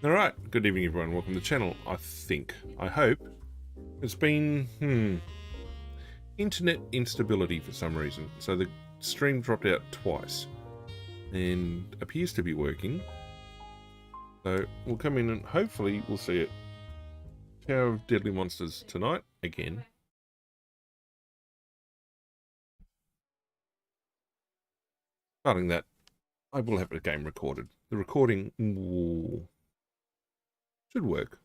Alright, good evening everyone, welcome to the channel. I hope. It's been, internet instability for some reason. So the stream dropped out twice. And appears to be working. So we'll come in and hopefully we'll see it. Tower of Deadly Monsters tonight, again. Starting that, I will have the game recorded. The recording should work.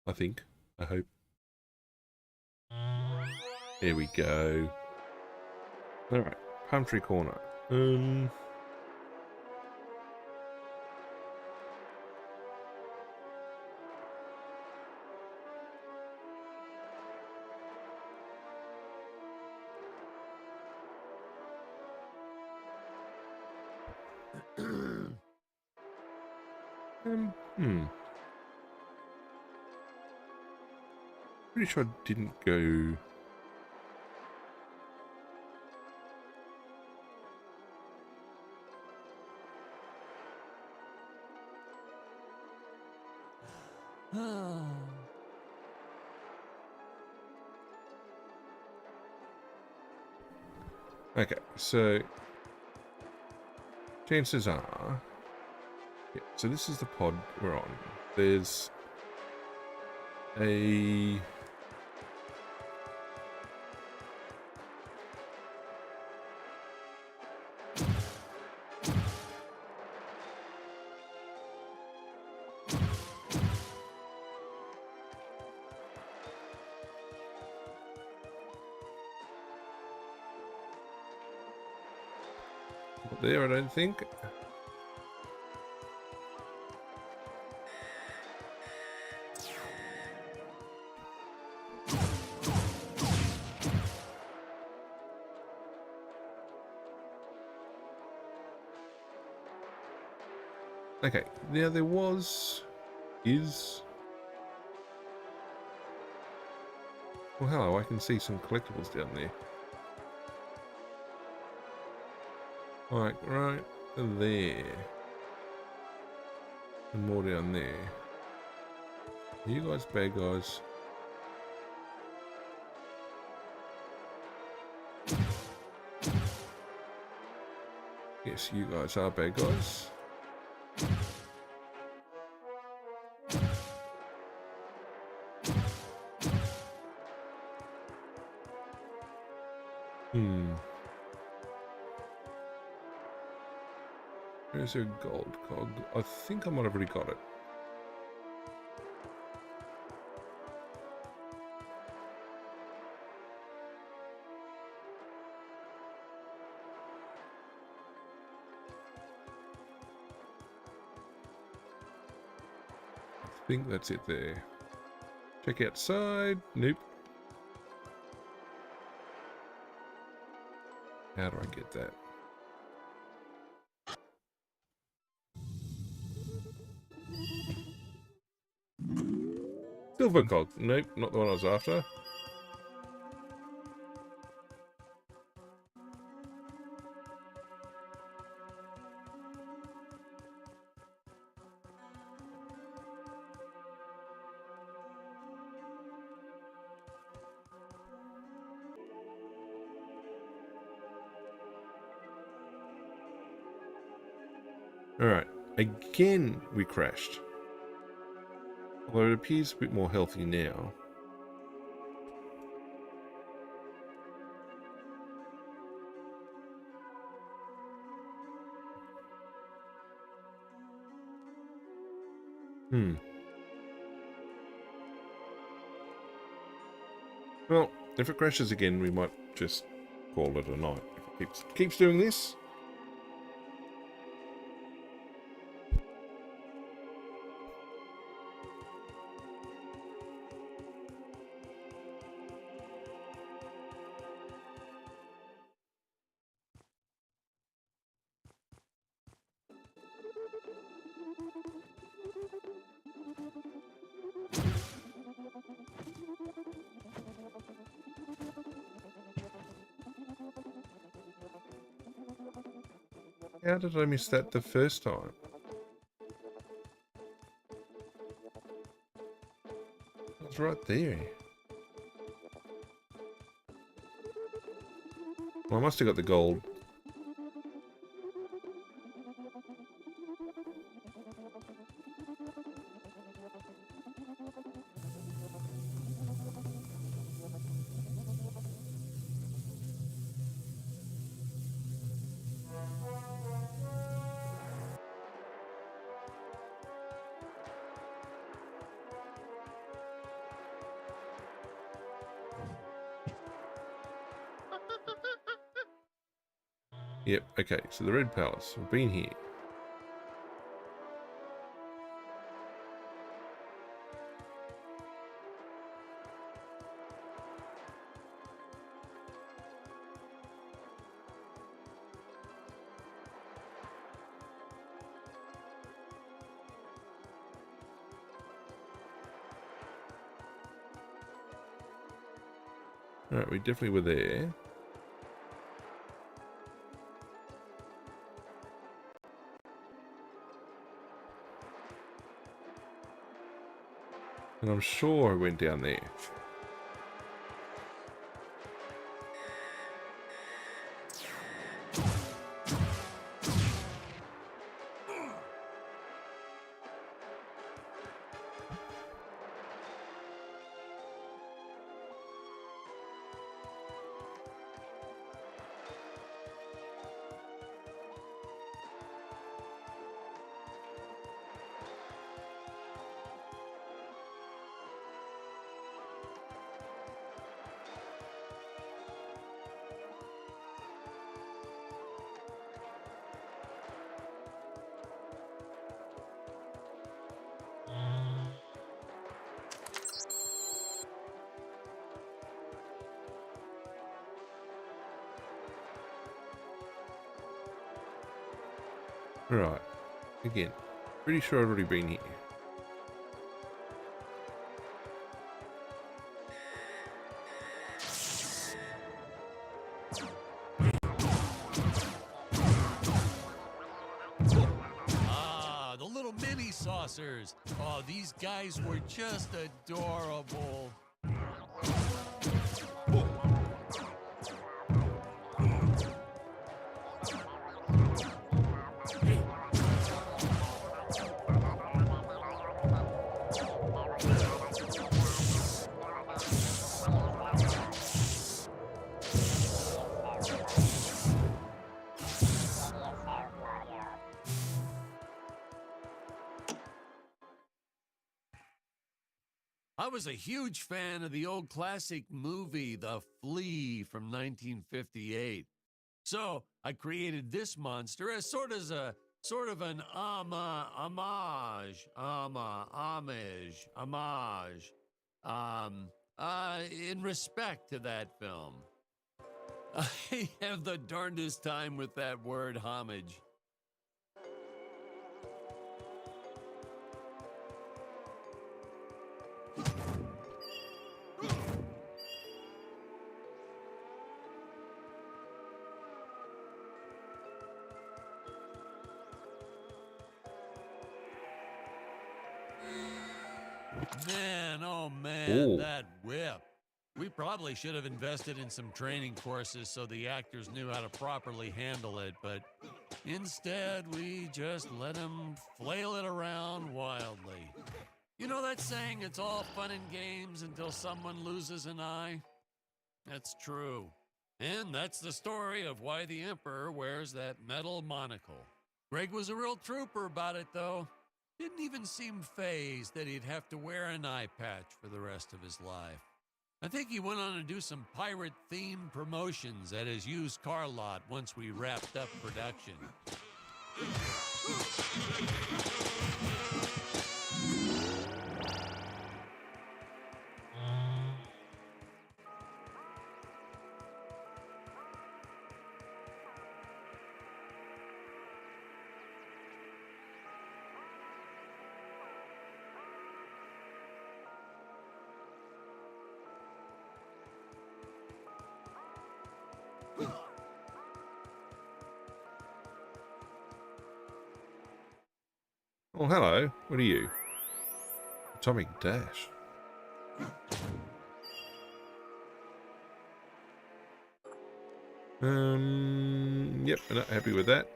I hope. There we go. Alright, Palm Tree Corner. Pretty sure I didn't go. Okay, so chances are, yeah, so this is the pod we're on. There's a not there, I don't think. Okay, now there is. Well, hello, I can see some collectibles down there. Like, right there. And more down there. Are you guys bad guys? Yes, you guys are bad guys. There's a gold cog. I think I might have already got it. I think that's it there. Check outside. Nope. How do I get that? Silver cog. Nope, not the one I was after. Alright, again we crashed. Although it appears a bit more healthy now. Well, if it crashes again, we might just call it a night. If it keeps doing this. How did I miss that the first time? It's right there. Well, I must have got the gold. Yep, okay, so the Red Palace. We've been here. Alright, we definitely were there. And I'm sure I went down there. Right. Again, pretty sure I've already been here. Ah, the little mini saucers. Oh, these guys were just adorable. I was a huge fan of the old classic movie, The Flea from 1958. So I created this monster as sort of an homage, in respect to that film. I have the darndest time with that word homage. Man, oh man, Ooh. that whip. We probably should have invested in some training courses so the actors knew how to properly handle it, but instead we just let them flail it around wildly. You know that saying, it's all fun and games until someone loses an eye? That's true. And that's the story of why the Emperor wears that metal monocle. Greg was a real trooper about it, though. Didn't even seem fazed that he'd have to wear an eye patch for the rest of his life. I think he went on to do some pirate-themed promotions at his used car lot once we wrapped up production. Oh, hello. What are you? Atomic Dash. Yep, I'm not happy with that.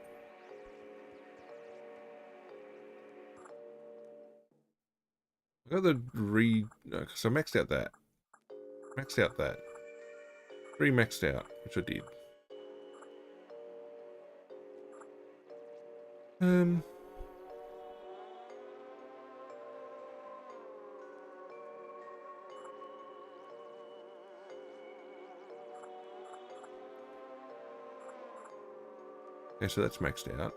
I got the no, so I maxed out that. Maxed out that. Maxed out, which I did. Okay, so that's maxed out.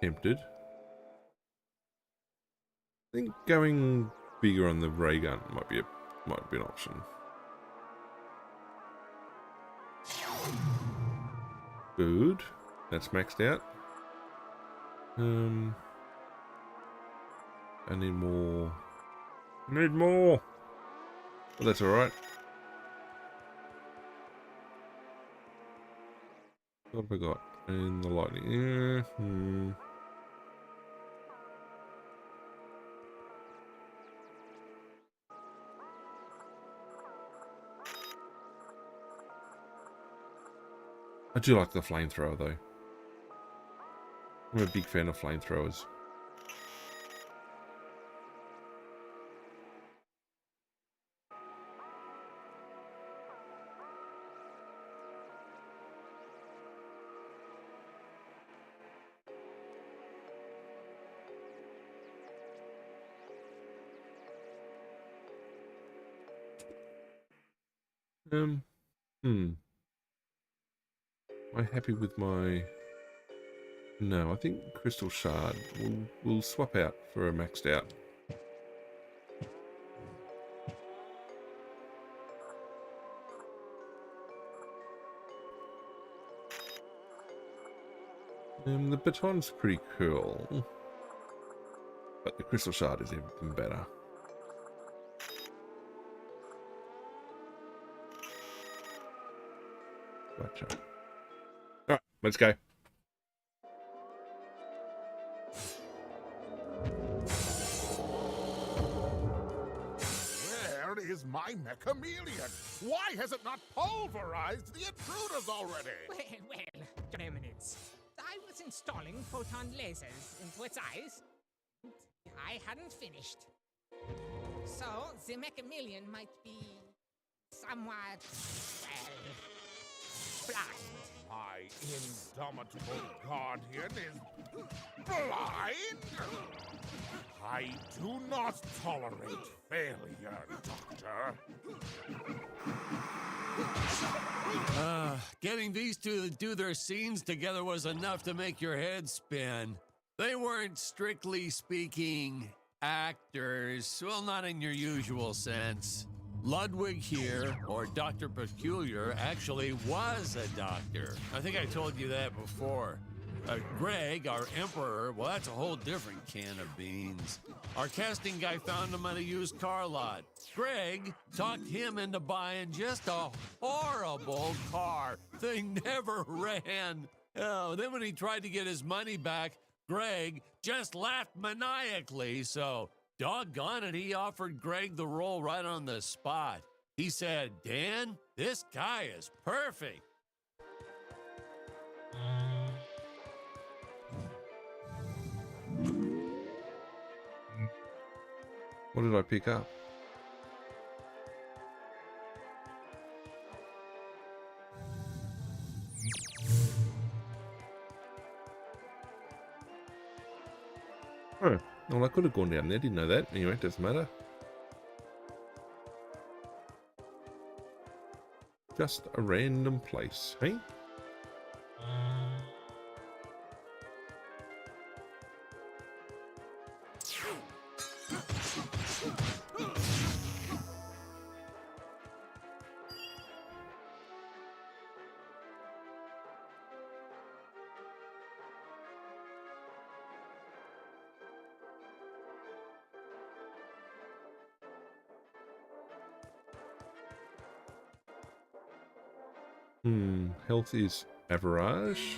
Tempted. I think going bigger on the ray gun might be an option. Good. That's maxed out. I need more. I need more. Well, that's all right. What have I got? And the lightning. I do like the flamethrower though. I'm a big fan of flamethrowers. Am I happy with my... No, I think Crystal Shard. We'll swap out for a maxed out. The baton's pretty cool. But the Crystal Shard is even better. Gotcha. Alright, let's go. Where is my mechameleon? Why has it not pulverized the intruders already? Well, your eminence. I was installing photon lasers into its eyes. I hadn't finished. So, the mechameleon might be somewhat, well, blind. My indomitable guardian is blind? I do not tolerate failure, Doctor. Getting these two to do their scenes together was enough to make your head spin. They weren't, strictly speaking, actors. Well, not in your usual sense. Ludwig here, or Dr. Peculiar, actually was a doctor. I think I told you that before. Greg, our emperor, well, that's a whole different can of beans. Our casting guy found him at a used car lot. Greg talked him into buying just a horrible car. Thing never ran. Oh, then when he tried to get his money back, Greg just laughed maniacally, so doggone it, he offered Greg the role right on the spot. He said, Dan, this guy is perfect. What did I pick up? Oh, well, I could have gone down there. Didn't know that. Anyway, it doesn't matter. Just a random place, hey? Health is average.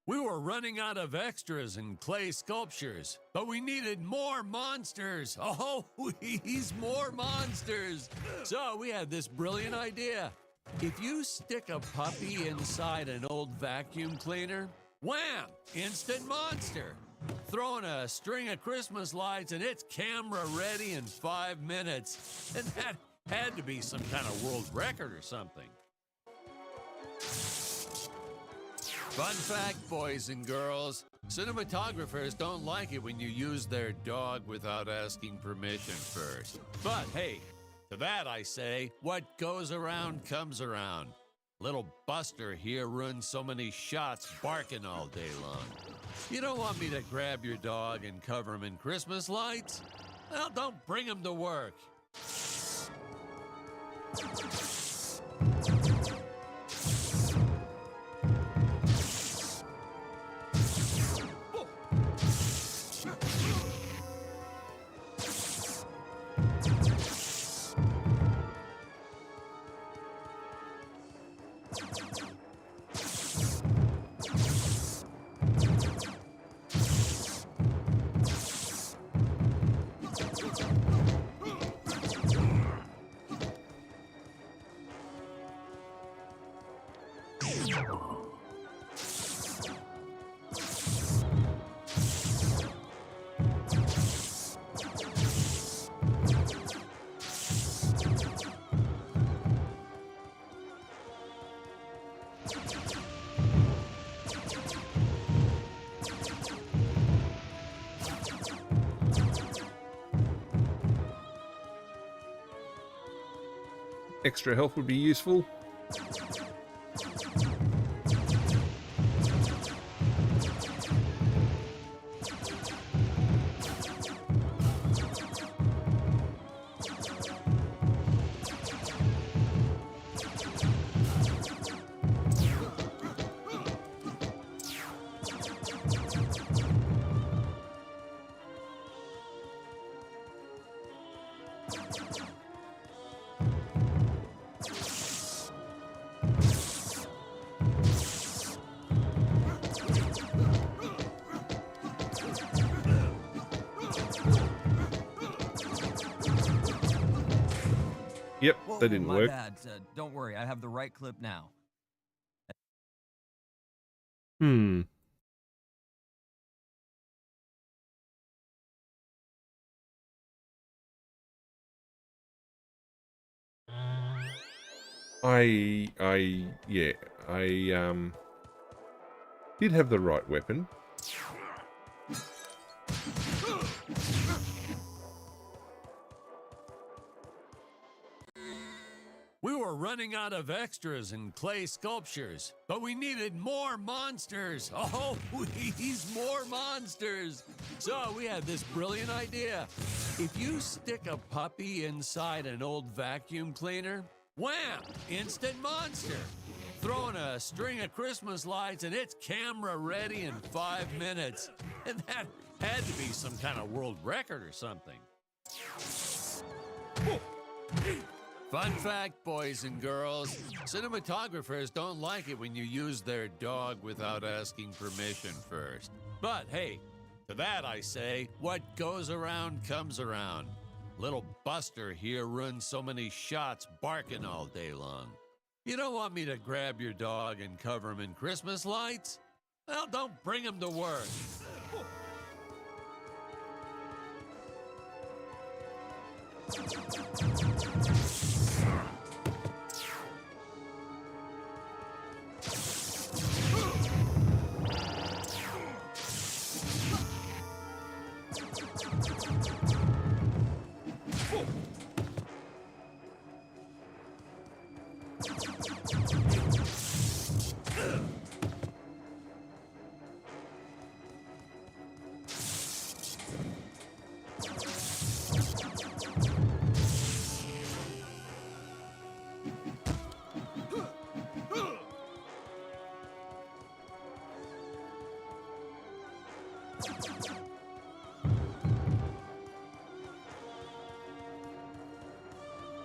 We were running out of extras and clay sculptures, but we needed more monsters. Oh, please, more monsters. So we had this brilliant idea. If you stick a puppy inside an old vacuum cleaner, wham, instant monster. Throw in a string of Christmas lights and it's camera ready in 5 minutes. And that had to be some kind of world record or something. Fun fact, boys and girls, cinematographers don't like it when you use their dog without asking permission first. But hey, to that I say, what goes around comes around. Little Buster here ruins so many shots barking all day long. You don't want me to grab your dog and cover him in Christmas lights? Well, don't bring him to work. Extra health would be useful. Yep, Whoa, that didn't my work. bad. Don't worry, I have the right clip now. Yeah, I did have the right weapon. We were running out of extras and clay sculptures, but we needed more monsters. Oh, please, more monsters. So we had this brilliant idea. If you stick a puppy inside an old vacuum cleaner, wham, instant monster. Throw in a string of Christmas lights and it's camera ready in 5 minutes. And that had to be some kind of world record or something. Fun fact, boys and girls, cinematographers don't like it when you use their dog without asking permission first. But hey, to that I say, what goes around comes around. Little Buster here ruins so many shots barking all day long. You don't want me to grab your dog and cover him in Christmas lights? Well, don't bring him to work.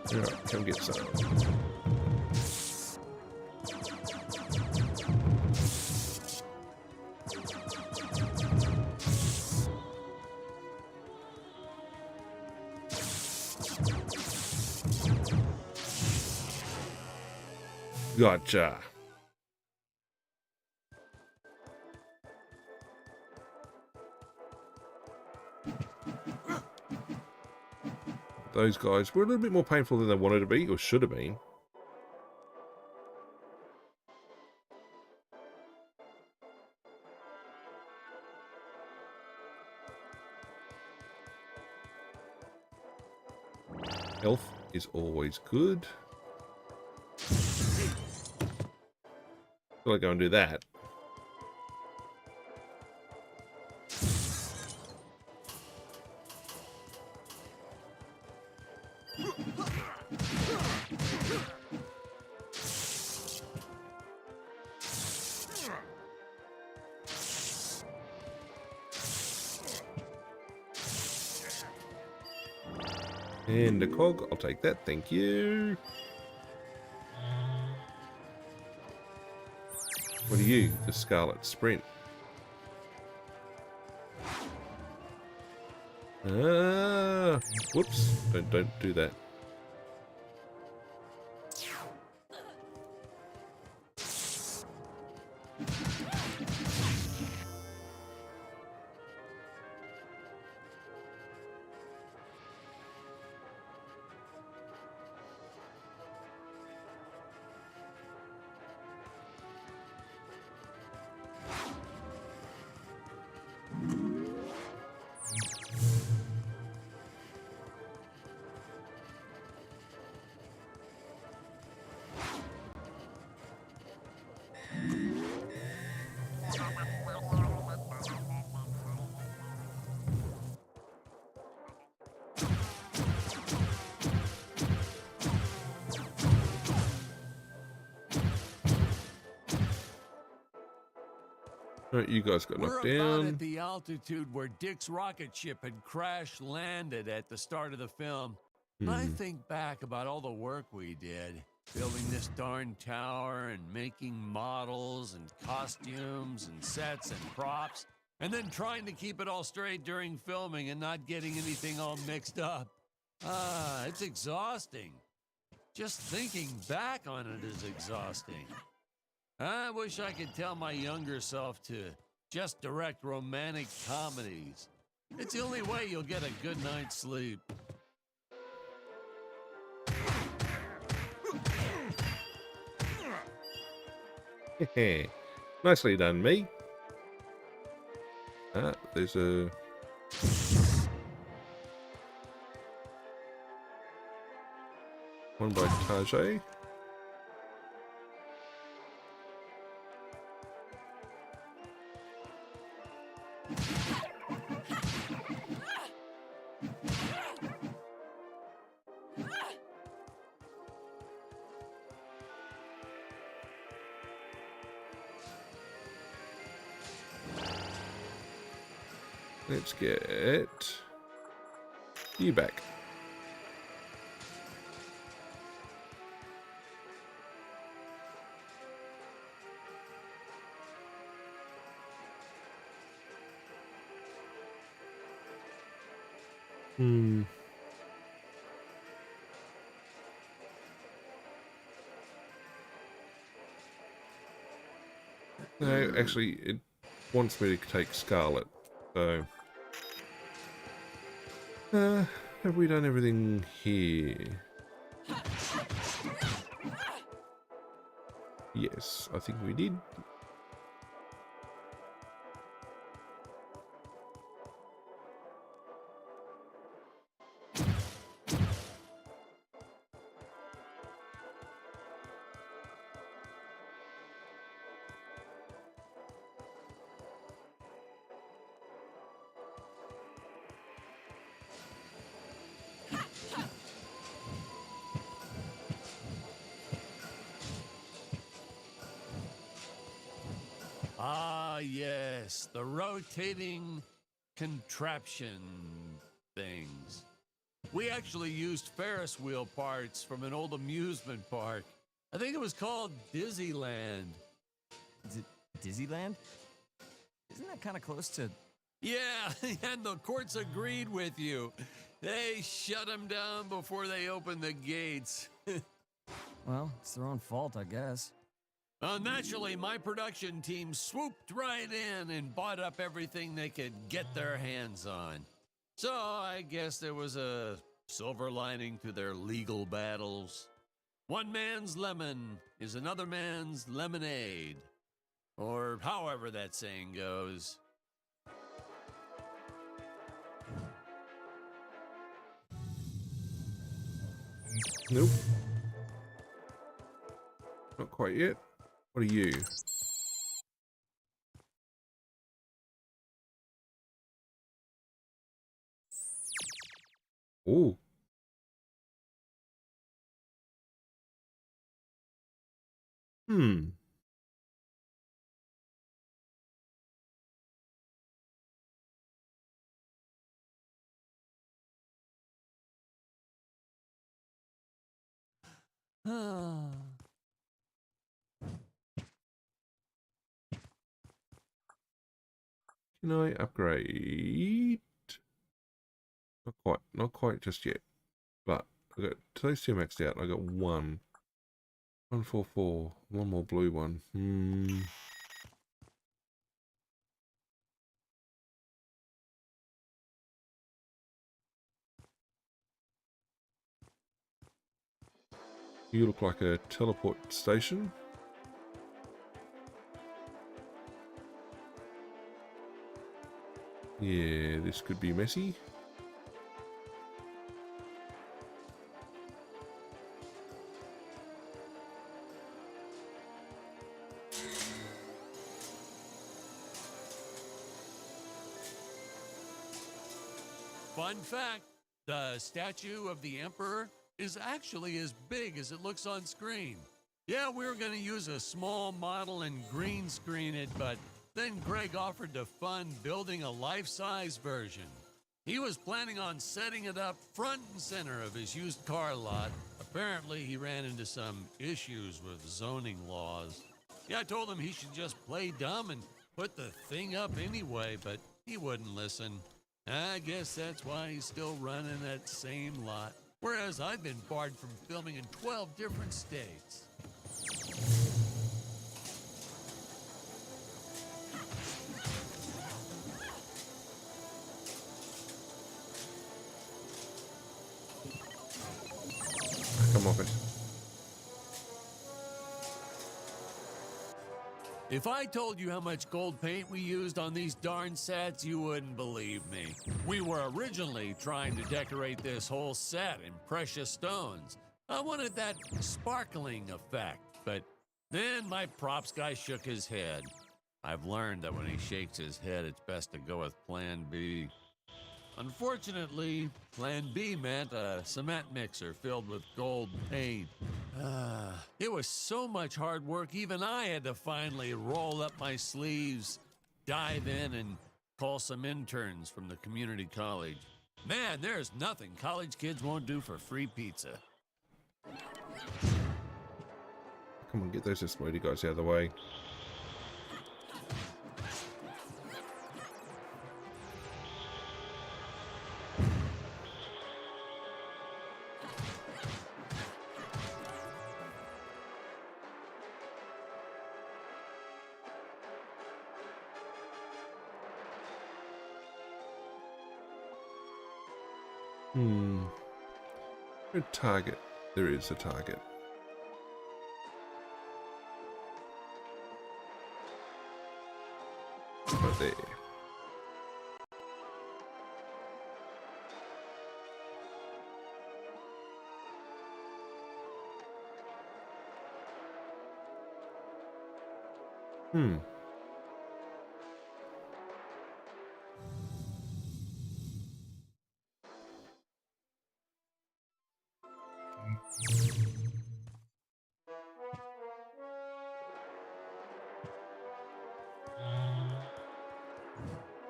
Alright, come get some. Gotcha. Those guys were a little bit more painful than they wanted to be, or should have been. Health is always good. Gotta go and do that. And a cog, I'll take that, thank you. What are you? The Scarlet Sprint. Whoops, don't do that. Right, you guys got knocked We're about down. at the altitude where Dick's rocket ship had crash landed at the start of the film. I think back about all the work we did, building this darn tower and making models and costumes and sets and props, and then trying to keep it all straight during filming and not getting anything all mixed up. It's exhausting. Just thinking back on it is exhausting. I wish I could tell my younger self to just direct romantic comedies. It's the only way you'll get a good night's sleep. Nicely done, me. There's a... one by Tajay. Let's get you back. No, actually, it wants me to take Scarlet, so... have we done everything here? Yes, I think we did. Ah, yes, the rotating contraption things. We actually used Ferris wheel parts from an old amusement park. I think it was called Disneyland. Disneyland? Isn't that kind of close to... Yeah, and the courts agreed with you. They shut them down before they opened the gates. Well, it's their own fault, I guess. Naturally, my production team swooped right in and bought up everything they could get their hands on. So I guess there was a silver lining to their legal battles. One man's lemon is another man's lemonade. Or however that saying goes. Nope. Not quite yet. What are you? Oh. Hmm. Can I upgrade? Not quite just yet. But I got those two maxed out. I got one. 144. One more blue one. You look like a teleport station. Yeah, this could be messy. Fun fact, the statue of the Emperor is actually as big as it looks on screen. Yeah, we were going to use a small model and green screen it, but then Greg offered to fund building a life-size version. He was planning on setting it up front and center of his used car lot. Apparently, he ran into some issues with zoning laws. Yeah, I told him he should just play dumb and put the thing up anyway, but he wouldn't listen. I guess that's why he's still running that same lot. Whereas I've been barred from filming in 12 different states. Come off it. If I told you how much gold paint we used on these darn sets, you wouldn't believe me. We were originally trying to decorate this whole set in precious stones. I wanted that sparkling effect, but then my props guy shook his head. I've learned that when he shakes his head, it's best to go with Plan B. Unfortunately, Plan B meant a cement mixer filled with gold paint. It was so much hard work, even I had to finally roll up my sleeves, dive in, and call some interns from the community college. Man, there's nothing college kids won't do for free pizza. Come on, get those explodey guys out of the way. A target. There is a target. Right there.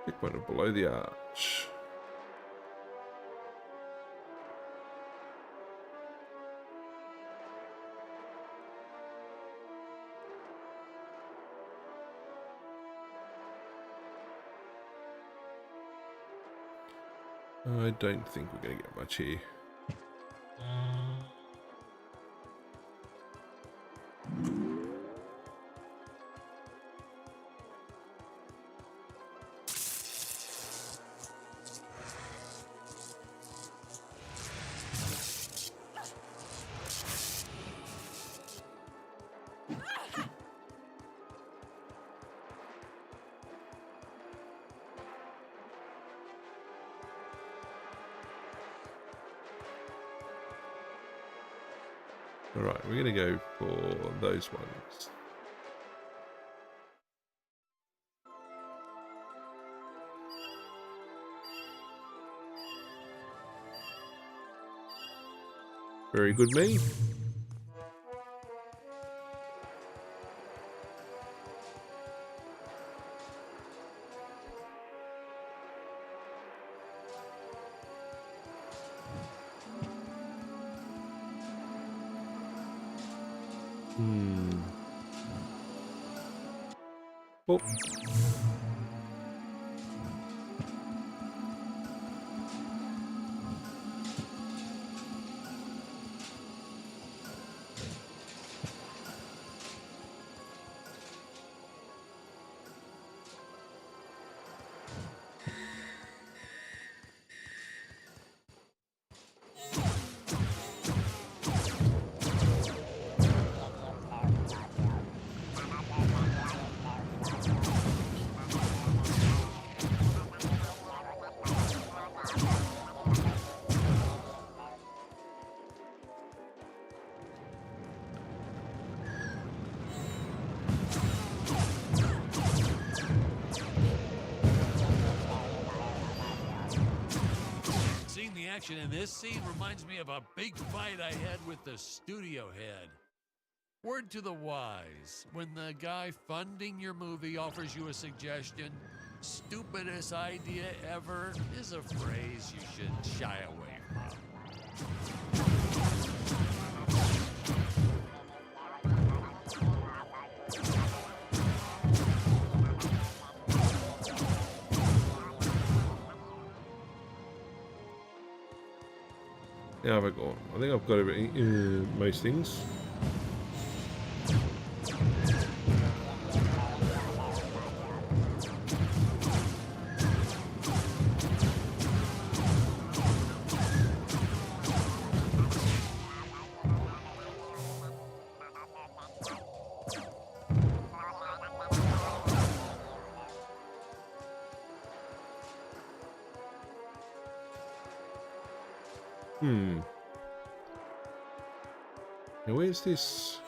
Pick one up below the arch. I don't think we're going to get much here. Alright, we're going to go for those ones. Very good, me. Oh. Seeing the action in this scene reminds me of a big fight I had with the studio head. Word to the wise, when the guy funding your movie offers you a suggestion, stupidest idea ever is a phrase you should shy away from. Now have I got? I think I've got most things. Now where's this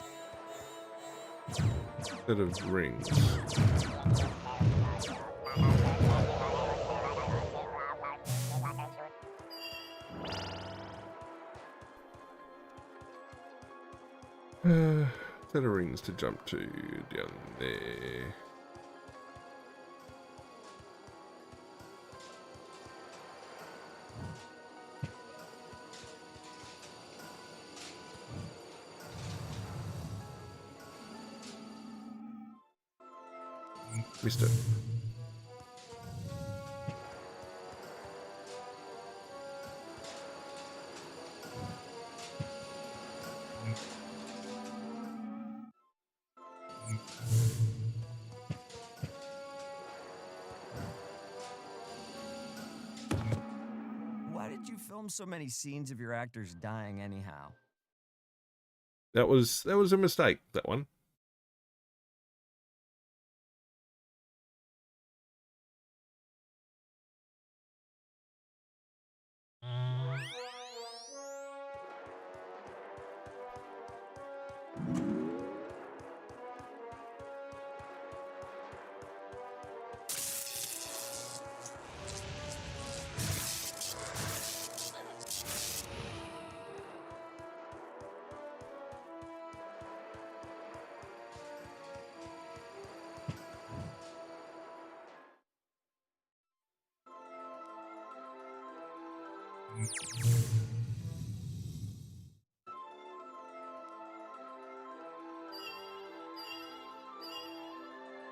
set of rings? Set of rings to jump to down there. Missed it. Why did you film so many scenes of your actors dying anyhow? That was a mistake, that one.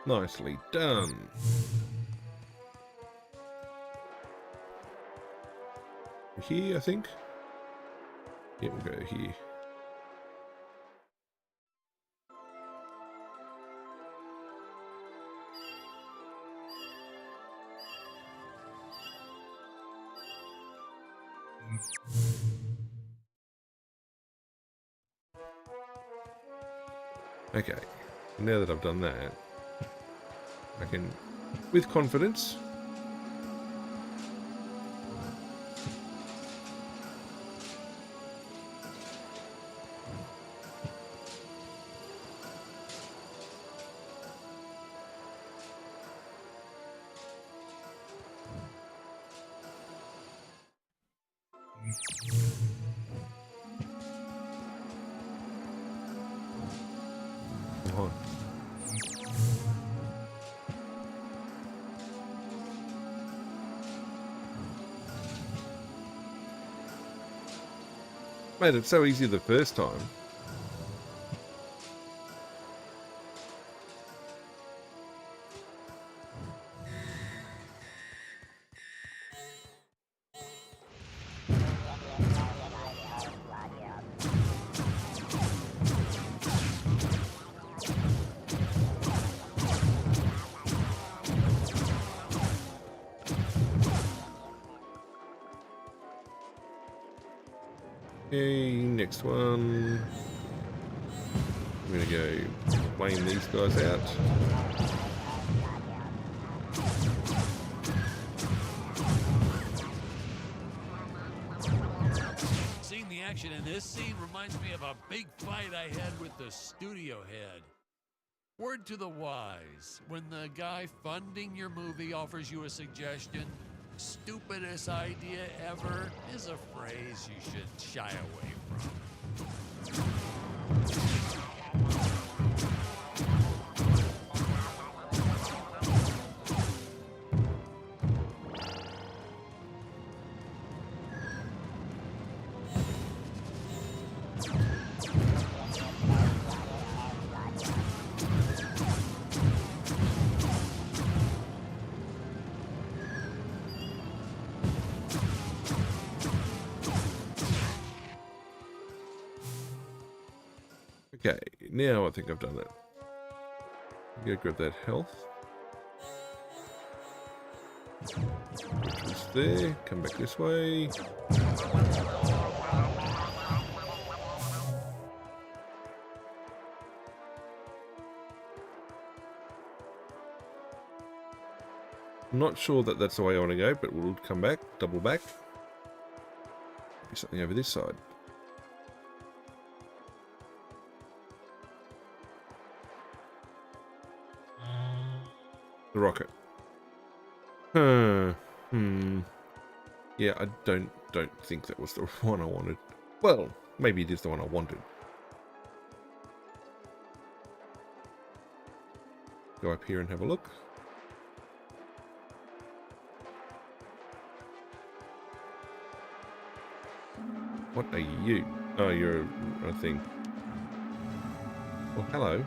Nicely done. Here, I think. Yeah, we'll go here. Okay, now that I've done that, I can, with confidence, Oh. Made it so easy the first time. Okay, next one. I'm gonna go plane these guys out. Seeing the action in this scene reminds me of a big fight I had with the studio head. Word to the wise, when the guy funding your movie offers you a suggestion, stupidest idea ever is a phrase you should shy away from. Okay, now I think I've done that. I'm gonna grab that health. Which was there. Come back this way. I'm not sure that that's the way I want to go, but we'll come back, double back. Maybe something over this side. The rocket. Yeah, I don't think that was the one I wanted. Well, maybe it is the one I wanted. Go up here and have a look. What are you? Oh, you're a thing. Well, hello.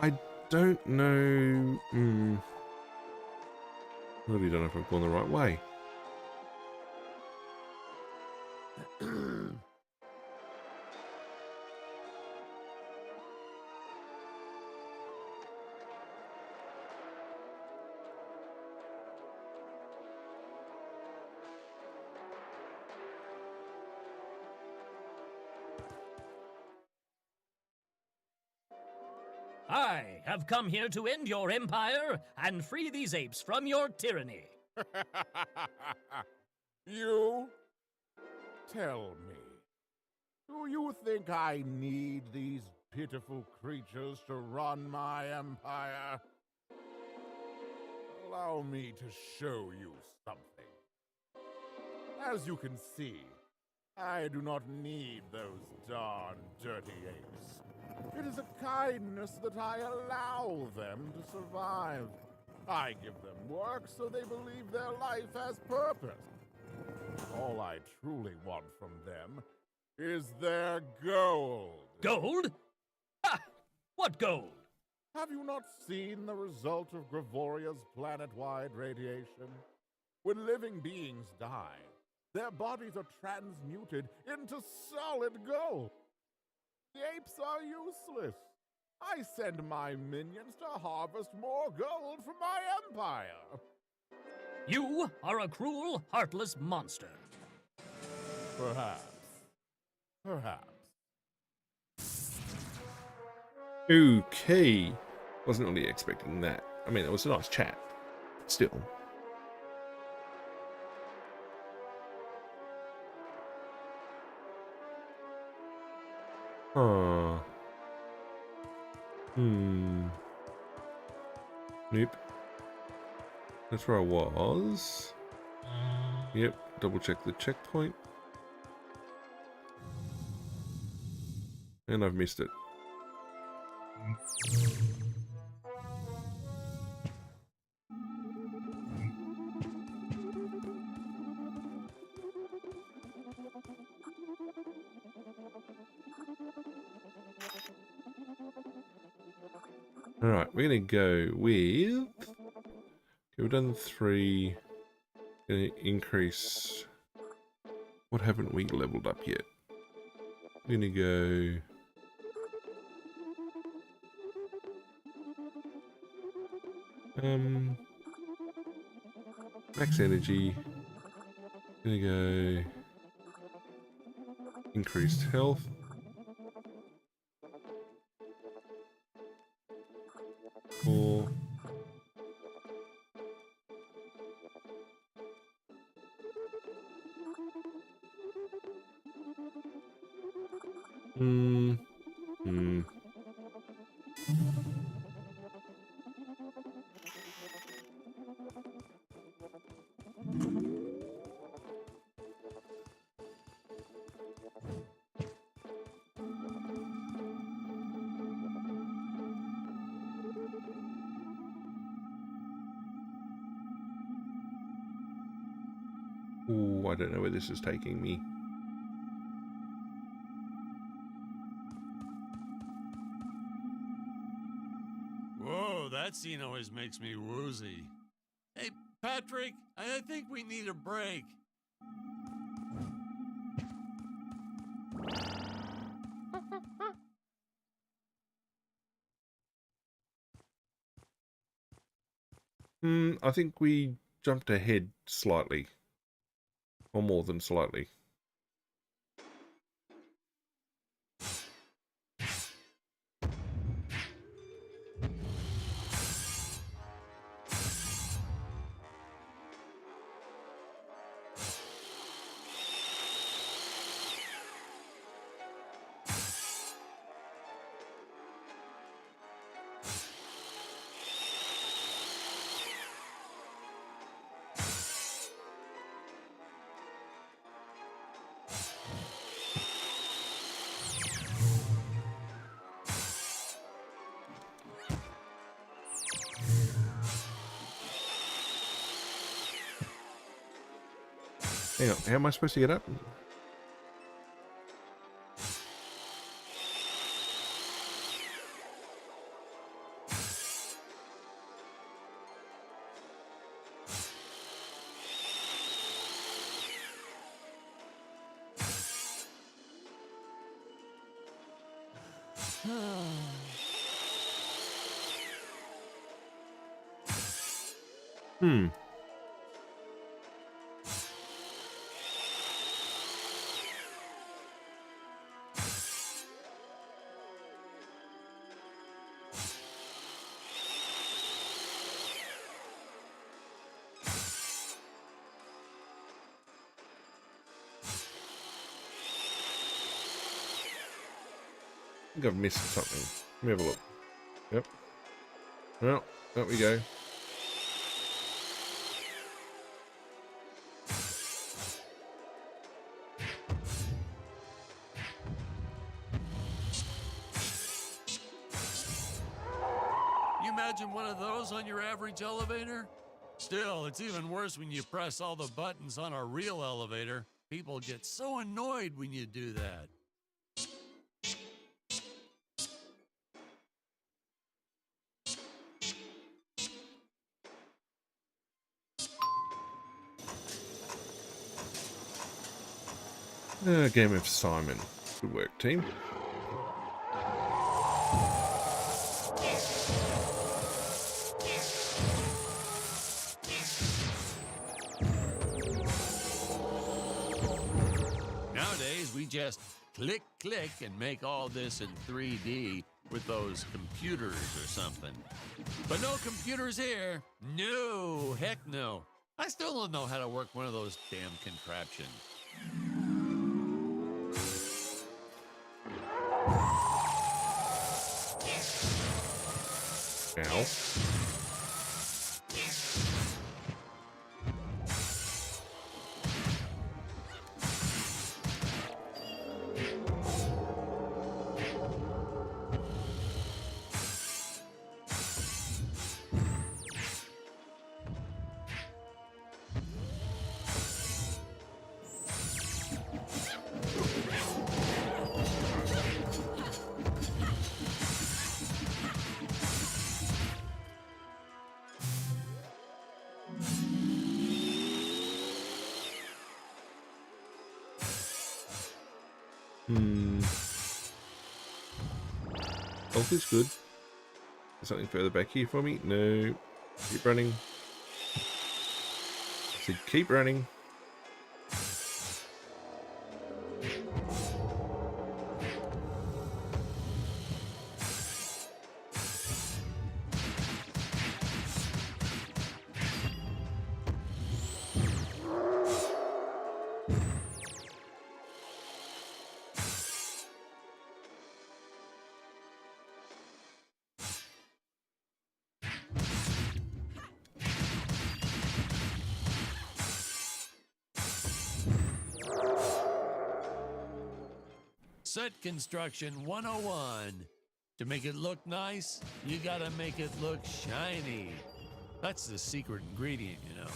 I don't know. Really don't know if I've gone the right way. I have come here to end your empire and free these apes from your tyranny. You? Tell me, do you think I need these pitiful creatures to run my empire? Allow me to show you something. As you can see, I do not need those darn dirty apes. It is a kindness that I allow them to survive. I give them work so they believe their life has purpose. All I truly want from them is their gold. Gold? Ha! What gold? Have you not seen the result of Gravoria's planet-wide radiation? When living beings die, their bodies are transmuted into solid gold. The apes are useless. I send my minions to harvest more gold for my empire. You are a cruel, heartless monster. Perhaps. Perhaps. Okay. Wasn't really expecting that. I mean, it was a nice chat. Still. Huh. Nope. That's where I was. Yep, double check the checkpoint. And I've missed it. Alright, we're going to go with... Okay, we've done 3. Going to increase... What haven't we leveled up yet? We're going to go... max energy. Going to go... Increased health. Cool. Ooh, I don't know where this is taking me. Whoa, that scene always makes me woozy. Hey, Patrick, I think we need a break. I think we jumped ahead slightly. Or more than slightly. Hang on, how am I supposed to get up? I think I've missed something. Let me have a look. Yep. Well, there we go. You imagine one of those on your average elevator? Still, it's even worse when you press all the buttons on a real elevator. People get so annoyed when you do that. Game of Simon. Good work, team. Nowadays, we just click, click, and make all this in 3D with those computers or something. But no computers here. No, heck no. I still don't know how to work one of those damn contraptions. Ow. Health is good. Is something further back here for me? No. Keep running. So keep running. Set construction 101. To make it look nice, you gotta make it look shiny. That's the secret ingredient, you know.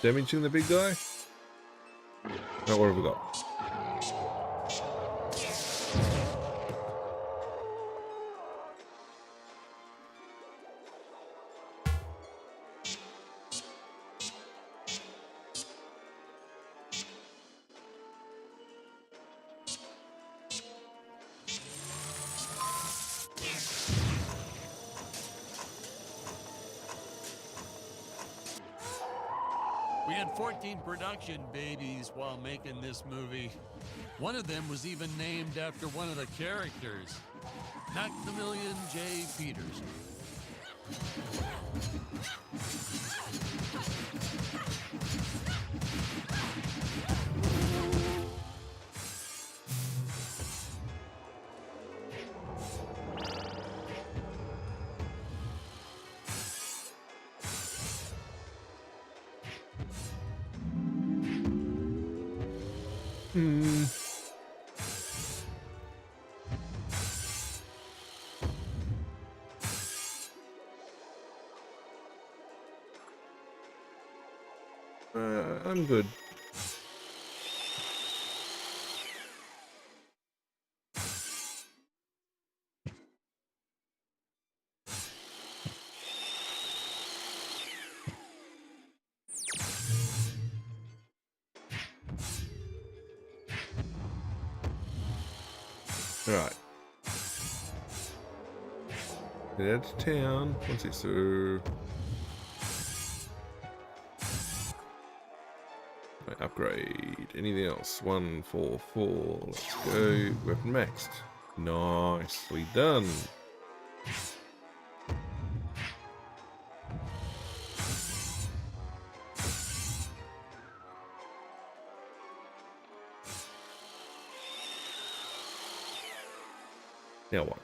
Damaging the big guy? Now what have we got? We had 14 production babies while making this movie. One of them was even named after one of the characters, Maximilian J. Peters. I'm good. Right. Get out of town. Once it's through. Upgrade. Anything else? 144. Let's go. Weapon maxed. Nicely done. Now what?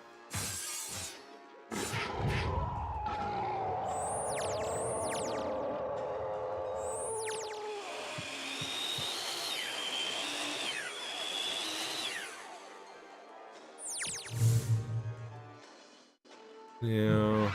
Yeah.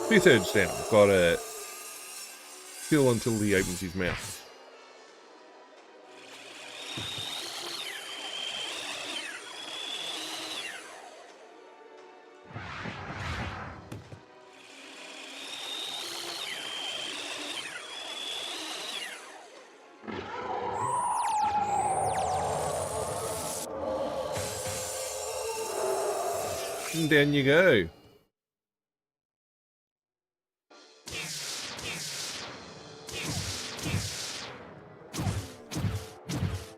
2/3 down. Got it. Still until he opens his mouth. And down you go.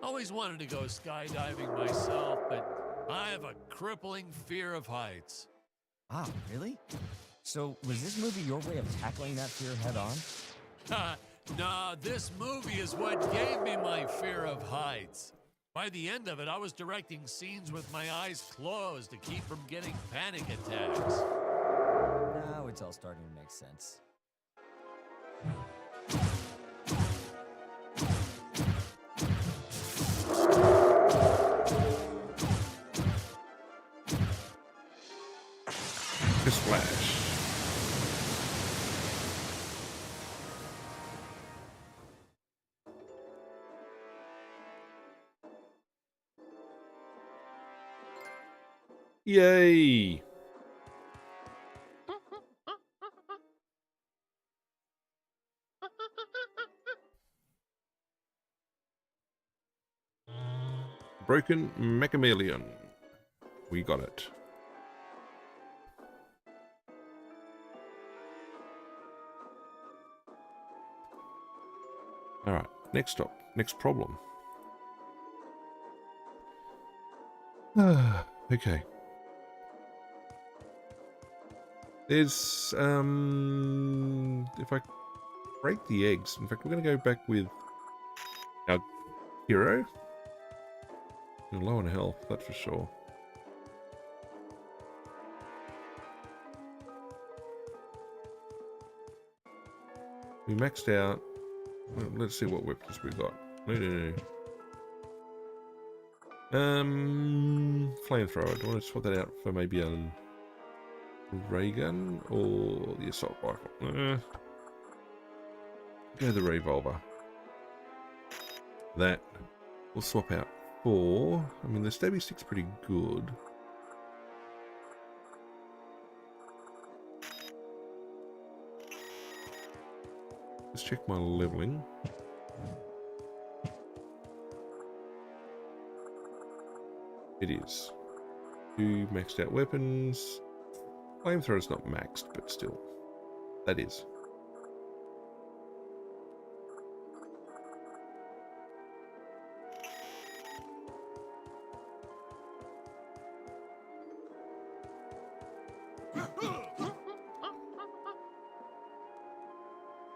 Always wanted to go skydiving myself, but I have a crippling fear of heights. Wow, really? So, was this movie your way of tackling that fear head on? Nah, this movie is what gave me my fear of heights. By the end of it, I was directing scenes with my eyes closed to keep from getting panic attacks. Now it's all starting to make sense. A splash. Yay! Broken Mechameleon. We got it. Alright, next stop. Next problem. Okay. There's, if I break the eggs, in fact, we're going to go back with our hero. You're low on health, that's for sure. We maxed out. Well, let's see what weapons we've got. No. Flamethrower. Do I want to swap that out for maybe a ray gun or the assault rifle? Go the revolver. That we'll swap out for. I mean, the stabby stick's pretty good. Let's check my leveling. It is. 2 maxed out weapons. Flamethrower's not maxed, but still. That is.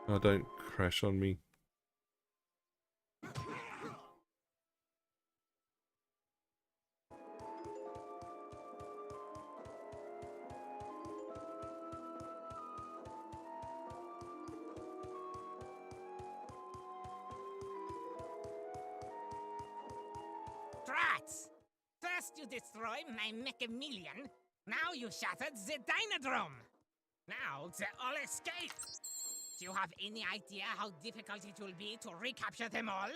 Oh, don't crash on me. Drats! First you destroy my Mechameleon, now you shattered the Dynodrome! Now they all escape! Do you have any idea how difficult it will be to recapture them all?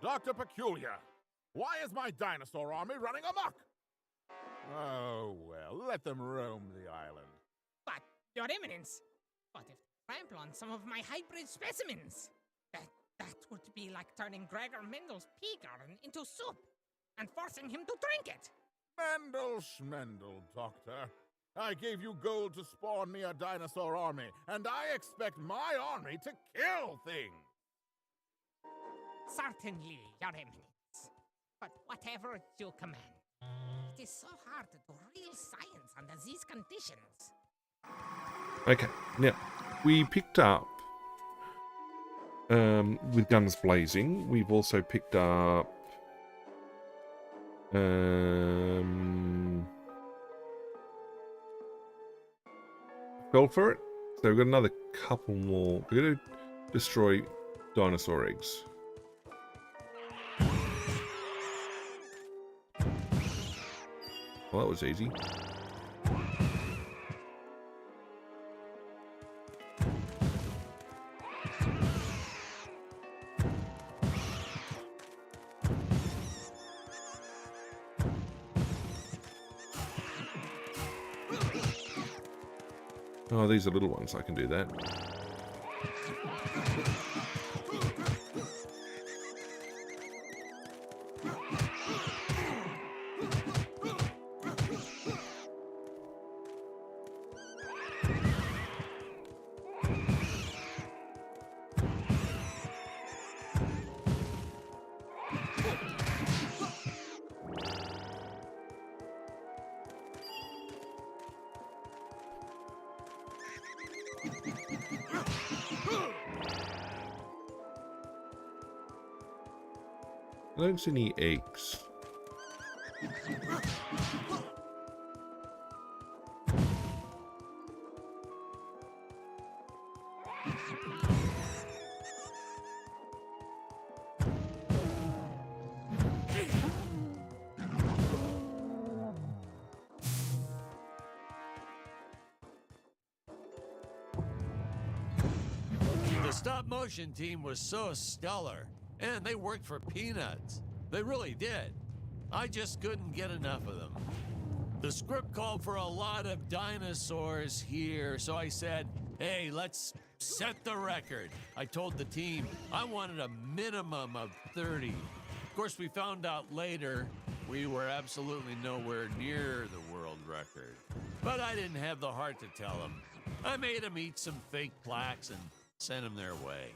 Dr. Peculiar, why is my dinosaur army running amok? Oh, well, let them roam the island. But, Your Eminence, what if they trample on some of my hybrid specimens? That would be like turning Gregor Mendel's pea garden into soup and forcing him to drink it. Mendel Schmendel, Doctor. I gave you gold to spawn me a dinosaur army, and I expect my army to kill things. Certainly, Your Eminence. But whatever you command. It is so hard to do real science under these conditions. Okay, now, we picked up, with guns blazing, we've also picked up, fell for it. So we've got another couple more. We're going to destroy dinosaur eggs. Well, that was easy. Oh, these are little ones. I can do that. I don't see any eggs. The stop-motion team was so stellar, and they worked for peanuts. They really did. I just couldn't get enough of them. The script called for a lot of dinosaurs here, so I said, hey, let's set the record. I told the team I wanted a minimum of 30. Of course, we found out later we were absolutely nowhere near the world record. But I didn't have the heart to tell them. I made them eat some fake plaques and sent them their way.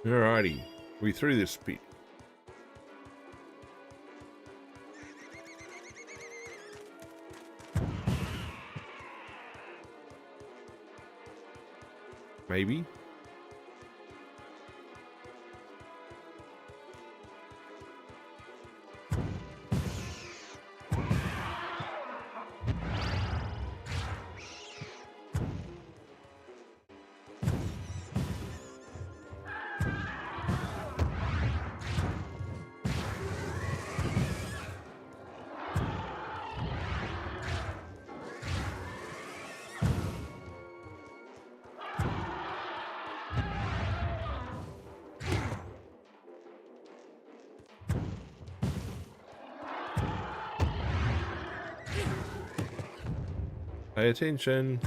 Alrighty, we through this bit. Maybe. Pay attention.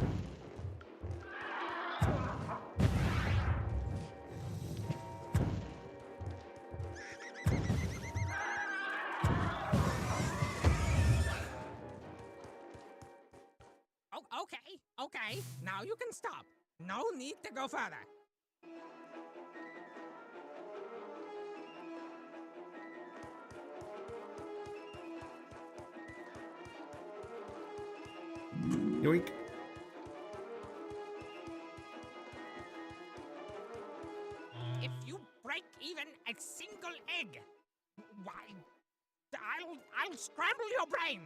Oh, okay. Now you can stop. No need to go further. Yoink. If you break even a single egg, why, I'll scramble your brain.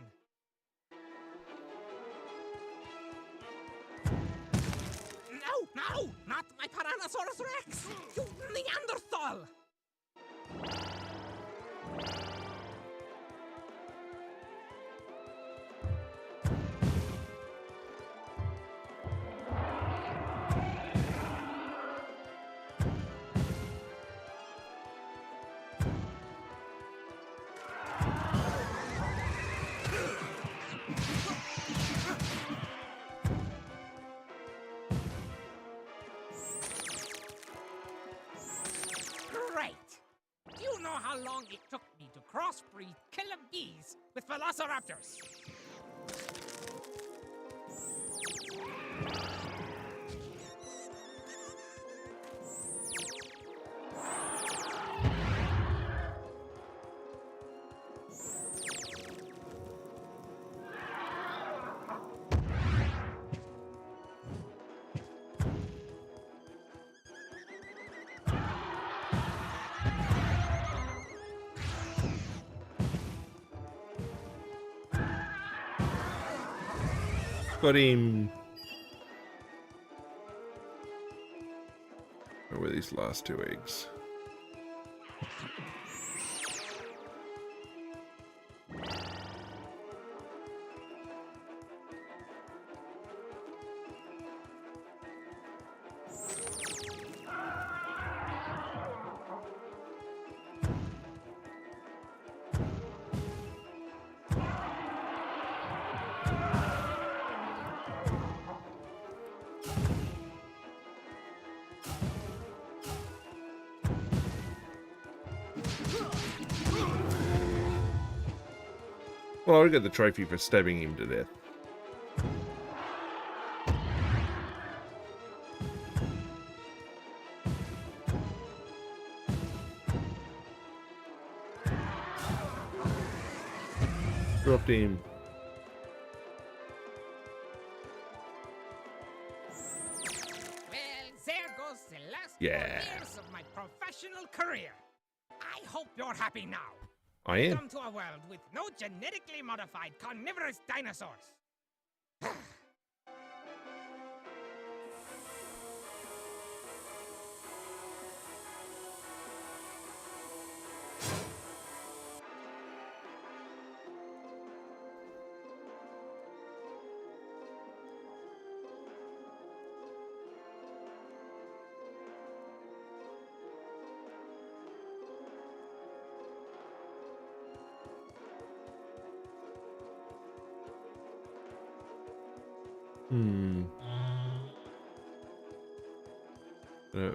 No, not my Tyrannosaurus Rex, you Neanderthal. Great. Do you know how long it took me to crossbreed killer bees with velociraptors? Got him. Where were these last 2 eggs? Well, I already got the trophy for stabbing him to death. Dropped him. Well, there goes the last 4 Yeah. years of my professional career. I hope you're happy now. I am. Come to a world with no genetically modified carnivorous dinosaurs.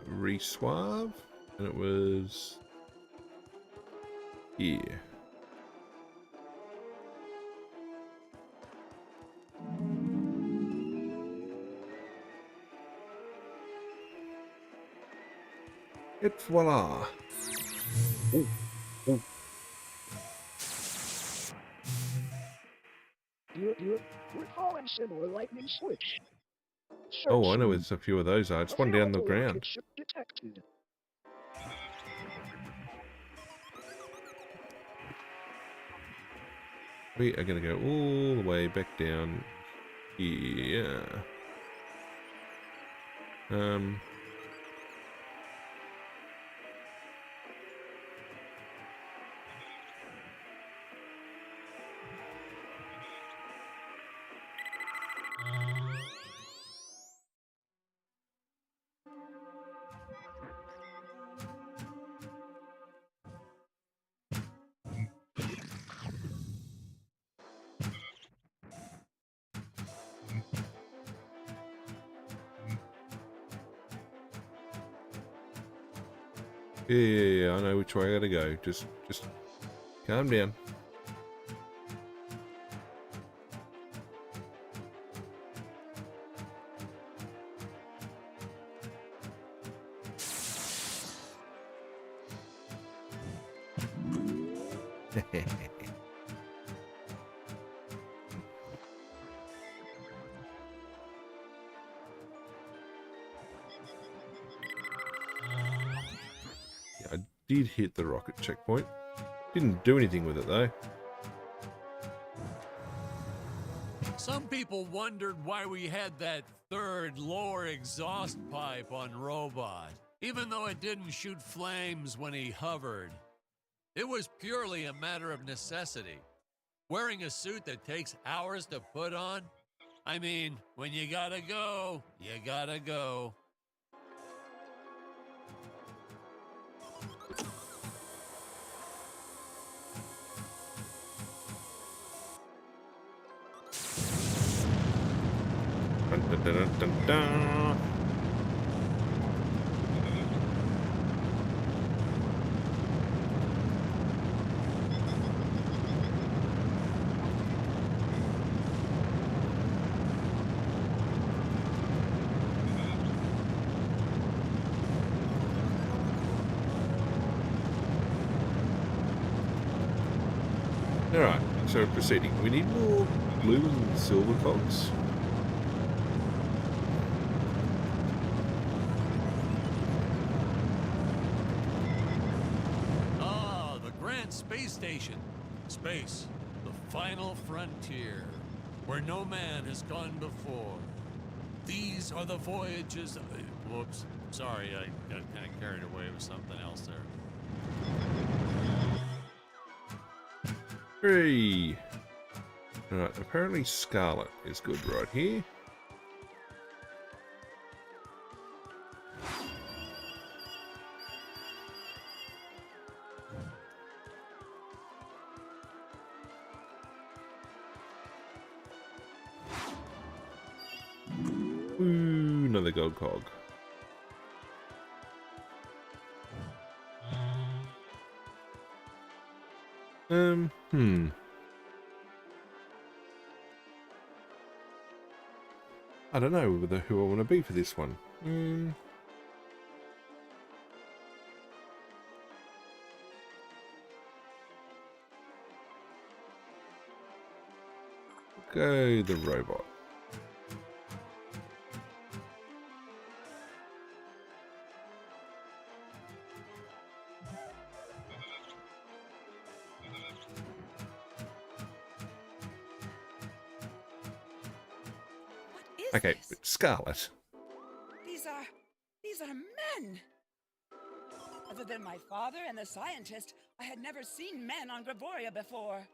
Reswab, and it was here. Et voila. Ooh, ooh. We're calling similar lightning switch. Oh, I know where there's a few of those are. It's one down the ground. Detected. We are going to go all the way back down here. Yeah, I know which way I gotta go. Just calm down. I did hit the rocket checkpoint. Didn't do anything with it though. Some people wondered why we had that third lower exhaust pipe on Robot, even though it didn't shoot flames when he hovered. It was purely a matter of necessity. Wearing a suit that takes hours to put on? I mean, when you gotta go, you gotta go. Dun, dun, dun, dun, dun, dun. Alright, so proceeding. We need more blue and silver cogs. Ah, the Grand Space Station. Space, the final frontier. where no man has gone before. These are the voyages. Whoops. Sorry, I got kind of carried away with something else there. 3. Alright, apparently Scarlet is good right here. Ooh, another gold cog. I don't know who I want to be for this one. Go the robot. Okay, Scarlet. These are men. Other than my father and the scientist, I had never seen men on Gravoria before.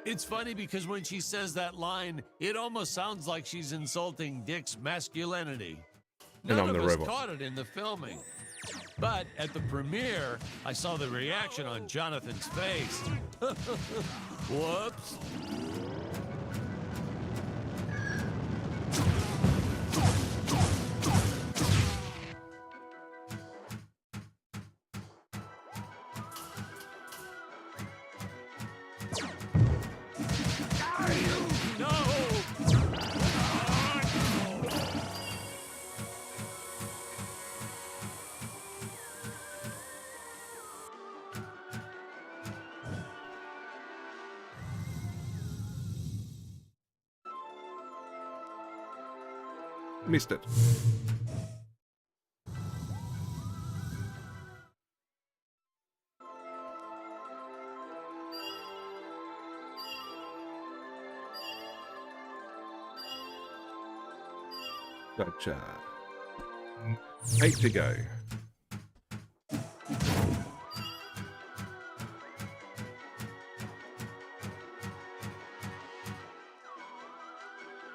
It's funny because when she says that line, it almost sounds like she's insulting Dick's masculinity. And I'm None the of us robot. caught it in the filming. But at the premiere, I saw the reaction on Jonathan's face. Whoops. Missed it. Gotcha. 8 to go.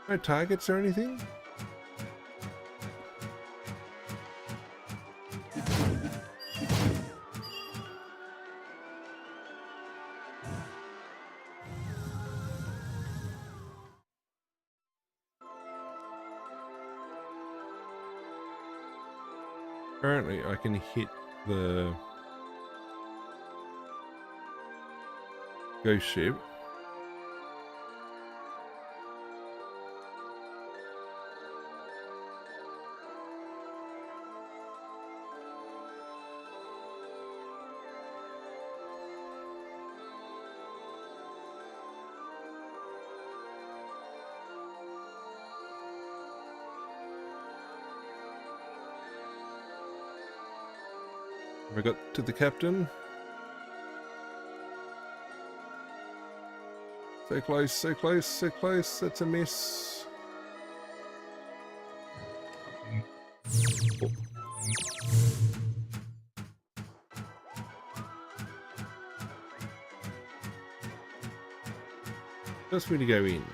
No targets or anything? Apparently I can hit the ghost ship. Have I got to the captain? So close, so close, so close. That's a miss. Oh. Just me to go in.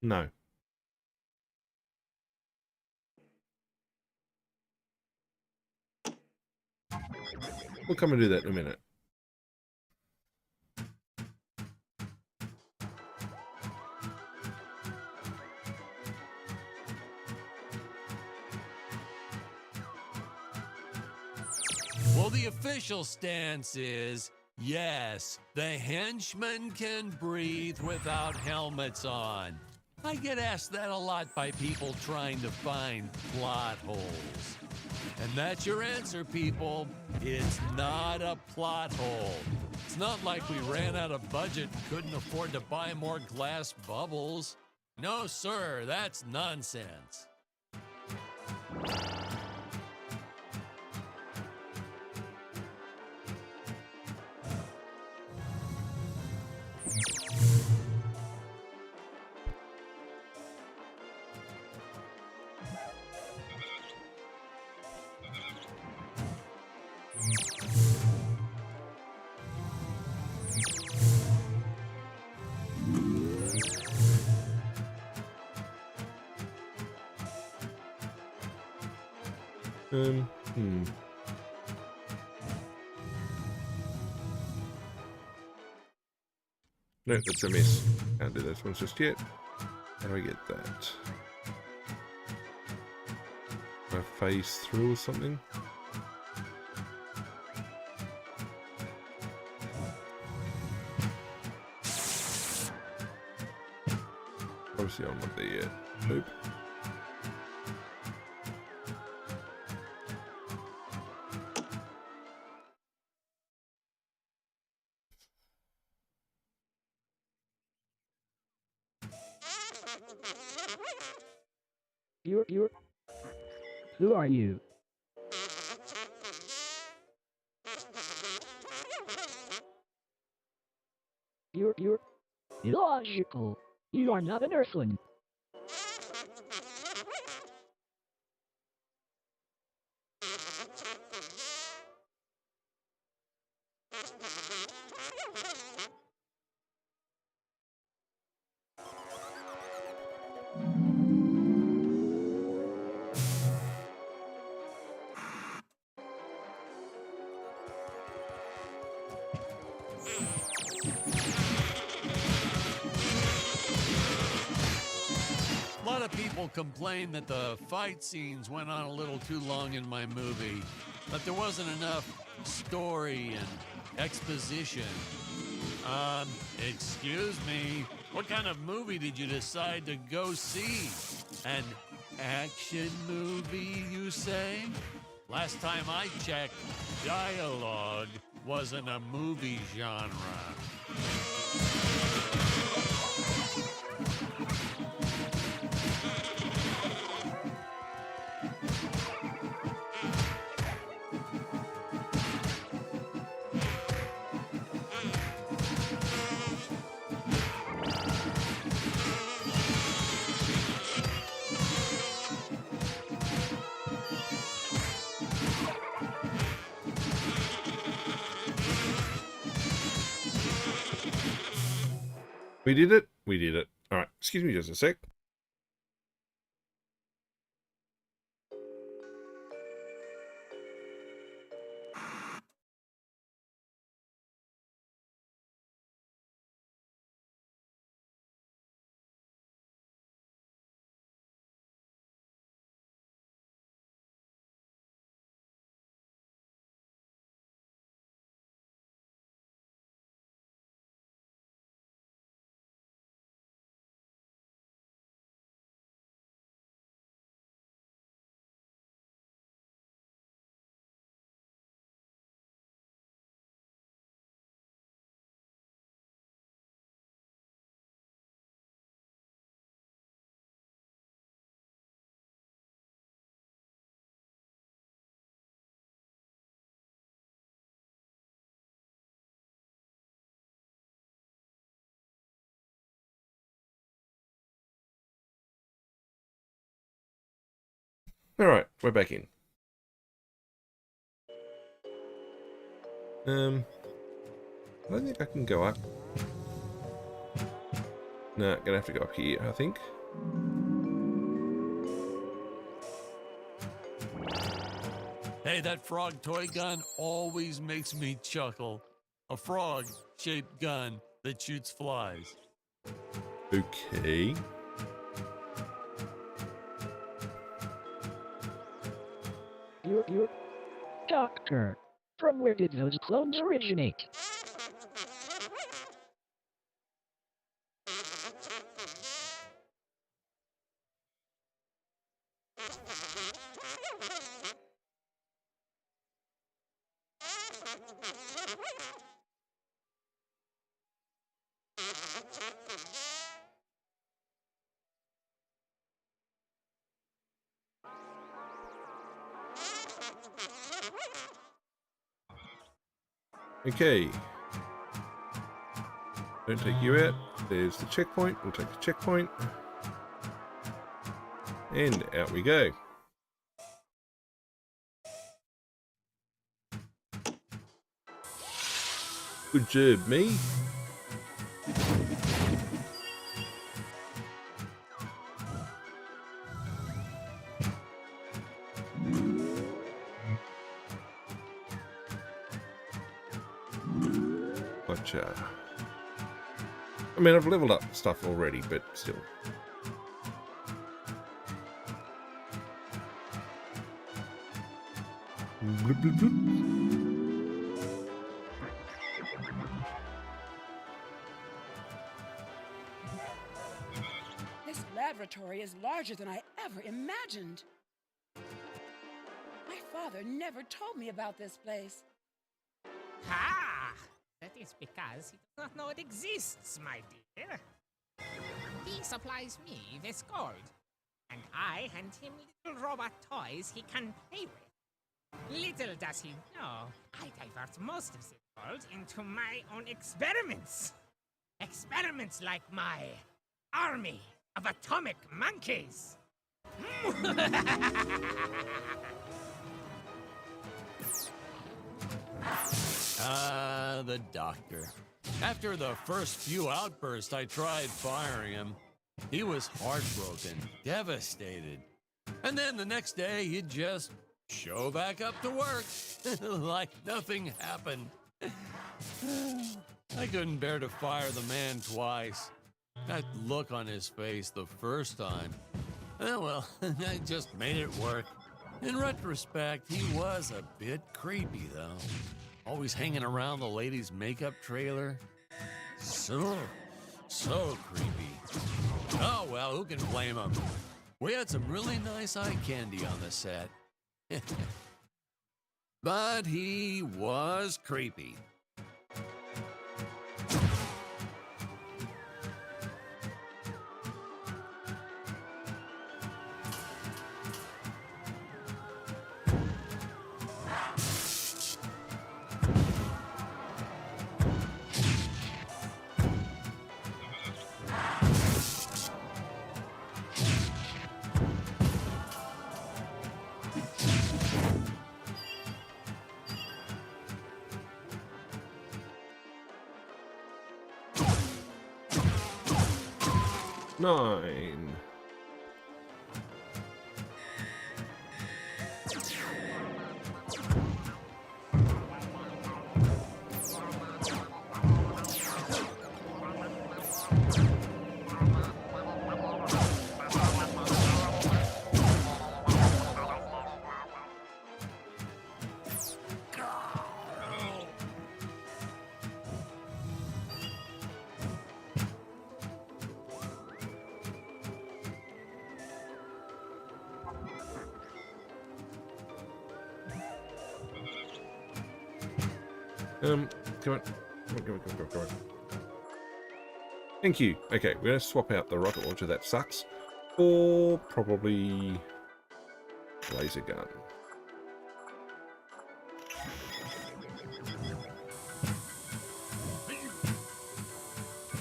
No. We'll come and do that in a minute. Well, the official stance is, yes, the henchmen can breathe without helmets on. I get asked that a lot by people trying to find plot holes. And that's your answer, people. It's not a plot hole. It's not like we ran out of budget and couldn't afford to buy more glass bubbles. No, sir, that's nonsense. No, that's a miss. Can't do those ones just yet. How do I get that? Do I phase through or something? Obviously I'm not there yet. Nope. You're. Who are you? You're. Illogical. You are not an Earthling. A lot of people complain that the fight scenes went on a little too long in my movie, that there wasn't enough story and exposition. Excuse me, what kind of movie did you decide to go see? An action movie, you say? Last time I checked, dialogue wasn't a movie genre. We did it. We did it. All right. Excuse me just a sec. All right, we're back in. I don't think I can go up. No, gonna have to go up here, I think. Hey, that frog toy gun always makes me chuckle. A frog-shaped gun that shoots flies. Okay. You're. Doctor. From where did those clones originate? Okay. Don't take you out. There's the checkpoint. We'll take the checkpoint. And out we go. Good job, me. Gotcha. I mean, I've leveled up stuff already, but still. Bloop, bloop, bloop. This laboratory is larger than I ever imagined. My father never told me about this place. Ha! That is because he does not know it exists, my dear. He supplies me this gold, and I hand him little robot toys he can play with. Little does he know, I divert most of the gold into my own experiments. Experiments like my army of atomic monkeys. The doctor. After the first few outbursts, I tried firing him. He was heartbroken, devastated. And then the next day, he'd just show back up to work, like nothing happened. I couldn't bear to fire the man twice. That look on his face the first time. Well, I just made it work. In retrospect, he was a bit creepy, though. Always hanging around the ladies' makeup trailer. So creepy. Oh, well, who can blame him? We had some really nice eye candy on the set. But he was creepy. Nine. Come on. Come on. Thank you. Okay, we're going to swap out the rocket launcher, that sucks, for probably laser gun.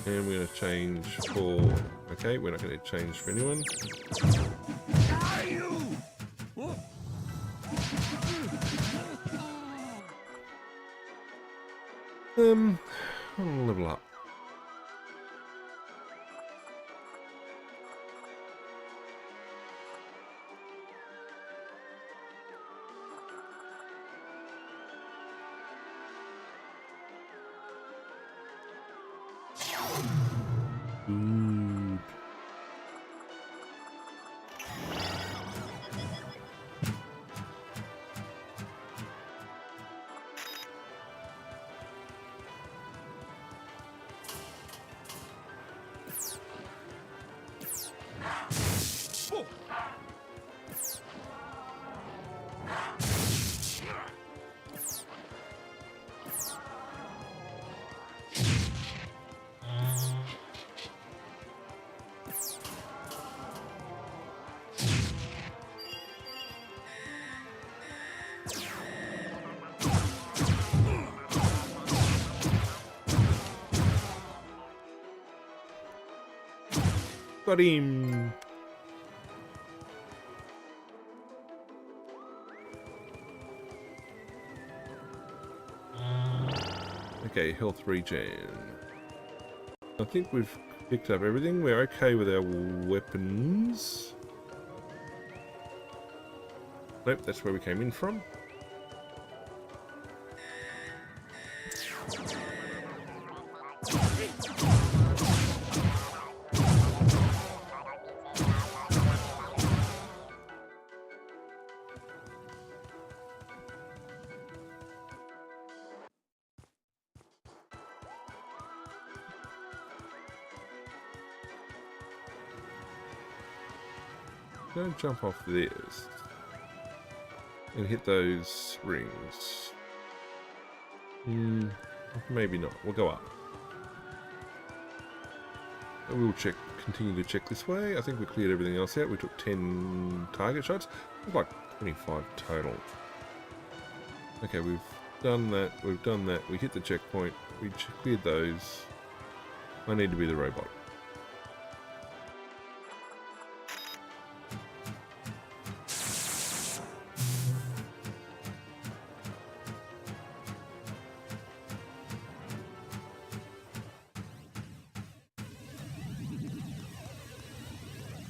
And we're going to change for... Okay, we're not going to change for anyone. I'll level up. Good. Got him. Okay, health regen. I think we've picked up everything. We're okay with our weapons. Nope, that's where we came in from. Don't jump off this and hit those rings. Maybe not. We'll go up. And we'll check. Continue to check this way. I think we cleared everything else out. We took 10 target shots. It was like 25 total. Okay, we've done that. We've done that. We hit the checkpoint. We cleared those. I need to be the robot.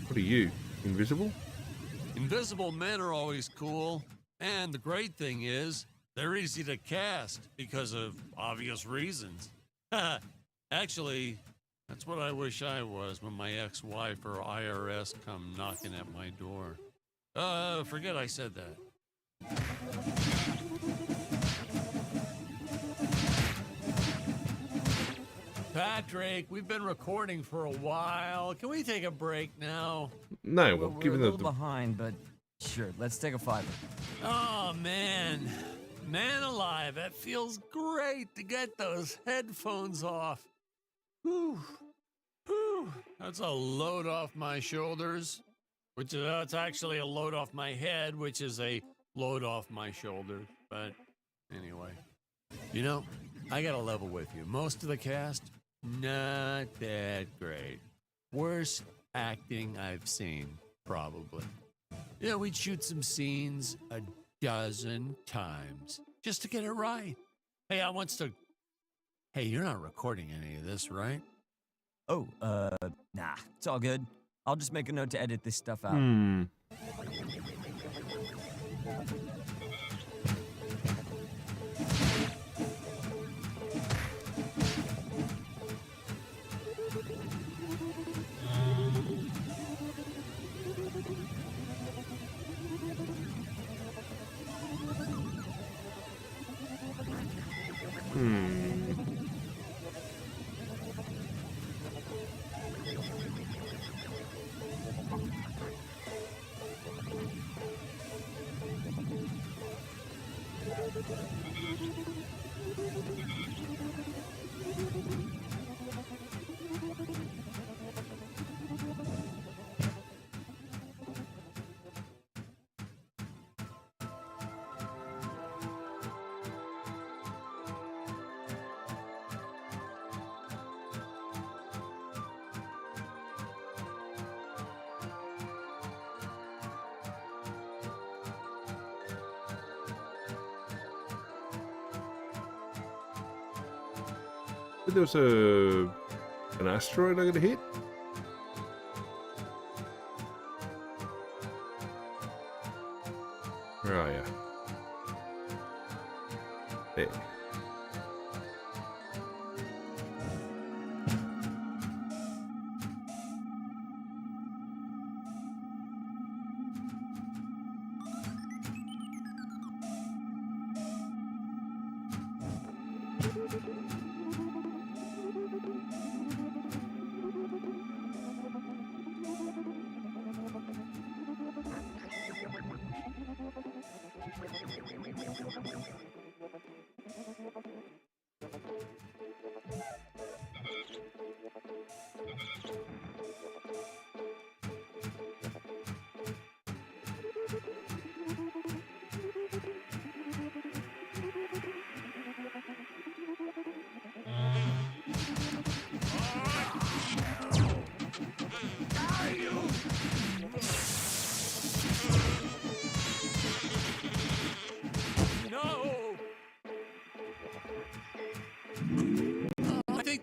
What are you? Invisible? Invisible men are always cool. And the great thing is, they're easy to cast because of obvious reasons. Actually, that's what I wish I was when my ex-wife or IRS come knocking at my door. Forget I said that. Patrick, we've been recording for a while. Can we take a break now? No, We're well, given a little the behind, but sure, let's take a 5. Oh, man. Man alive, that feels great to get those headphones off. Whew. Whew. That's a load off my shoulders, which is it's actually a load off my head, which is a load off my shoulders. But anyway, you know, I gotta level with you. Most of the cast, not that great. Worst acting I've seen, probably. You know, we'd shoot some scenes a dozen times just to get it right. Hey, Hey, you're not recording any of this, right? Oh, nah, it's all good. I'll just make a note to edit this stuff out. But there was an asteroid I gotta hit. Where are you? There.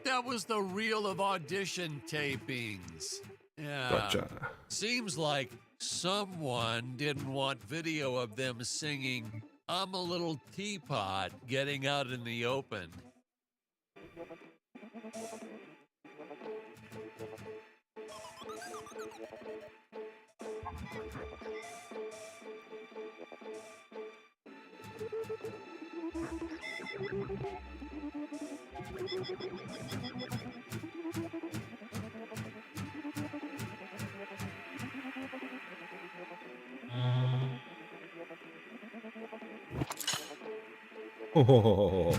think that was the reel of audition tapings. Yeah. Gotcha. Seems like someone didn't want video of them singing "I'm a Little Teapot" getting out in the open. Oh.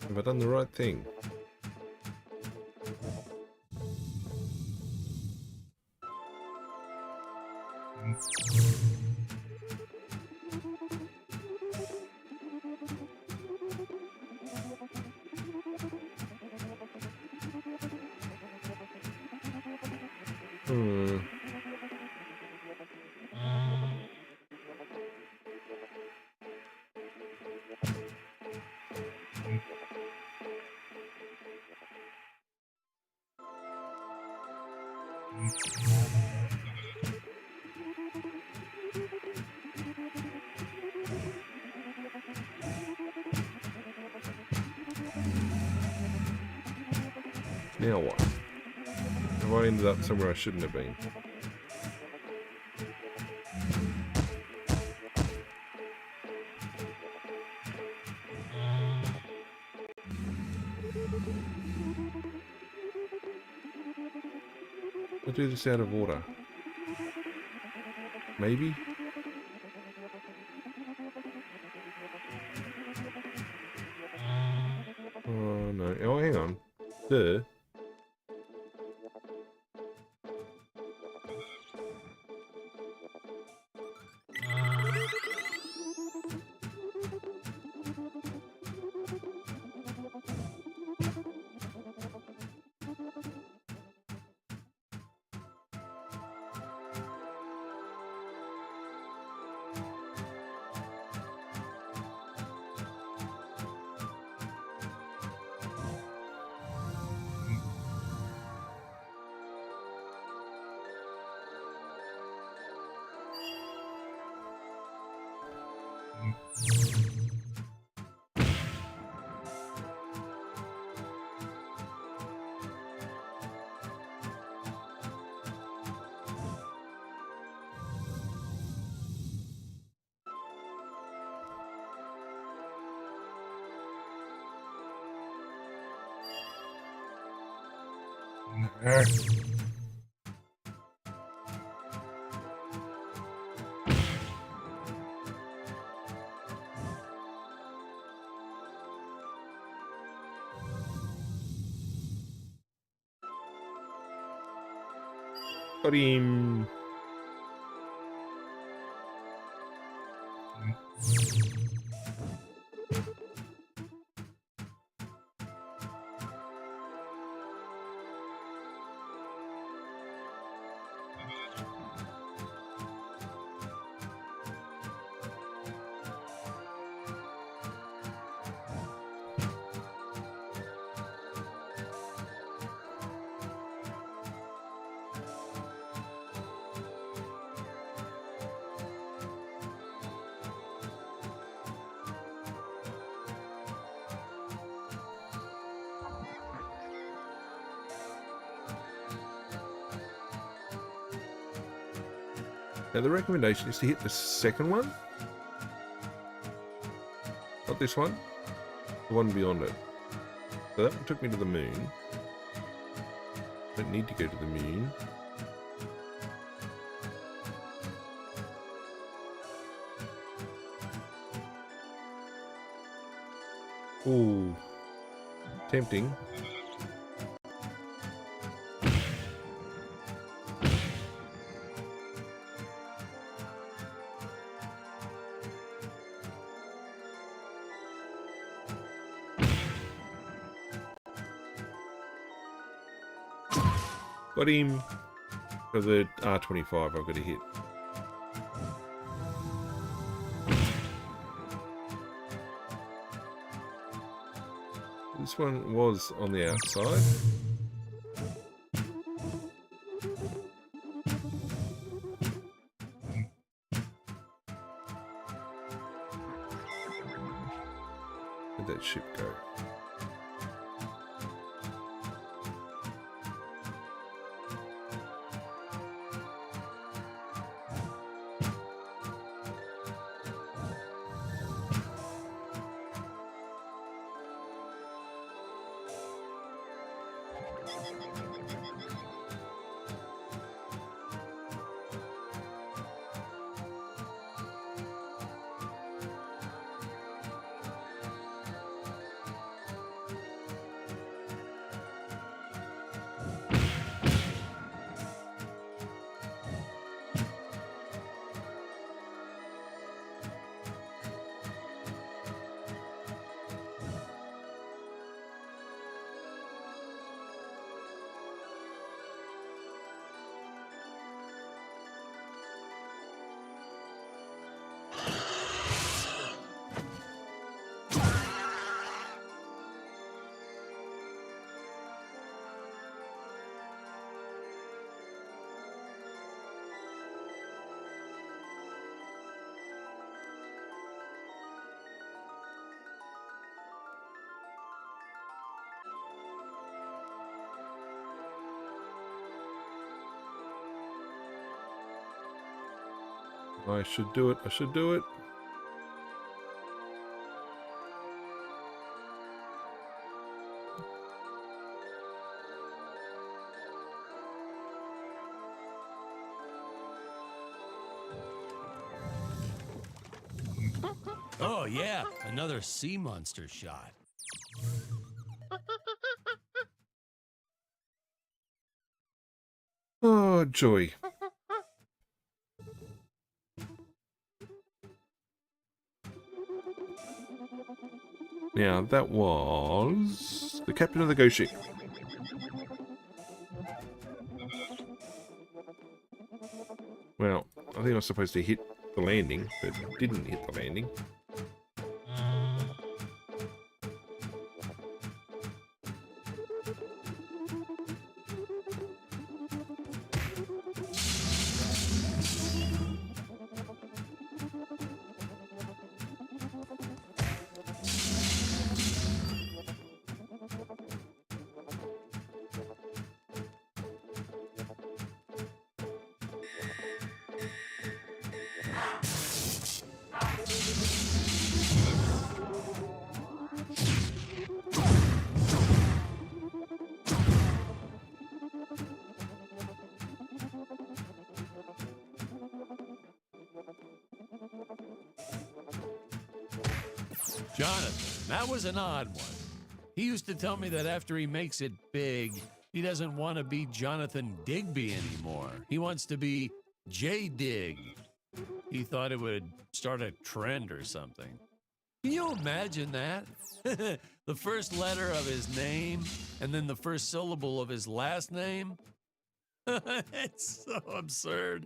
Have I done the right thing? Now what? Have I ended up somewhere I shouldn't have been? I'll do this out of order. Maybe? Oh no. Oh, hang on. Duh. Got him. Now the recommendation is to hit the second one. Not this one. The one beyond it. So that one took me to the moon. Don't need to go to the moon. Ooh. Tempting. Got him. For the R25 I've got to hit. This one was on the outside. Where'd that ship go? I should do it. I should do it. Oh, yeah, another sea monster shot. Oh, joy. Now, that was the captain of the ghost ship. Well, I think I was supposed to hit the landing, but didn't hit the landing. Jonathan, that was an odd one. He used to tell me that after he makes it big, he doesn't want to be Jonathan Digby anymore. He wants to be J. Dig. He thought it would start a trend or something. Can you imagine that? The first letter of his name and then the first syllable of his last name? It's so absurd.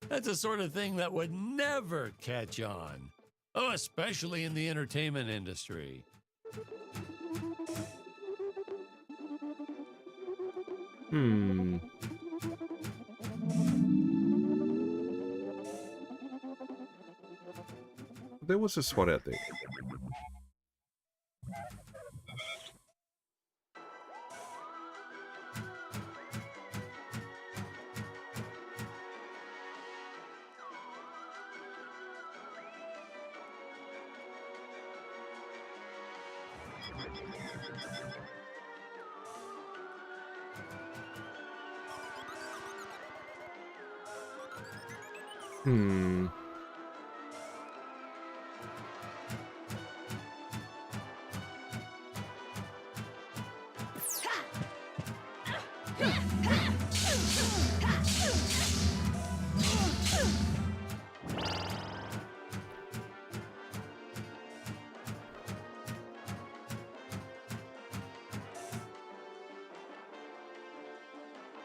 That's the sort of thing that would never catch on. Oh, especially in the entertainment industry. There was a SWAT out there.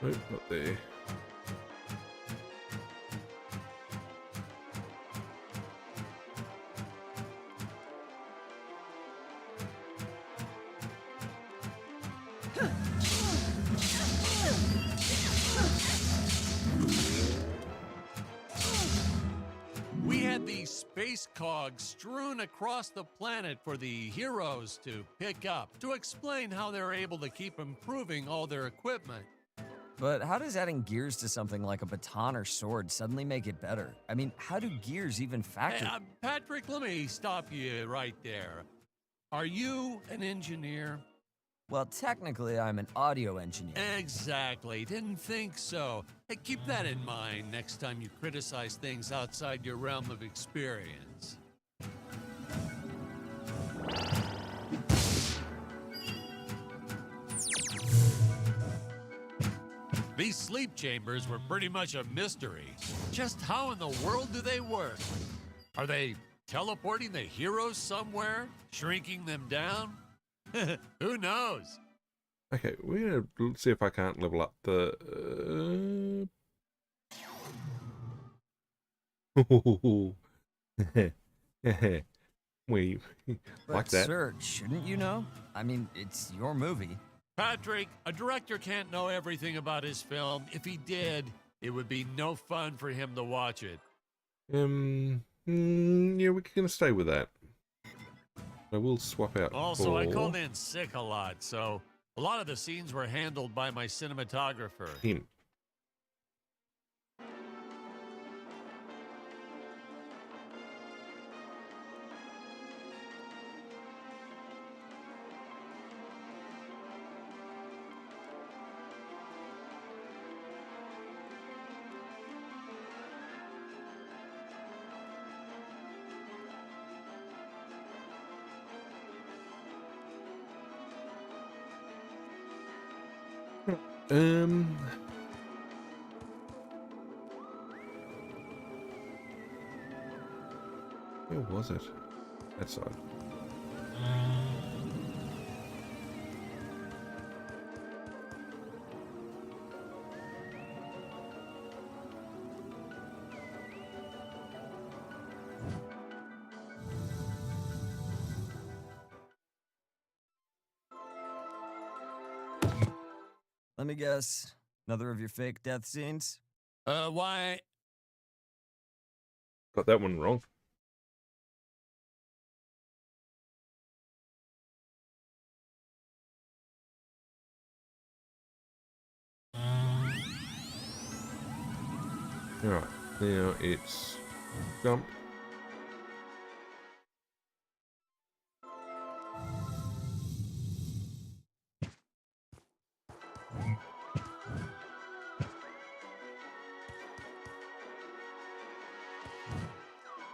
Nope, not there. We had these space cogs strewn across the planet for the heroes to pick up, to explain how they're able to keep improving all their equipment. But how does adding gears to something like a baton or sword suddenly make it better? I mean, how do gears even factor? Hey, Patrick, let me stop you right there. Are you an engineer? Well, technically, I'm an audio engineer. Exactly. Didn't think so. Hey, keep that in mind next time you criticize things outside your realm of experience. These sleep chambers were pretty much a mystery. Just how in the world do they work? Are they teleporting the heroes somewhere? Shrinking them down? Who knows? Okay, we're gonna see if I can't level up the. We like But, that. sir, shouldn't you know? I mean, it's your movie. Patrick, a director can't know everything about his film. If he did, it would be no fun for him to watch it. Yeah, we're gonna stay with that. I will swap out. Also, I for called in sick a lot, so a lot of the scenes were handled by my cinematographer. him. Where was it? That side. Let me guess. Another of your fake death scenes? Why? Got that one wrong. Alright, now it's jump.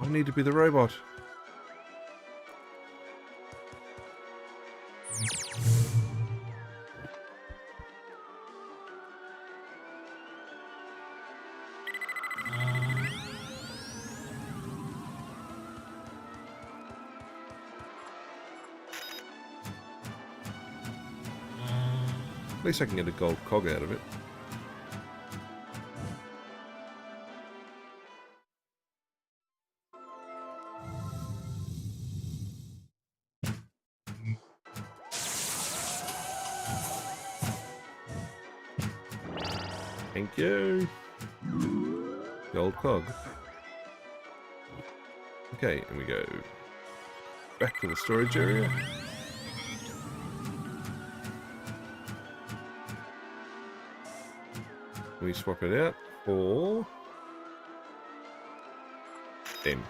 I need to be the robot. At least I can get a gold cog out of it. Thank you. Gold cog. Okay, and we go back to the storage area. We swap it out for them.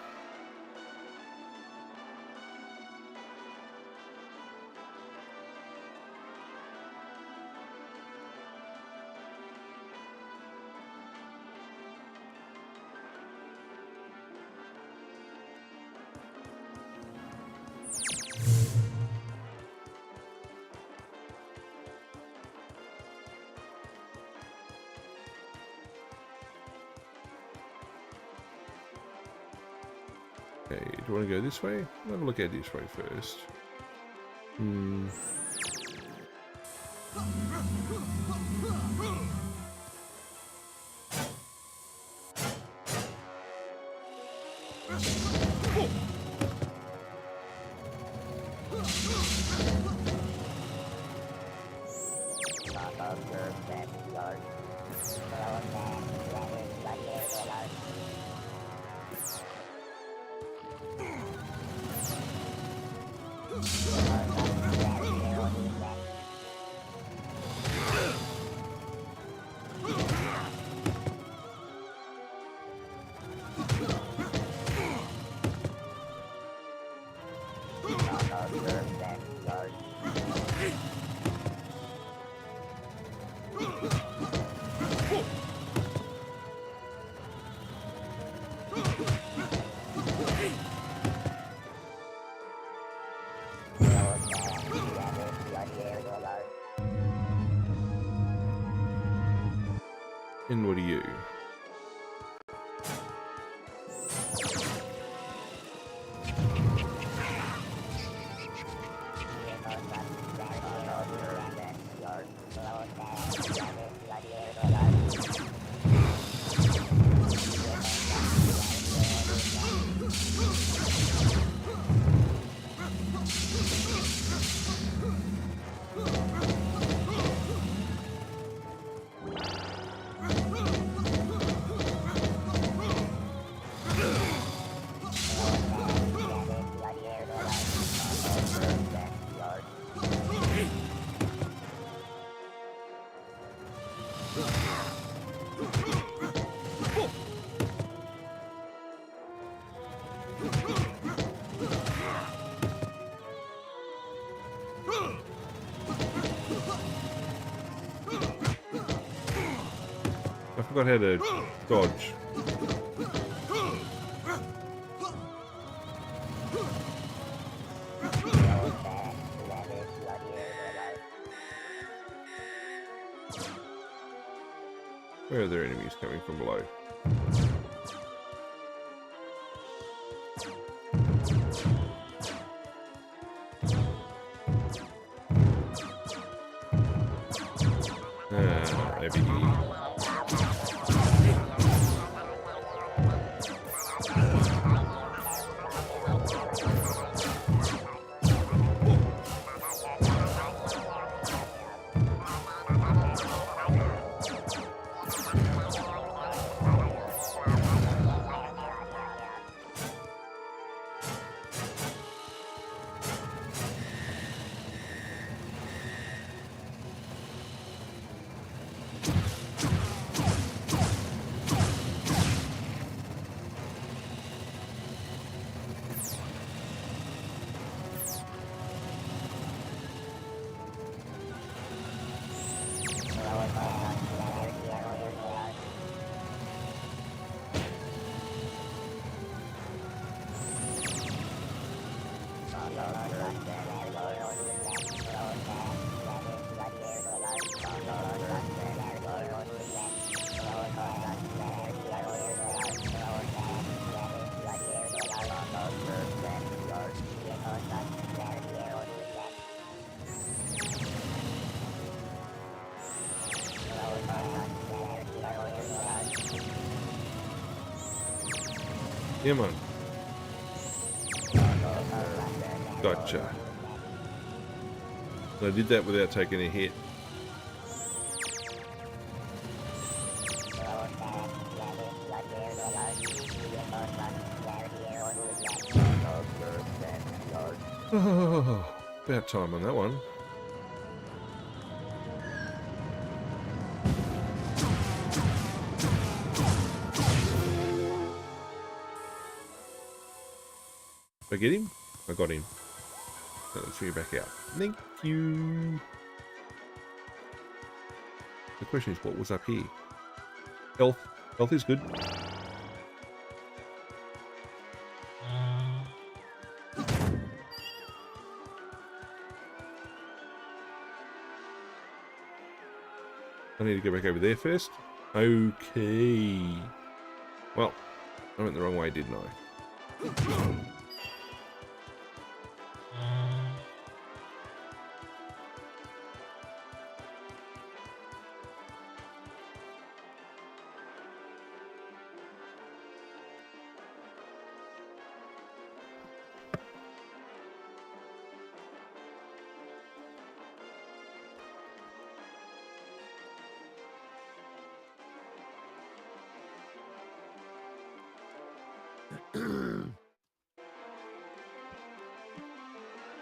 Okay, do you want to go this way? I'll have a look at this way first. And what are you? I forgot how to dodge. Where are there enemies coming from below? Over here. Come on. Gotcha. I did that without taking a hit. Oh, about time on that one. Did I get him? I got him. So let's bring it back out. Thank you. The question is, what was up here? Health. Health is good. I need to go back over there first. Okay. Well, I went the wrong way, didn't I?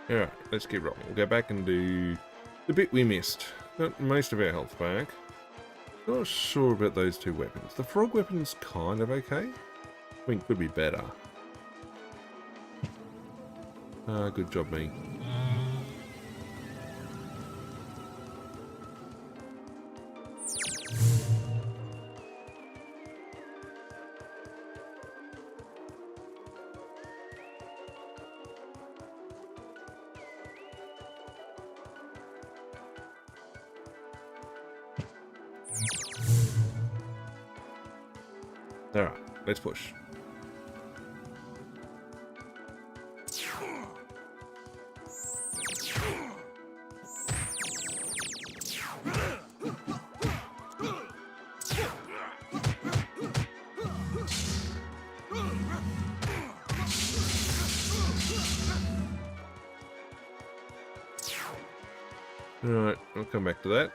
Alright, let's keep rolling. We'll go back and do the bit we missed. Got most of our health back. Not sure about those two weapons. The frog weapon's kind of okay. I think could be better. Good job, me. Alright, let's push. Alright, I'll come back to that.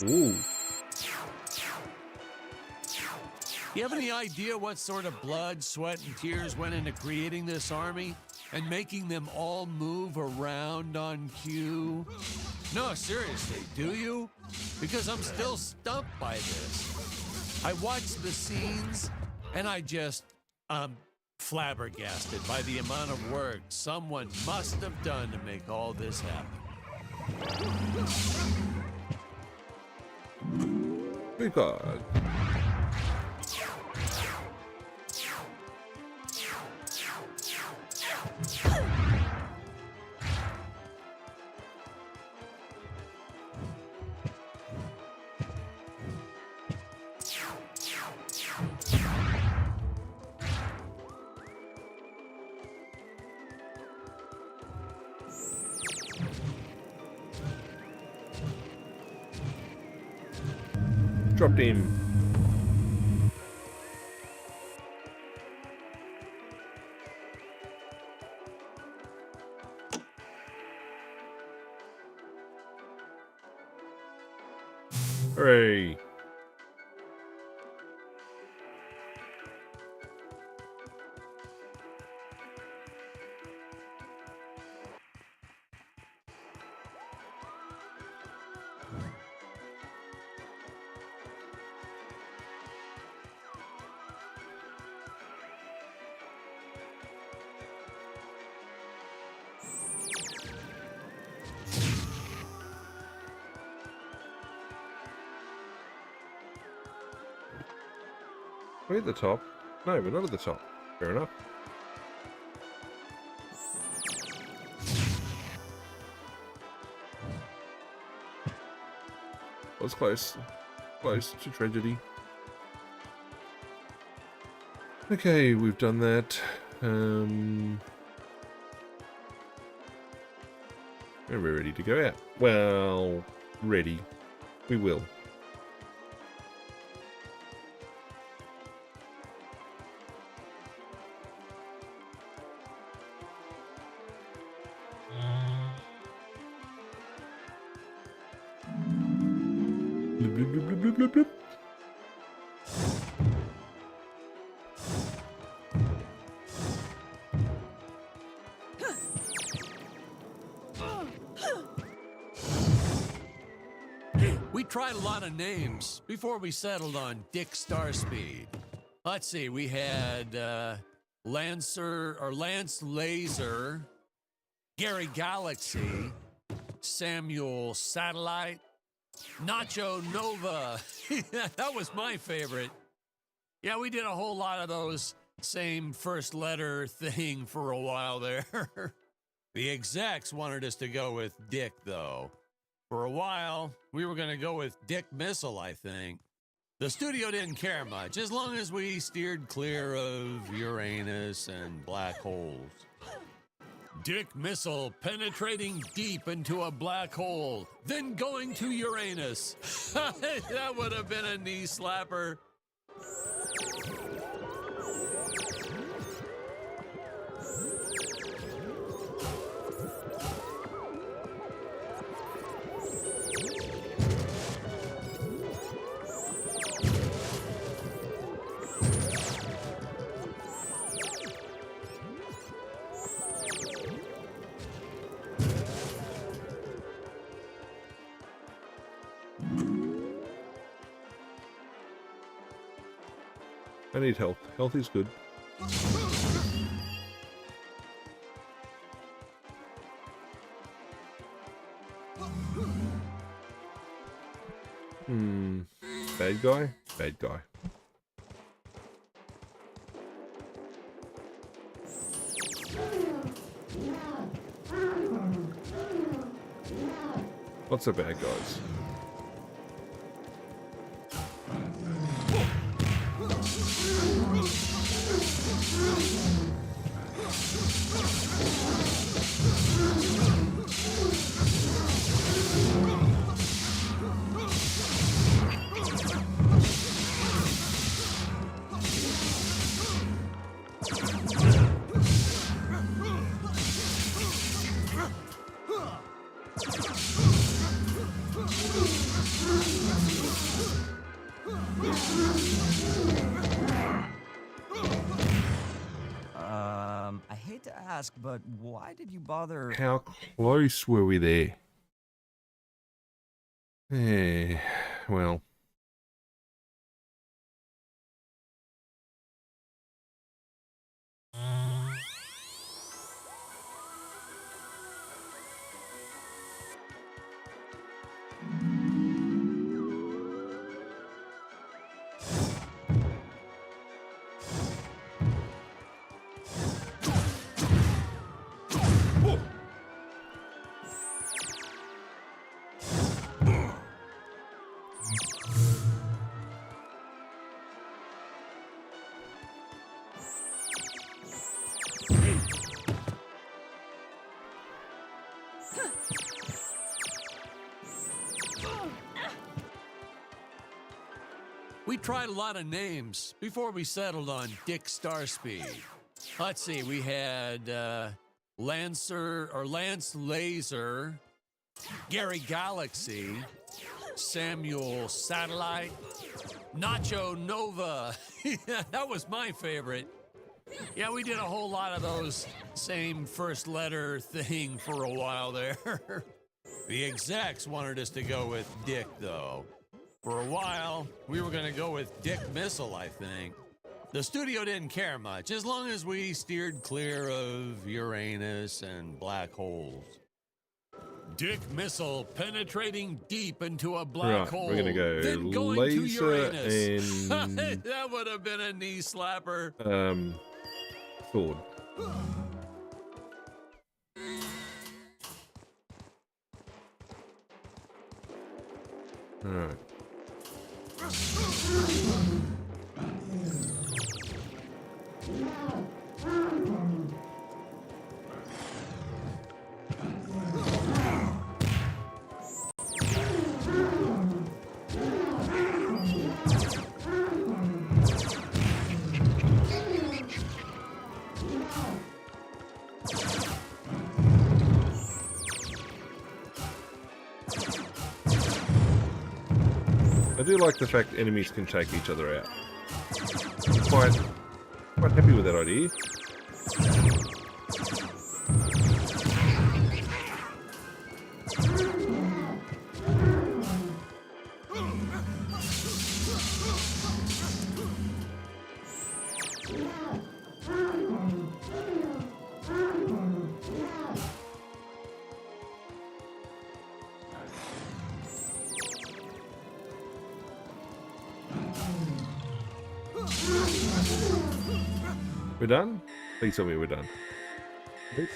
Ooh. You have any idea what sort of blood, sweat, and tears went into creating this army and making them all move around on cue? No, seriously, do you? Because I'm still stumped by this. I watched the scenes and I'm flabbergasted by the amount of work someone must have done to make all this happen. We've got dropped him. Hooray. We're at the top. No, we're not at the top. Fair enough. Was close. Close to tragedy. Okay, we've done that. And we're ready to go out. Well, ready. We will. Bloop, bloop, bloop, bloop, bloop, bloop. We tried a lot of names before we settled on Dick Starspeed. Let's see, we had Lance Laser, Gary Galaxy, Samuel Satellite, Nacho Nova. That was my favorite. Yeah, we did a whole lot of those same first letter thing for a while there. The execs wanted us to go with Dick, though. For a while, we were going to go with Dick Missile, I think. The studio didn't care much, as long as we steered clear of Uranus and black holes. Dick Missile penetrating deep into a black hole, then going to Uranus. That would have been a knee slapper. I need health. Health is good. Bad guy? Bad guy. Lots of bad guys. I hate to ask, but why did you bother? How close were we there? Eh, well. We tried a lot of names before we settled on Dick Starspeed. Let's see, we had Lancer or Lance Laser, Gary Galaxy, Samuel Satellite, Nacho Nova. That was my favorite. Yeah, we did a whole lot of those same first letter thing for a while there. The execs wanted us to go with Dick, though. For a while, we were going to go with Dick Missile, I think. The studio didn't care much, as long as we steered clear of Uranus and black holes. Dick Missile penetrating deep into a black hole. We're going to go then going laser to Uranus. and... That would have been a knee slapper. Sword. Alright. I do like the fact enemies can take each other out. I'm quite happy with that idea. We're done? Please tell me we're done. Okay.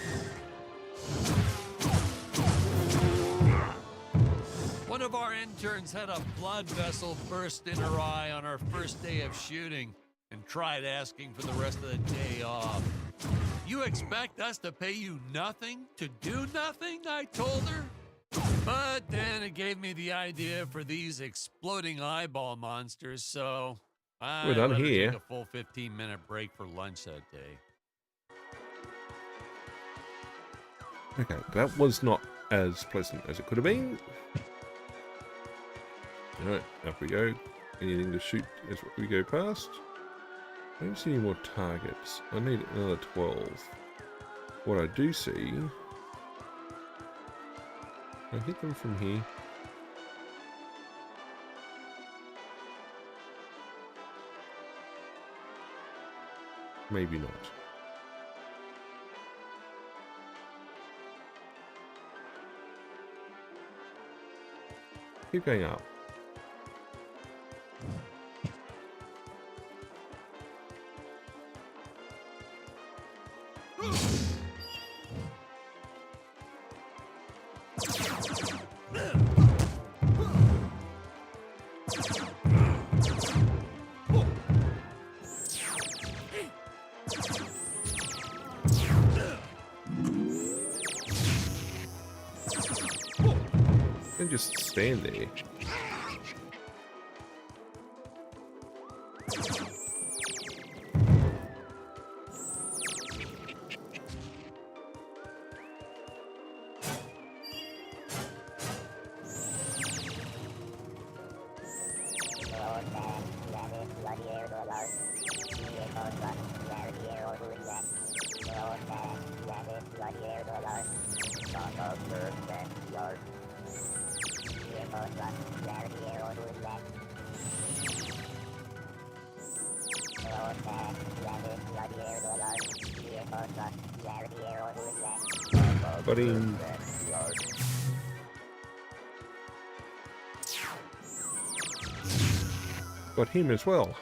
One of our interns had a blood vessel burst in her eye on our first day of shooting and tried asking for the rest of the day off. You expect us to pay you nothing to do nothing? I told her. But then it gave me the idea for these exploding eyeball monsters, so We're done let her here. take a full 15-minute break for lunch that day. Okay, that was not as pleasant as it could have been. Alright, up we go. Anything to shoot as we go past? I don't see any more targets. I need another 12. What I do see... I hit them from here. maybe not. Keep going up. And just stand there. Got him. Got him as well.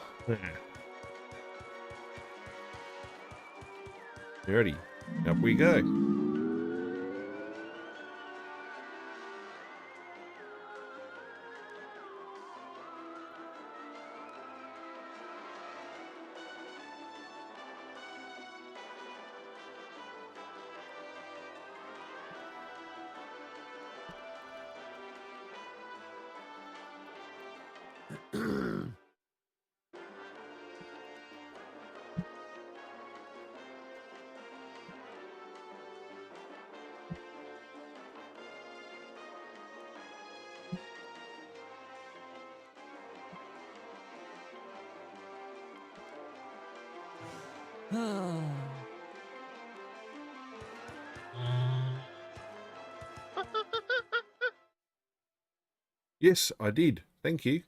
Alrighty, up we go. Yes, I did. Thank you.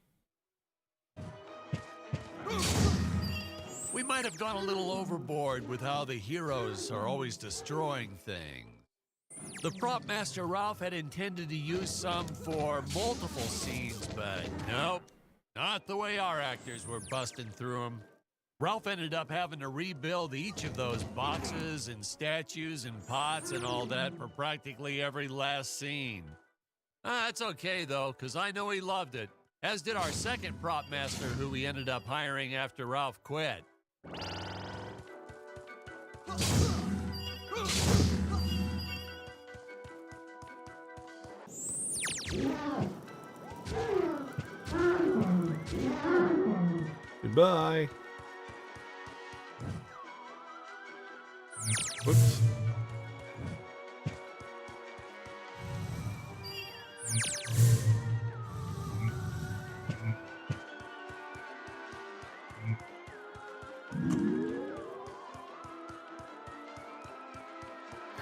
We might have gone a little overboard with how the heroes are always destroying things. The prop master Ralph had intended to use some for multiple scenes, but nope, not the way our actors were busting through them. Ralph ended up having to rebuild each of those boxes and statues and pots and all that for practically every last scene. That's okay, though, because I know he loved it, as did our second prop master who we ended up hiring after Ralph quit. Goodbye. Whoops.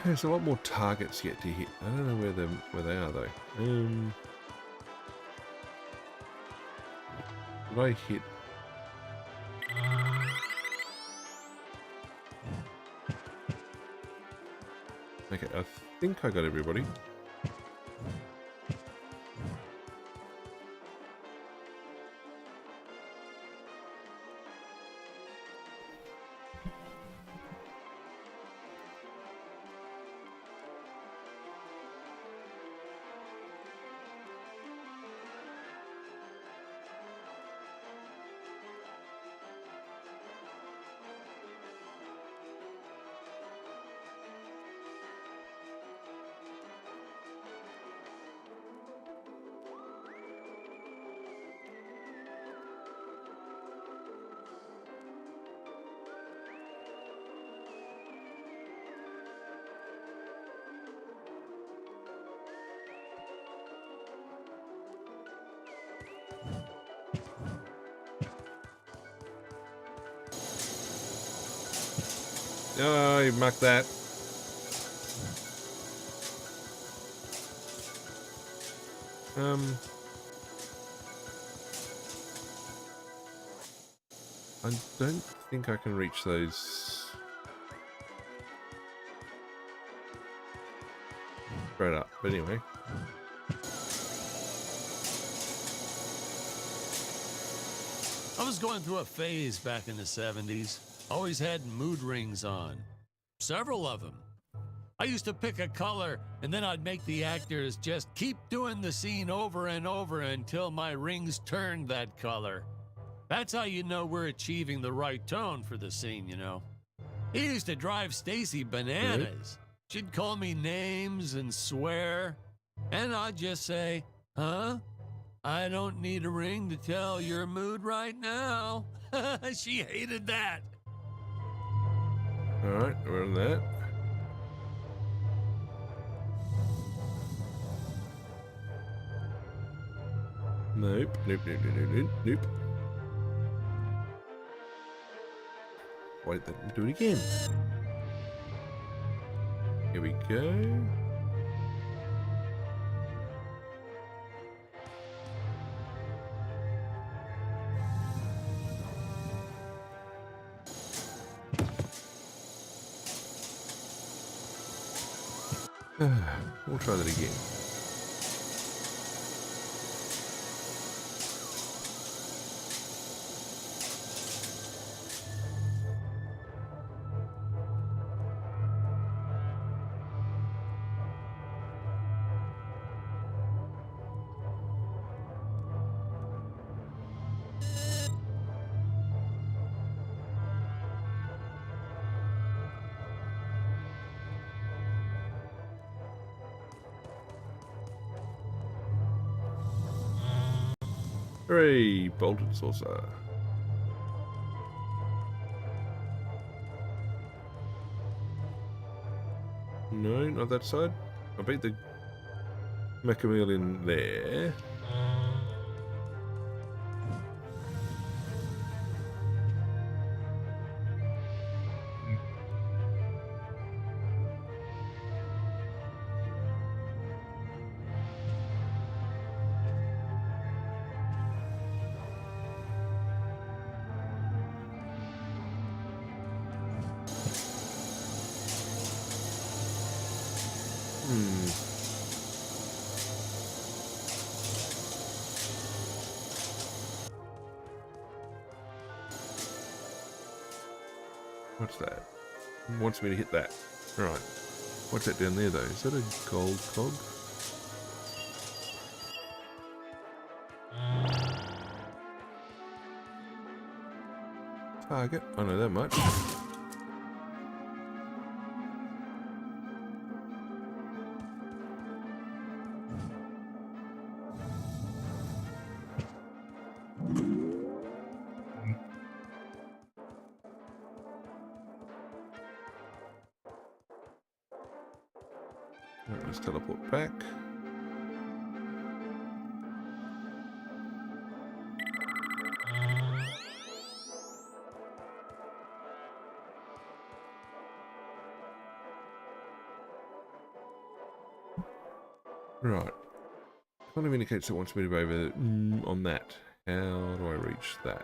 There's a lot more targets yet to hit. I don't know where they are though. Did I hit? Okay, I think I got everybody. Oh, you mucked that. I don't think I can reach those straight up, but anyway. I was going through a phase back in the 70s. Always had mood rings on. Several of them. I used to pick a color, and then I'd make the actors just keep doing the scene over and over until my rings turned that color. That's how you know we're achieving the right tone for the scene, you know. It used to drive Stacy bananas. She'd call me names and swear, and I'd just say, huh? I don't need a ring to tell your mood right now. She hated that. Alright, we're on that. Nope, nope, nope, nope, nope, nope. Wait, then do it again. Here we go. We'll try that again. Hooray, bolted saucer. No, not that side. I beat the Macamelian there. What's that? It wants me to hit that. Right. What's that down there though? Is that a gold cog? Target. I know that much. Right, let's teleport back. Right. Kind of indicates it wants me to move over on that. How do I reach that?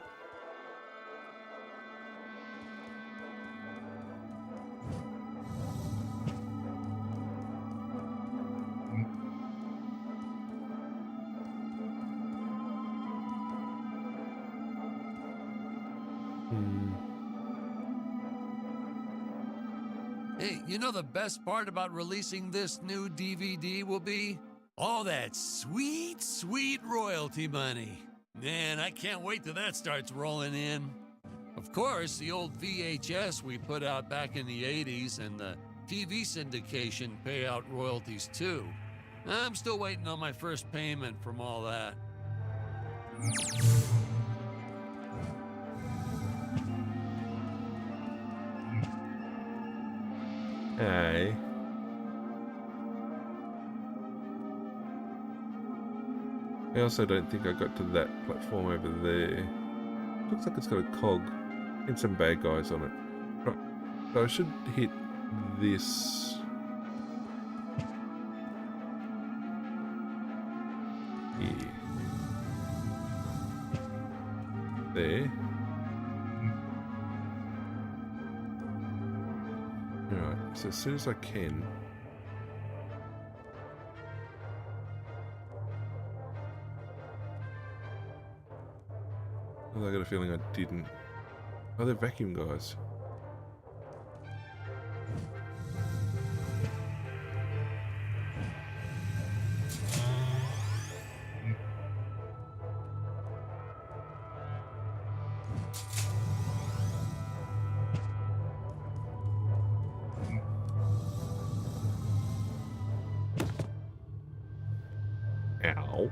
Hey, you know the best part about releasing this new DVD will be? All that sweet, sweet royalty money. Man, I can't wait till that starts rolling in. Of course, the old VHS we put out back in the 80s and the TV syndication pay out royalties too. I'm still waiting on my first payment from all that. Hey. I also don't think I got to that platform over there. Looks like it's got a cog and some bad guys on it. Right. So I should hit this. Here. There. So as soon as I can. Although I got a feeling I didn't. Oh, they're vacuum guys. Ow.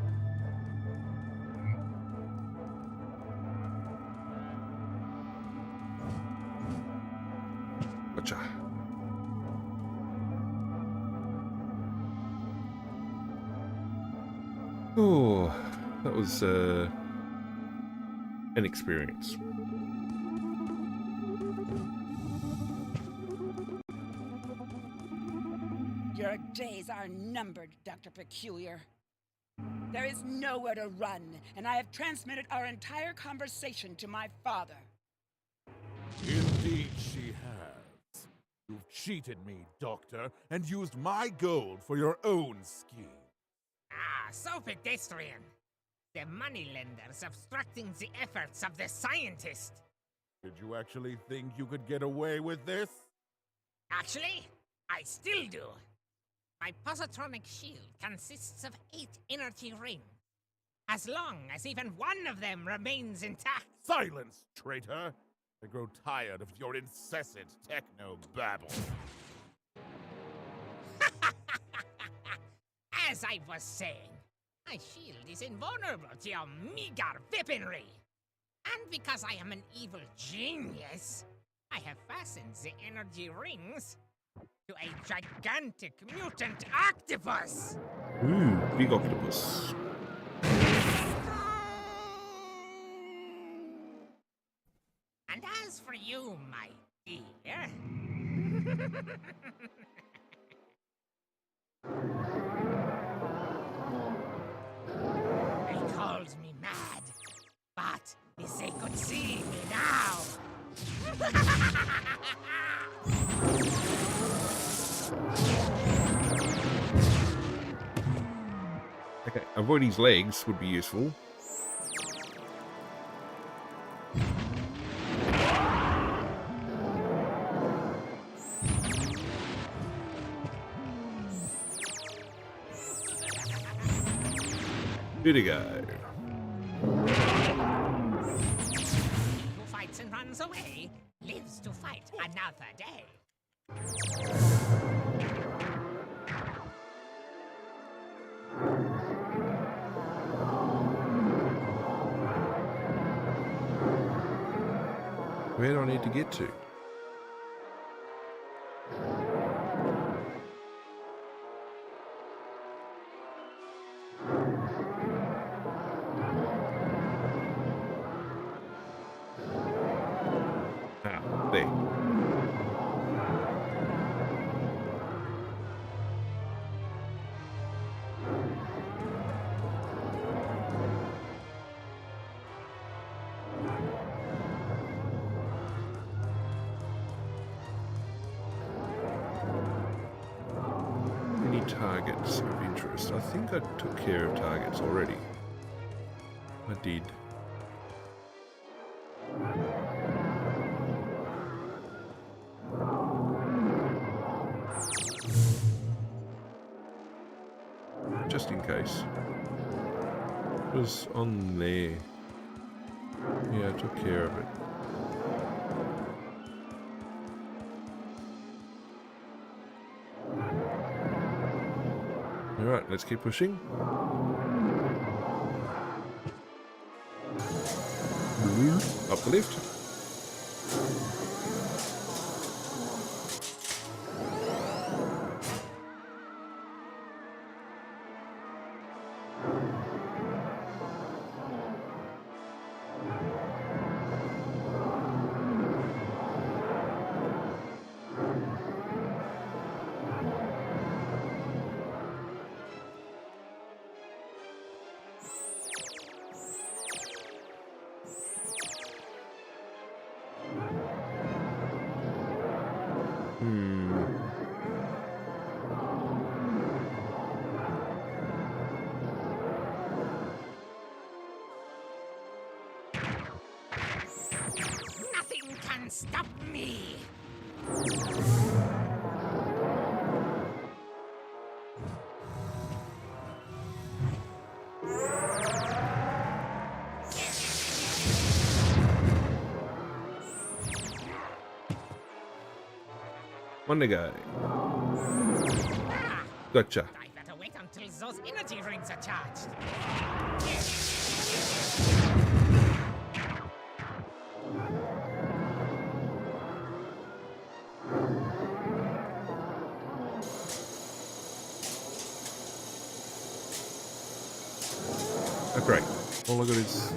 Gotcha. Oh, that was an experience. Your days are numbered, Dr. Peculiar. There is nowhere to run, and I have transmitted our entire conversation to my father. Indeed she has. You've cheated me, Doctor, and used my gold for your own scheme. Ah, so pedestrian. The moneylenders obstructing the efforts of the scientist. Did you actually think you could get away with this? Actually, I still do. My positronic shield consists of 8 energy rings. As long as even one of them remains intact. Silence, traitor! I grow tired of your incessant techno-babble. As I was saying, my shield is invulnerable to your meager weaponry. And because I am an evil genius, I have fastened the energy rings to a gigantic mutant octopus! Ooh, big octopus. And as for you, my dear... They called me mad, but if they could see me now... Okay, avoid his legs would be useful. Here we go. Who fights and runs away lives to fight another day. Where do I need to get to? Ah, there. Any targets of interest? I think I took care of targets already. I did. Just in case. It was on there. Yeah, I took care of it. Alright, let's keep pushing. Up the lift. can stop me. One to go. Gotcha. I better wait until those energy rings are charged. Oh, great. All I got is...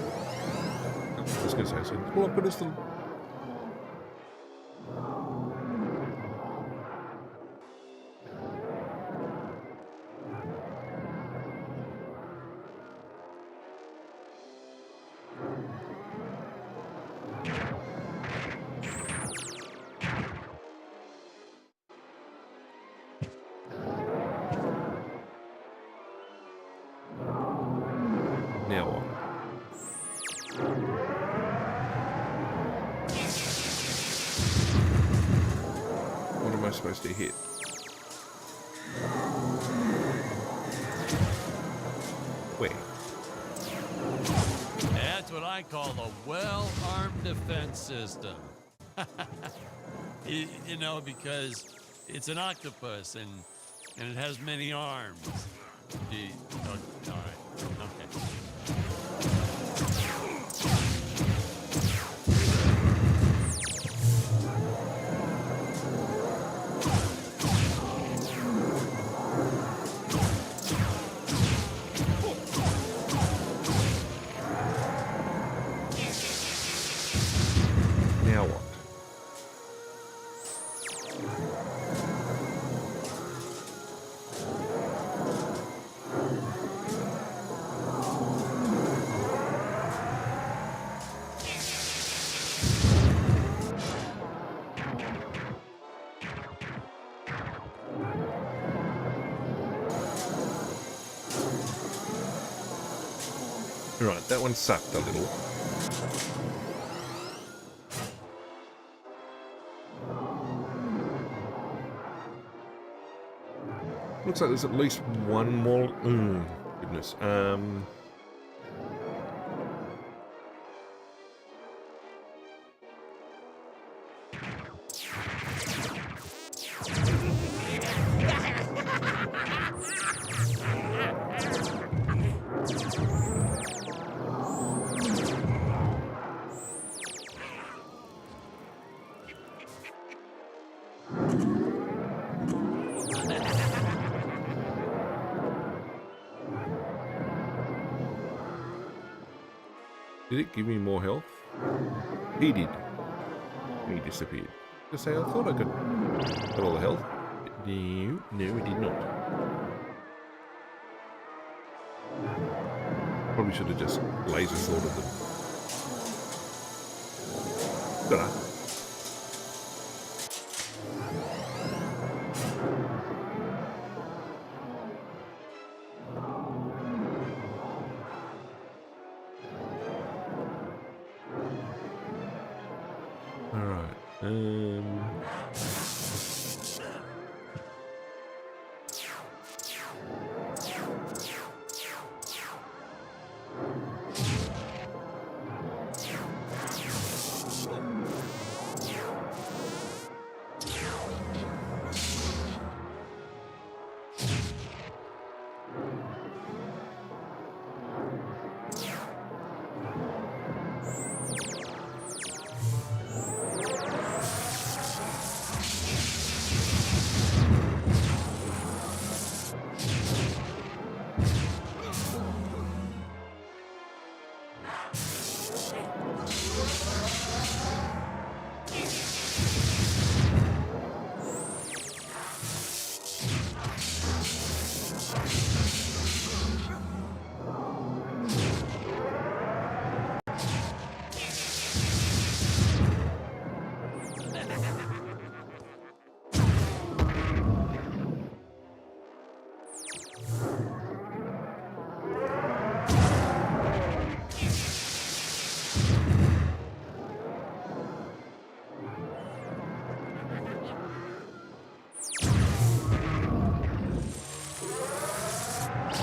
I was going to say, so all I put is the... Now what? What am I supposed to hit? Where? That's what I call a well-armed defense system. You know, because it's an octopus and it has many arms. Gee, all right, okay. Now what? Right, that one sucked a little. Looks like there's at least one more. Goodness. Did it give me more health? He did. He disappeared. To say, I thought I could got all the health. No, it did not. Probably should have just laser sorted them. Got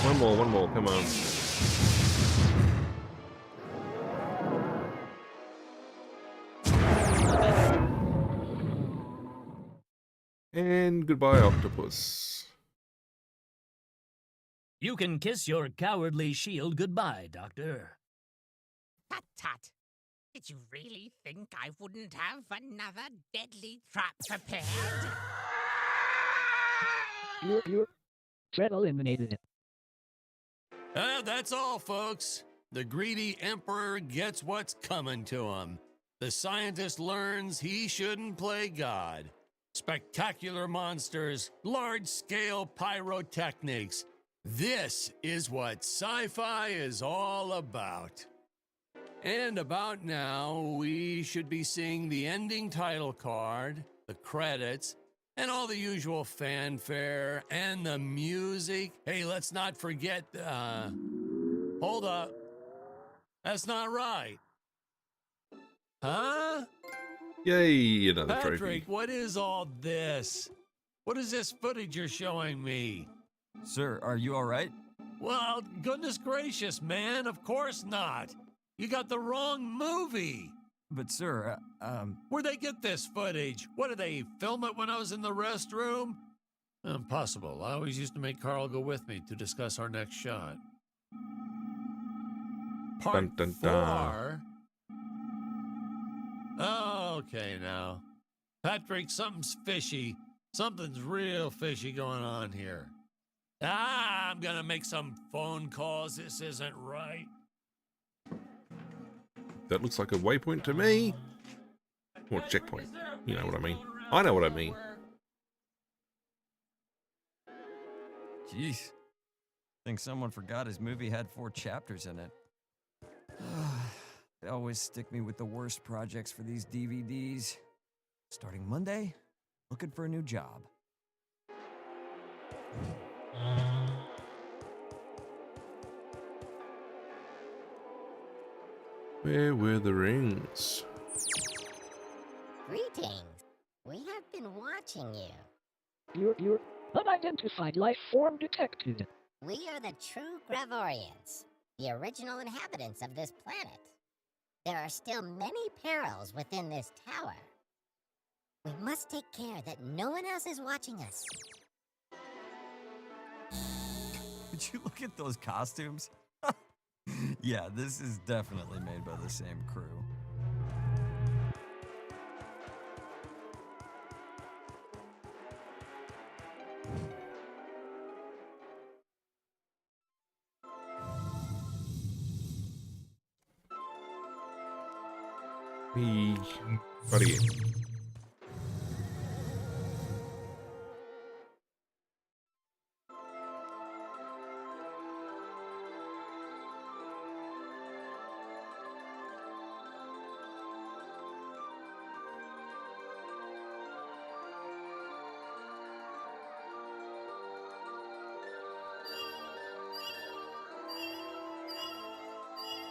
One more, come on. And goodbye, octopus. You can kiss your cowardly shield goodbye, Doctor. Tut tut. Did you really think I wouldn't have another deadly trap prepared? You're Trev eliminated it. That's all, folks. The greedy emperor gets what's coming to him. The scientist learns he shouldn't play God. Spectacular monsters, large-scale pyrotechnics. This is what sci-fi is all about. And about now, we should be seeing the ending title card, the credits, and all the usual fanfare and the music. Hey, let's not forget, hold up. That's not right. Huh? Yay, another Patrick, trophy. what is all this? What is this footage you're showing me? Sir, are you all right? Well, goodness gracious, man, of course not. You got the wrong movie. But sir, Where'd they get this footage? What, did they film it when I was in the restroom? Impossible. I always used to make Carl go with me to discuss our next shot. Part Dun, dun, dun. 4? Oh, okay now. Patrick, something's fishy. Something's real fishy going on here. I'm gonna make some phone calls. This isn't right. That looks like a waypoint to me. Or checkpoint. You know what I mean. I know what I mean. jeez. Think someone forgot his movie had 4 chapters in it. They always stick me with the worst projects for these DVDs. Starting Monday, looking for a new job. Where were the rings? Greetings. We have been watching you. You're unidentified life form detected. We are the true Gravorians, the original inhabitants of this planet. There are still many perils within this tower. We must take care that no one else is watching us. Did you look at those costumes? Yeah, this is definitely made by the same crew. Buddy.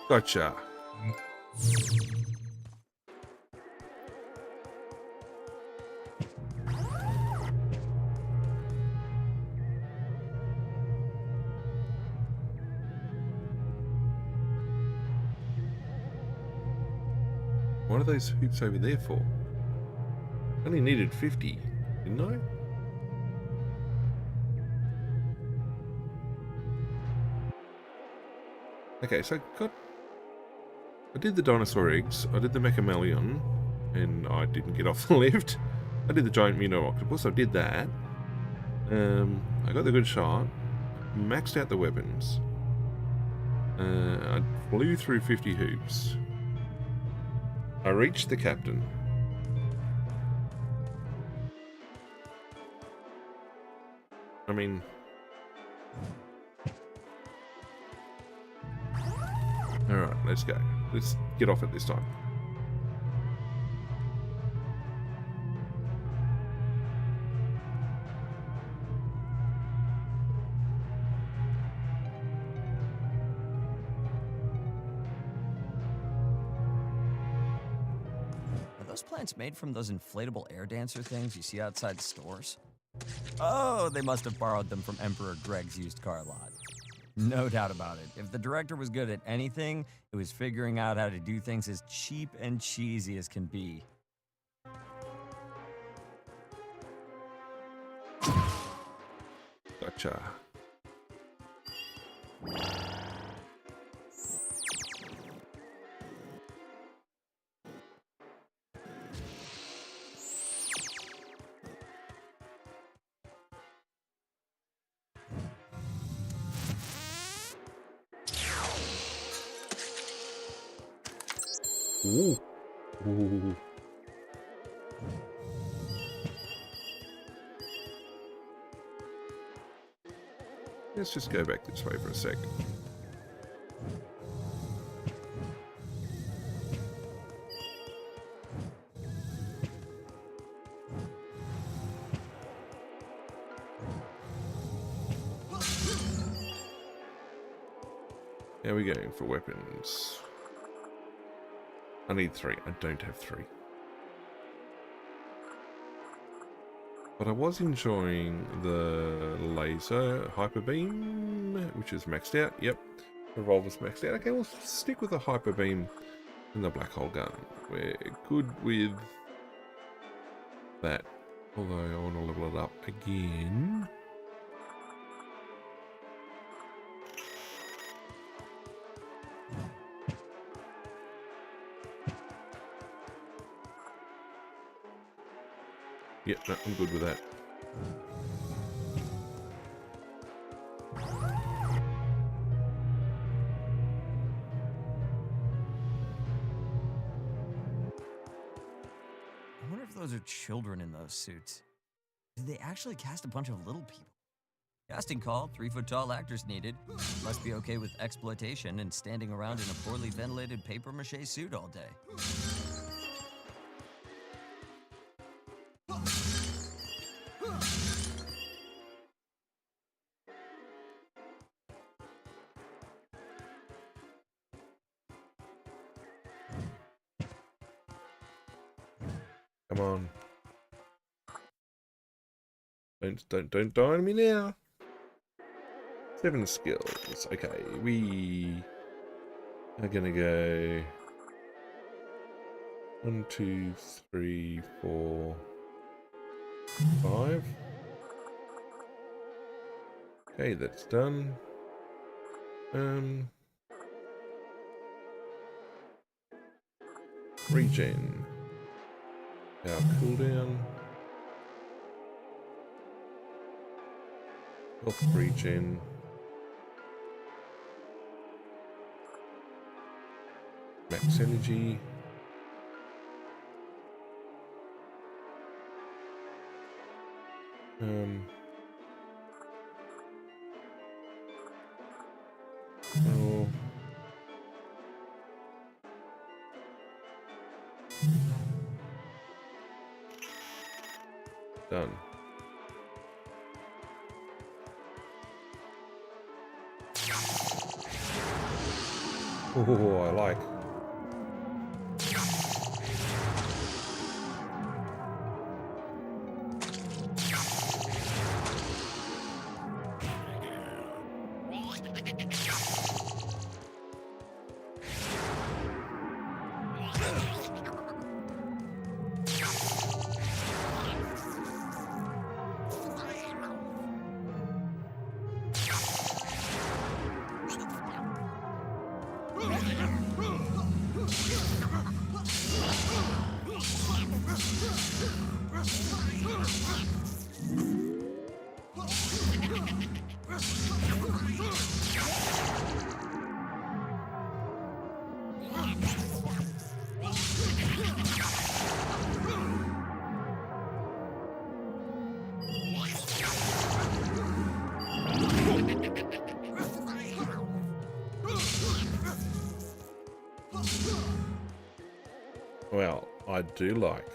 Gotcha. What are those hoops over there for? I only needed 50, didn't I? Okay, so I did the dinosaur eggs, I did the mechameleon, and I didn't get off the lift. I did the giant Mino octopus, I did that. I got the good shot, maxed out the weapons. I flew through 50 hoops. I reached the captain. I mean... Alright, let's go. Let's get off it this time. Are those plants made from those inflatable air dancer things you see outside stores? Oh, they must have borrowed them from Emperor Greg's used car lot. No doubt about it. If the director was good at anything, it was figuring out how to do things as cheap and cheesy as can be. Gotcha. Ooh. Ooh. Let's just go back this way for a sec. How are we going for weapons? I need 3. I don't have 3. But I was enjoying the laser hyper beam, which is maxed out. Yep, revolver's maxed out. Okay, we'll stick with the hyper beam and the black hole gun. We're good with that. Although I want to level it up again. Yep, no, I'm good with that. I wonder if those are children in those suits. Did they actually cast a bunch of little people? Casting call, 3-foot-tall actors needed. Must be okay with exploitation and standing around in a poorly ventilated papier-mâché suit all day. Come on. Don't die on me now. 7 skills. Okay, we are gonna go 1, 2, 3, 4, 5. Okay, that's done. Regen. Our cooldown. Health regen. Max energy. Oh. Done. Oh, I like. Well, I do like.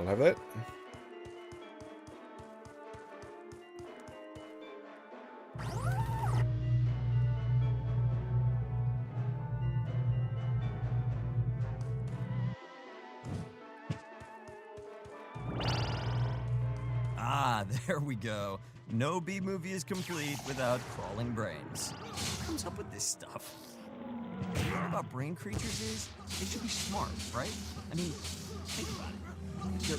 I'll have that. Ah, there we go. No B-movie is complete without crawling brains. Who comes up with this stuff? The thing about brain creatures is, they should be smart, right? I mean, think about it.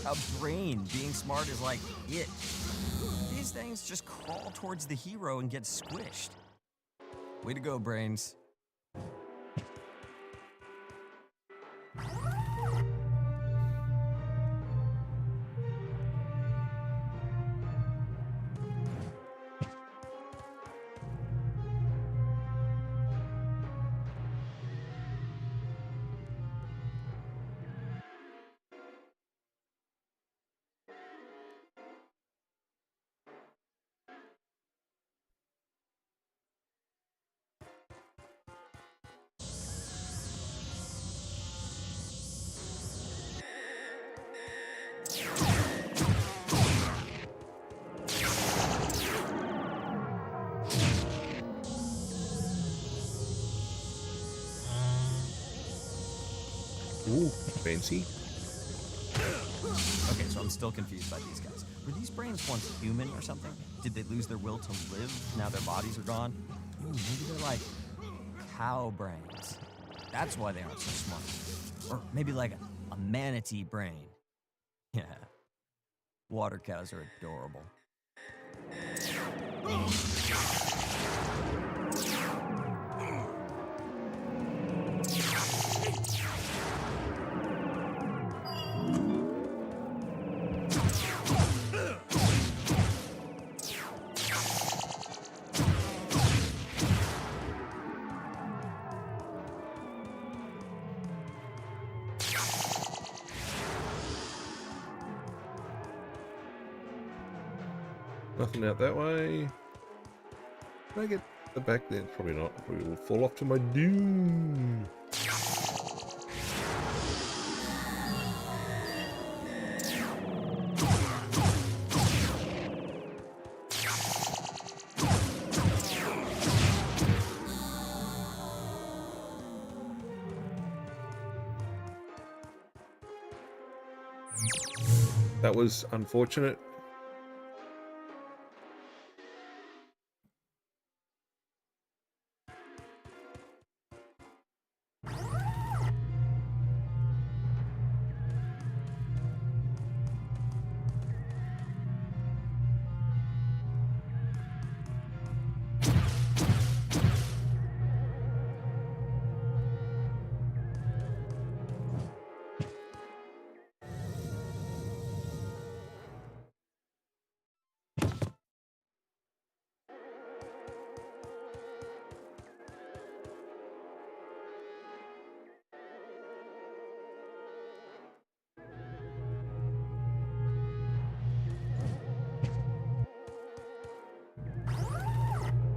A brain being smart is like it. These things just crawl towards the hero and get squished. Way to go, brains. Ooh, fancy. Okay, so I'm still confused by these guys. Were these brains once human or something? Did they lose their will to live now their bodies are gone? Ooh, maybe they're like cow brains. That's why they aren't so smart. Or maybe like a manatee brain. Yeah. Water cows are adorable. Nothing out that way. Can I get the back there? Probably not. We will fall off to my doom. That was unfortunate.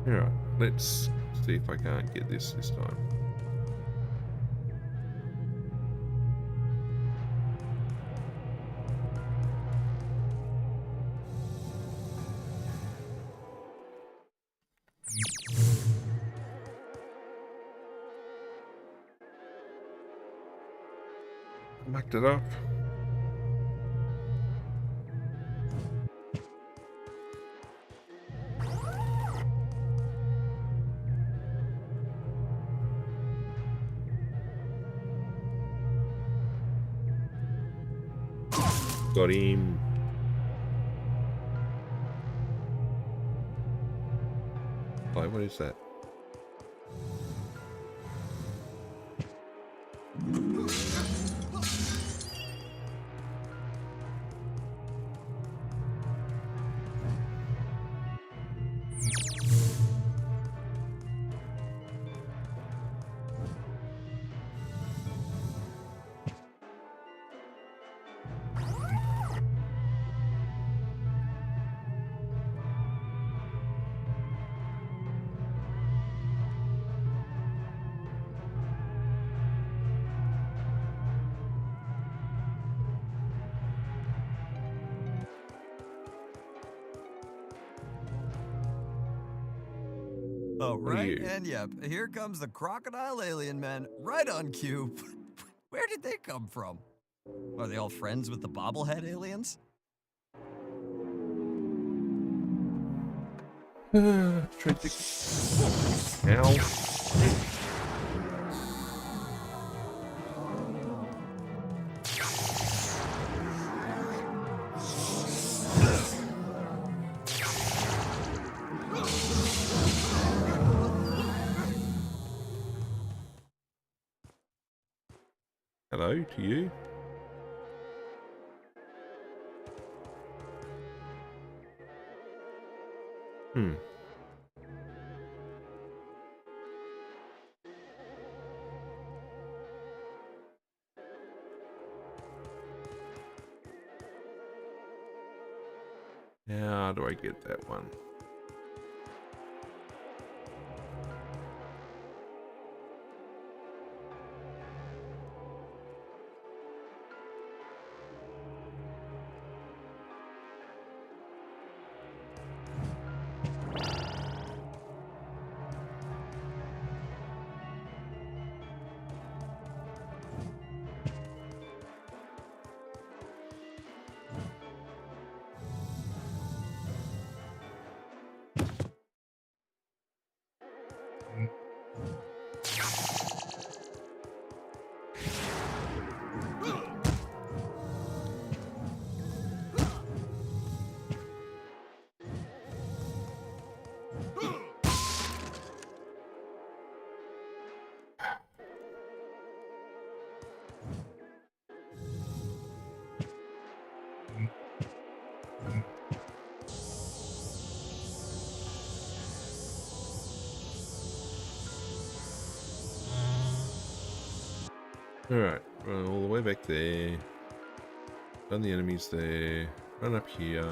Alright, let's see if I can't get this time. Backed it up. Got him. Oh, what is that? Oh, What are right? you? And yep, here comes the crocodile alien men, right on cue. Where did they come from? Are they all friends with the bobblehead aliens? Tragic. Ow. Hello to you. How do I get that one? Alright, run all the way back there. Done the enemies there. Run up here.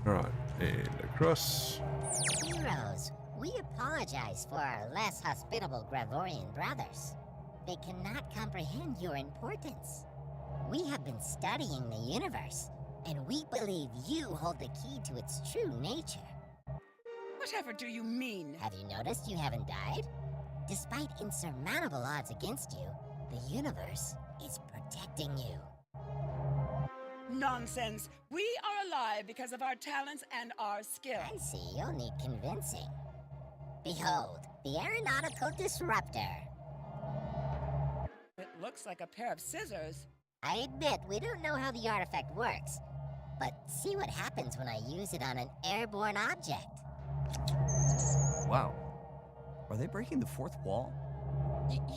Alright, and across. Heroes, we apologize for our less hospitable Gravorian brothers. They cannot comprehend your importance. We have been studying the universe, and we believe you hold the key to its true nature. Whatever do you mean? Have you noticed you haven't died? Despite insurmountable odds against you, the universe is protecting you. Nonsense. We are alive because of our talents and our skill. I see, you'll need convincing. Behold, the aeronautical disruptor. It looks like a pair of scissors. I admit we don't know how the artifact works, but see what happens when I use it on an airborne object. Wow. Are they breaking the fourth wall?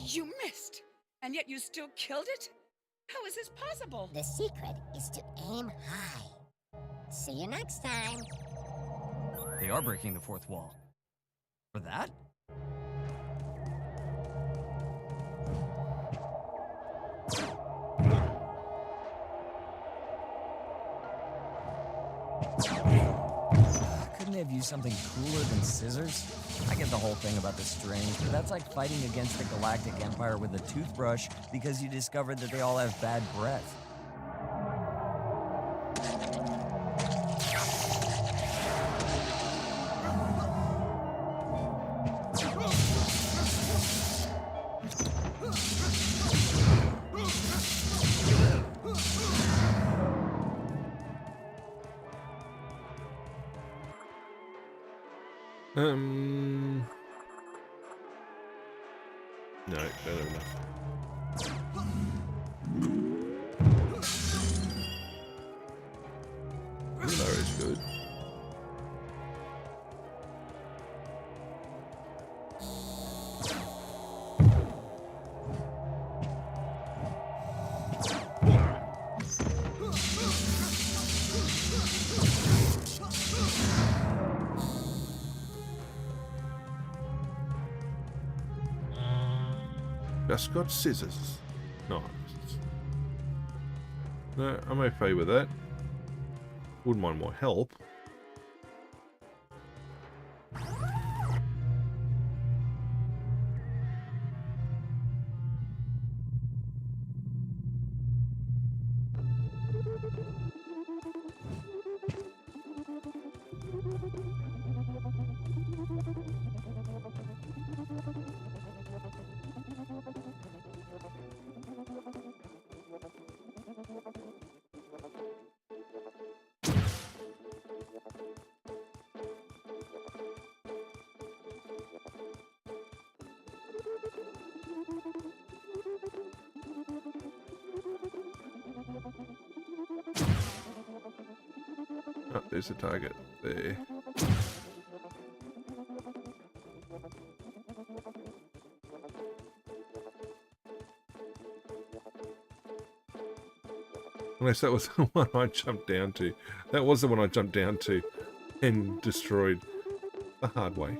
You missed, and yet you still killed it? How is this possible? The secret is to aim high. See you next time. They are breaking the fourth wall. For that? Couldn't they have used something cooler than scissors? I get the whole thing about the strings, but that's like fighting against the Galactic Empire with a toothbrush because you discovered that they all have bad breath. No, don't have enough. Willow is good. Just got scissors. Nice. No, I'm okay with that. Wouldn't mind more help. Oh, there's a target there. Unless that was the one I jumped down to. That was the one I jumped down to and destroyed the hard way.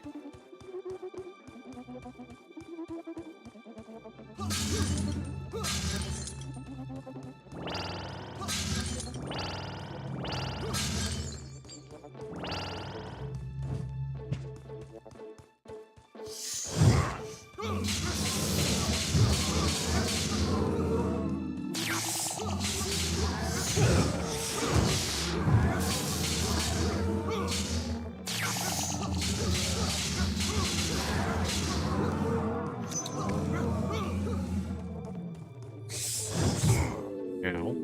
Ow.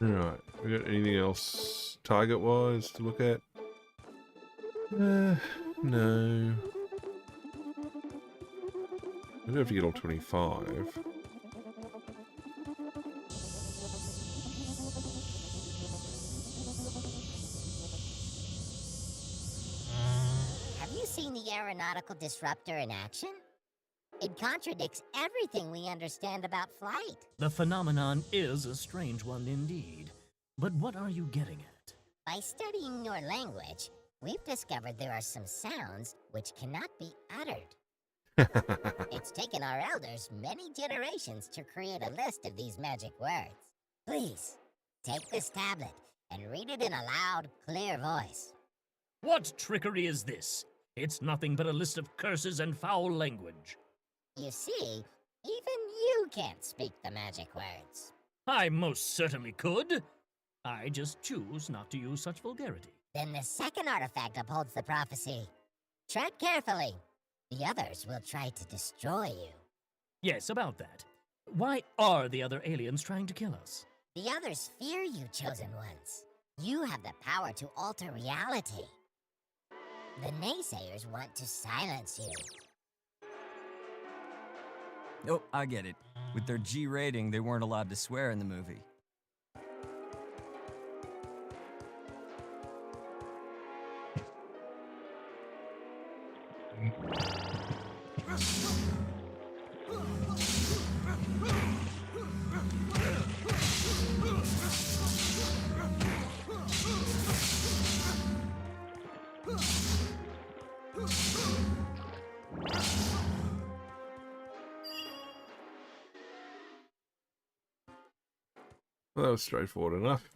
Right, we got anything else target-wise to look at? No. I do have to get all 25. Have you seen the aeronautical disruptor in action? It contradicts everything we understand about flight. The phenomenon is a strange one indeed. But what are you getting at? By studying your language, we've discovered there are some sounds which cannot be uttered. It's taken our elders many generations to create a list of these magic words. Please, take this tablet and read it in a loud, clear voice. What trickery is this? It's nothing but a list of curses and foul language. You see, even you can't speak the magic words. I most certainly could. I just choose not to use such vulgarity. Then the second artifact upholds the prophecy. Tread carefully. The others will try to destroy you. Yes, about that. Why are the other aliens trying to kill us? The others fear you, chosen ones. You have the power to alter reality. The naysayers want to silence you. Oh, I get it. With their G rating, they weren't allowed to swear in the movie. Well, that was straightforward enough.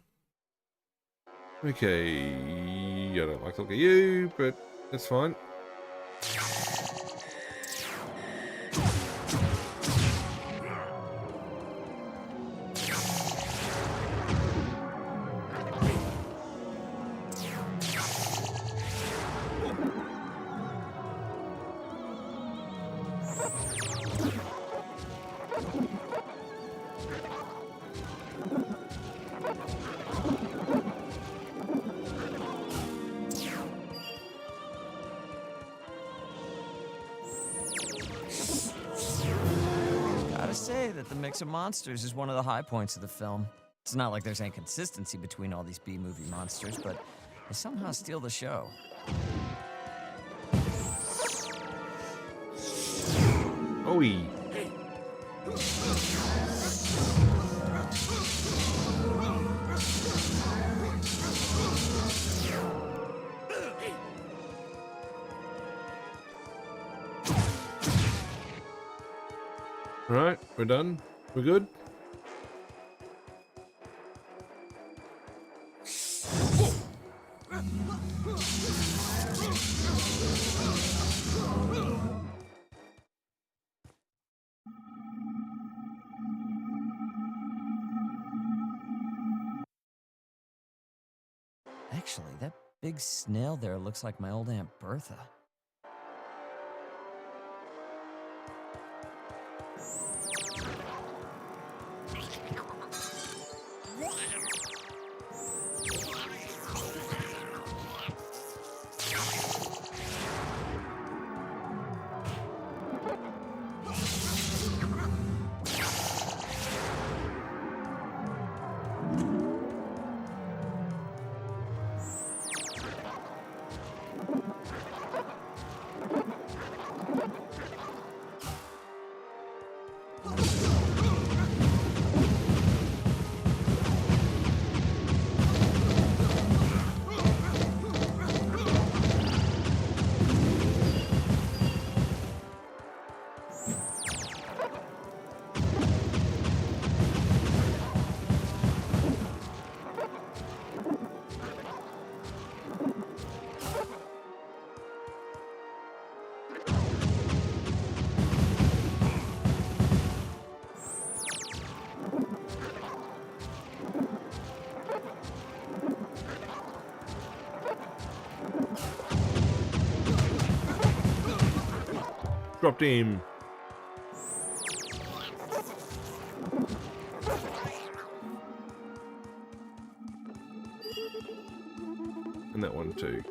Okay, I don't like to look at you, but that's fine. Say that the mix of monsters is one of the high points of the film. It's not like there's any consistency between all these B-movie monsters, but they somehow steal the show. Oi! Alright, we're done. We're good. Actually, that big snail there looks like my old Aunt Bertha. Dropped him. And that one too.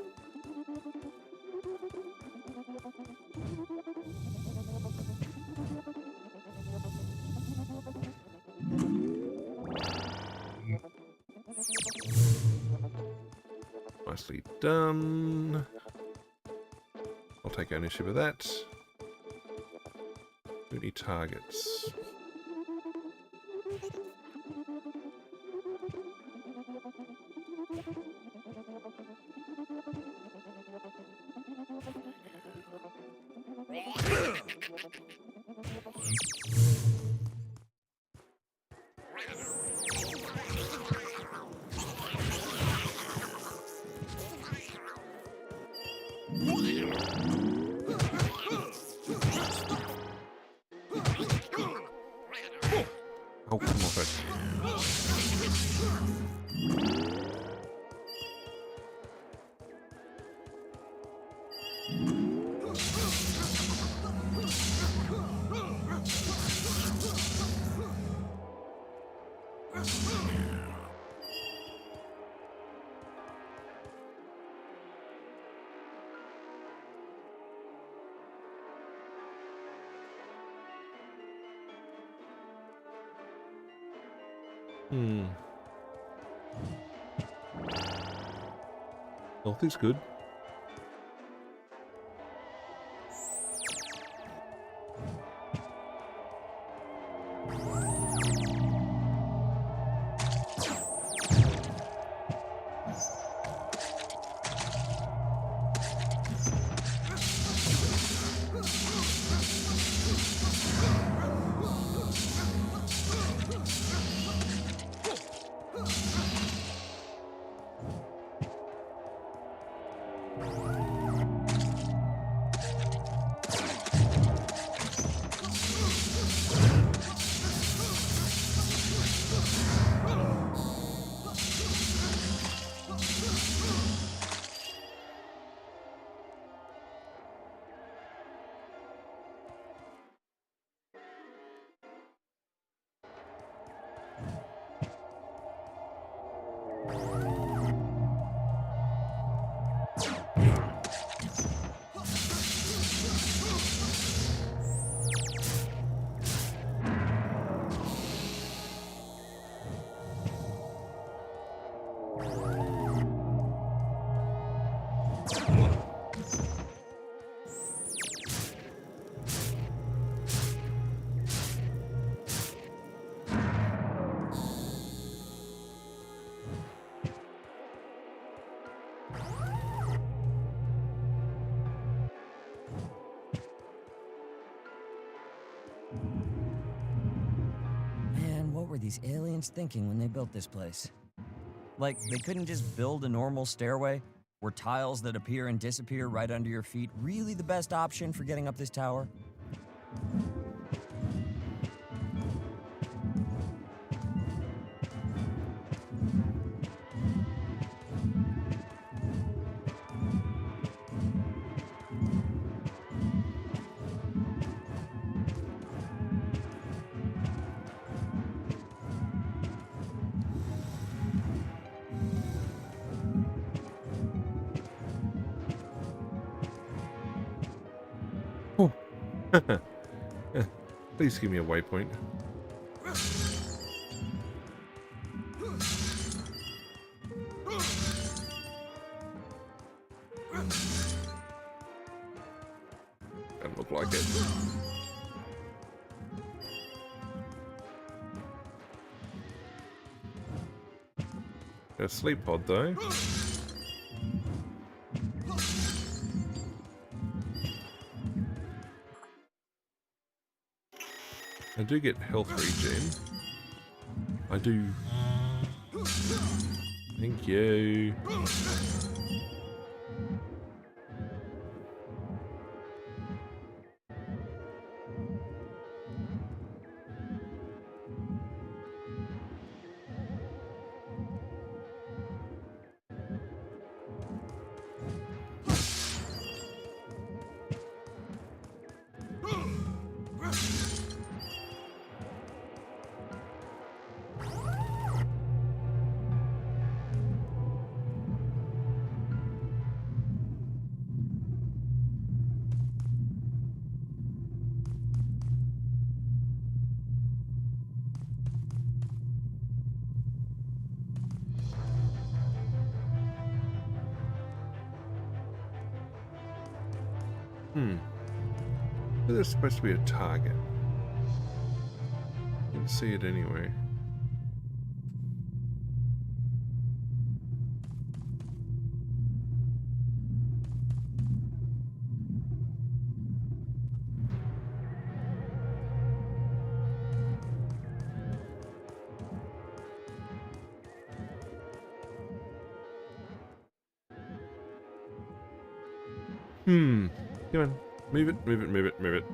Nicely done. I'll take ownership of that. 30 targets. Oh, come on, first. Health is good. Man, what were these aliens thinking when they built this place? Like, they couldn't just build a normal stairway? Were tiles that appear and disappear right under your feet really the best option for getting up this tower? Please give me a waypoint. Doesn't look like it. A sleep pod though. I do get health regen. I do. Thank you. There's supposed to be a target. Didn't see it anyway. Come on. Move it, move it, move it, move it.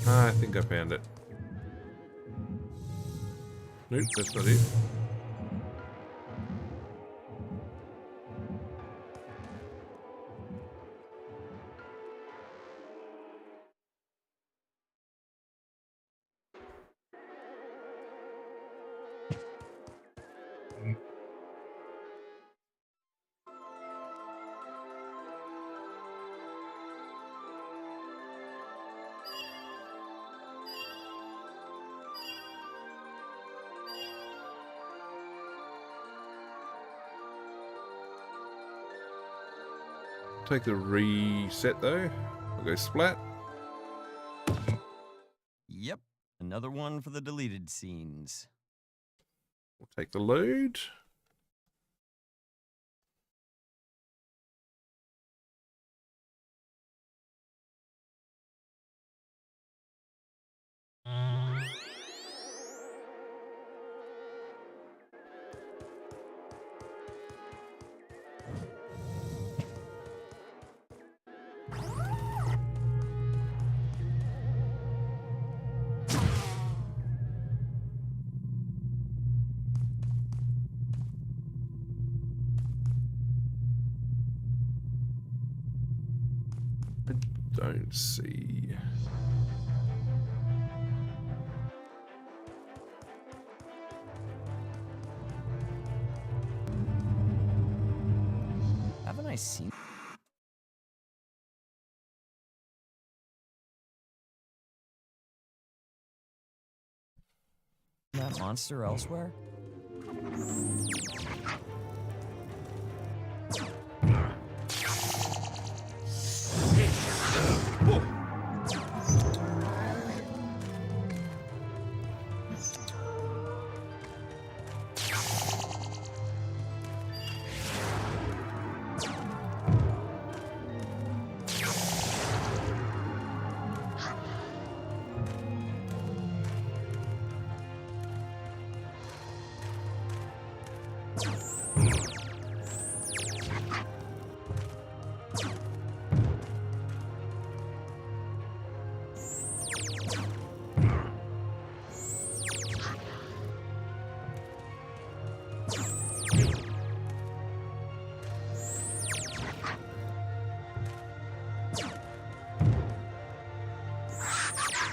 I think I found it. Nope, that's not it. Take the reset though. We'll go splat. Yep, another one for the deleted scenes. We'll take the load. I don't see. Haven't I seen that monster elsewhere?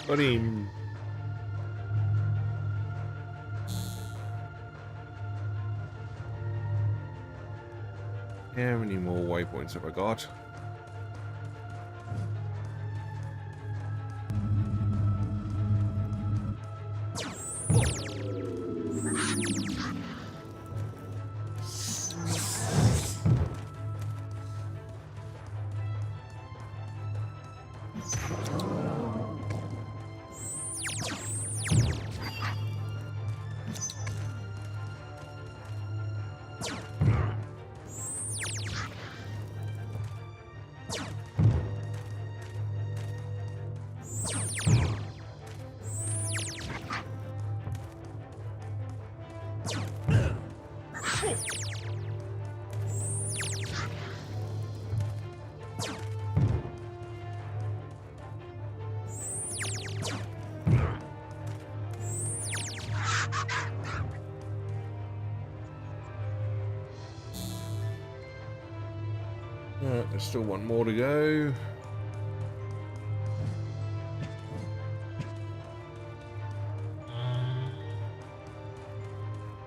Got him. How many more waypoints have I got? There's still one more to go.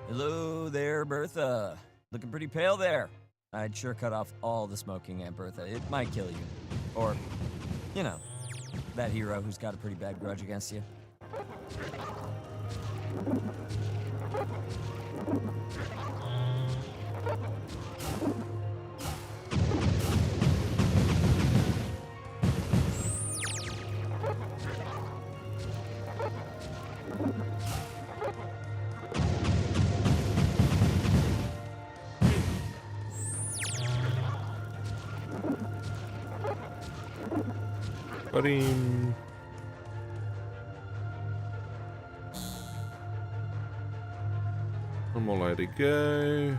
Hello there, Bertha. Looking pretty pale there. I'd sure cut off all the smoking, Aunt Bertha. It might kill you. Or, you know, that hero who's got a pretty bad grudge against you. Got him. One more way to go.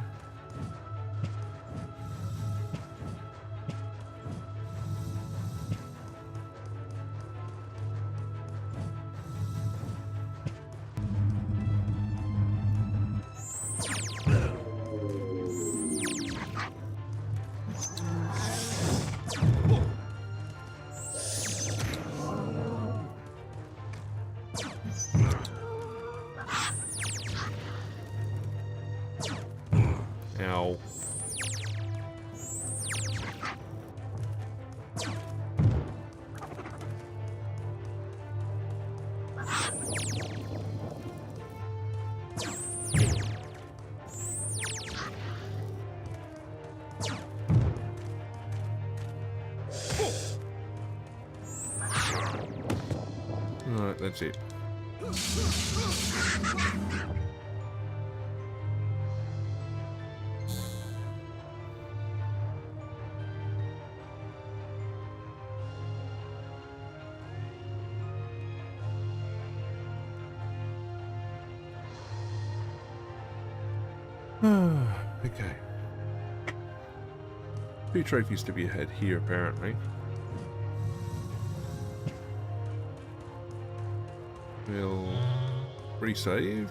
Ow. Alright, that's it. Okay. 2 trophies to be had here, apparently. We'll resave.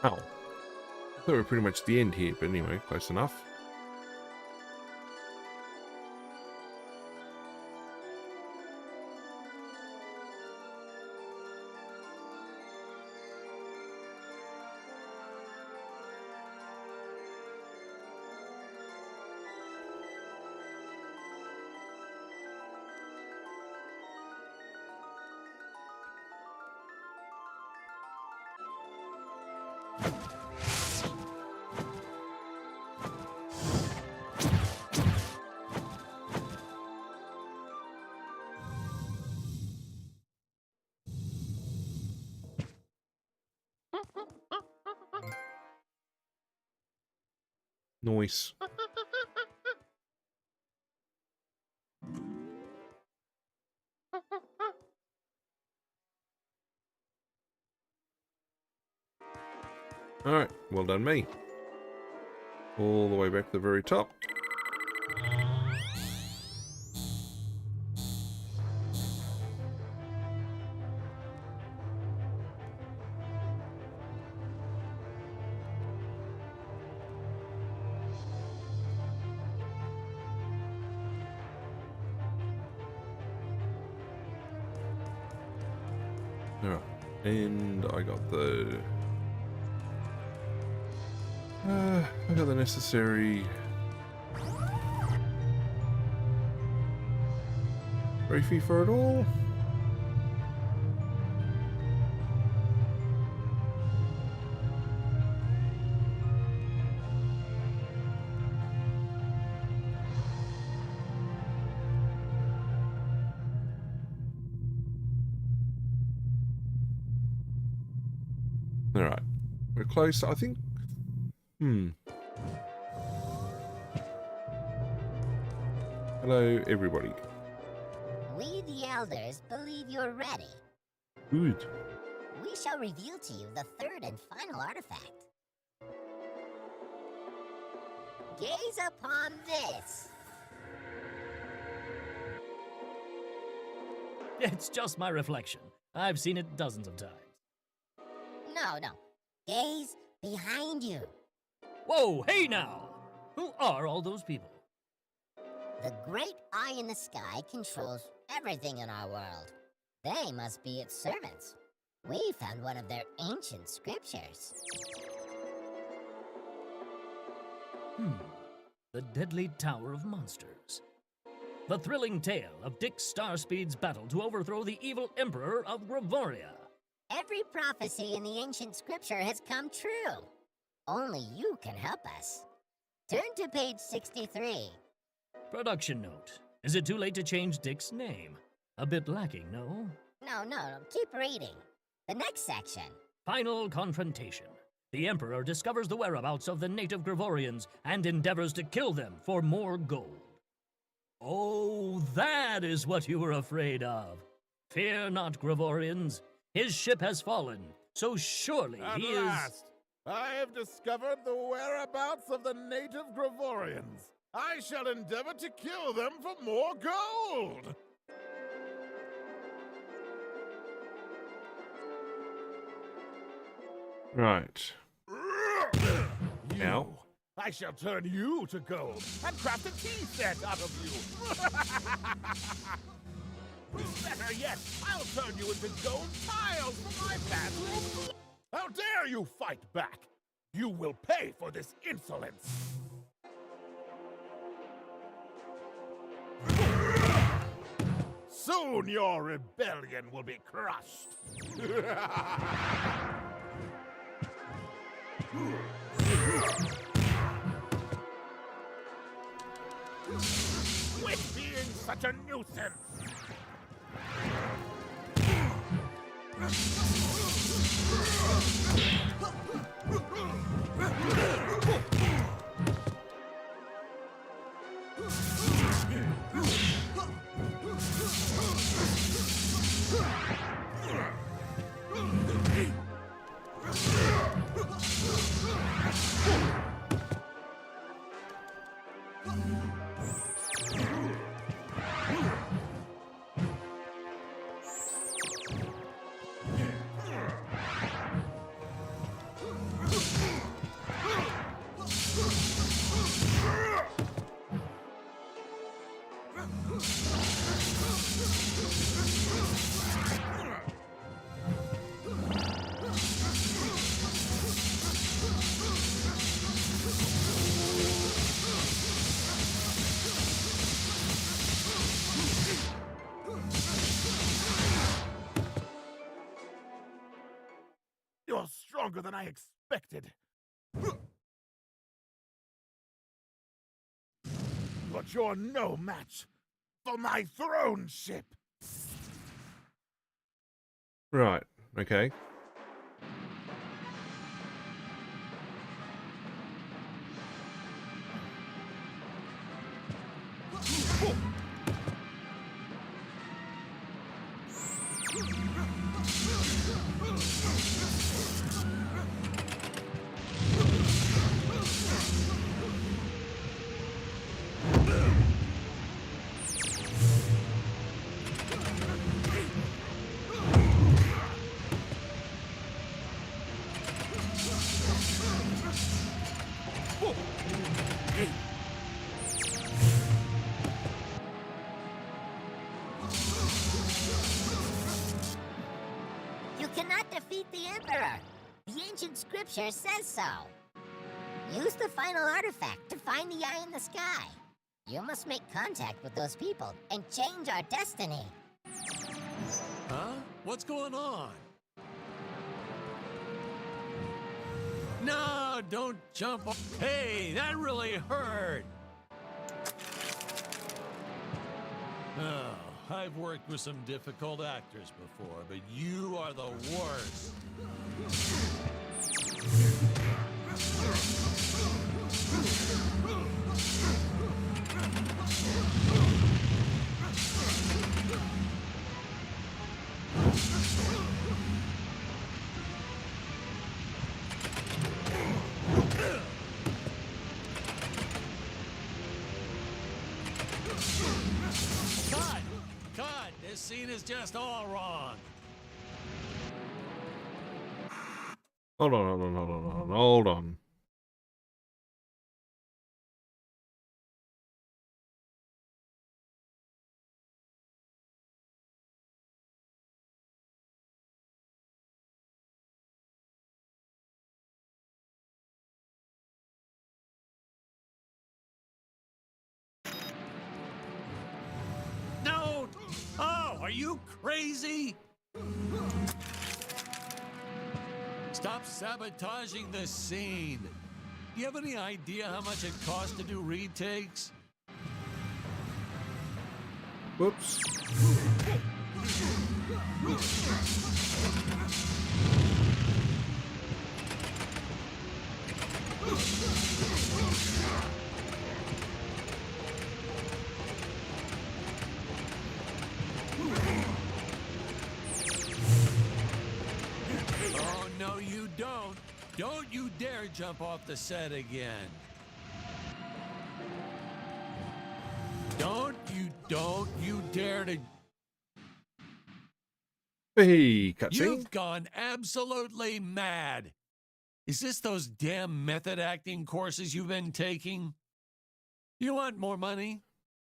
Oh. I thought we were pretty much the end here, but anyway, close enough. Noise. Alright, well done me. All the way back to the very top. Alright, and I got the necessary trophy for it all. Alright, we're close, I think. Hello, everybody. We, the elders, believe you're ready. Good. We shall reveal to you the third and final artifact. Gaze upon this. It's just my reflection. I've seen it dozens of times. No. Gaze behind you. Whoa, hey now! Who are all those people? The great eye in the sky controls everything in our world. They must be its servants. We found one of their ancient scriptures. The Deadly Tower of Monsters. The thrilling tale of Dick Starspeed's battle to overthrow the evil Emperor of Gravoria. Every prophecy in the ancient scripture has come true. Only you can help us. Turn to page 63. Production note. Is it too late to change Dick's name? A bit lacking, no? No, keep reading. The next section. Final confrontation. The Emperor discovers the whereabouts of the native Gravorians and endeavors to kill them for more gold. Oh, that is what you were afraid of. Fear not, Gravorians. His ship has fallen, so surely At he is... last, I have discovered the whereabouts of the native Gravorians. I shall endeavor to kill them for more gold! Right. Now. I shall turn you to gold and craft a tea set out of you. Better yet, I'll turn you into gold tiles for my bathroom. How dare you fight back? You will pay for this insolence. Soon your rebellion will be crushed. Quit being such a nuisance! longer than I expected. But you're no match for my throne ship. Right, okay. You cannot defeat the Emperor. The ancient scripture says so. Use the final artifact to find the eye in the sky. You must make contact with those people and change our destiny. Huh? What's going on? No, don't jump. Hey, that really hurt. Oh, I've worked with some difficult actors before, but you are the worst. Cut! This scene is just all wrong. Hold on. Hold on. No! Oh, are you crazy? Stop sabotaging the scene. Do you have any idea how much it costs to do retakes? Whoops. Oh, no, you don't. Don't you dare jump off the set again. Don't you dare to... Hey, cutscene. You've gone absolutely mad. Is this those damn method acting courses you've been taking? You want more money?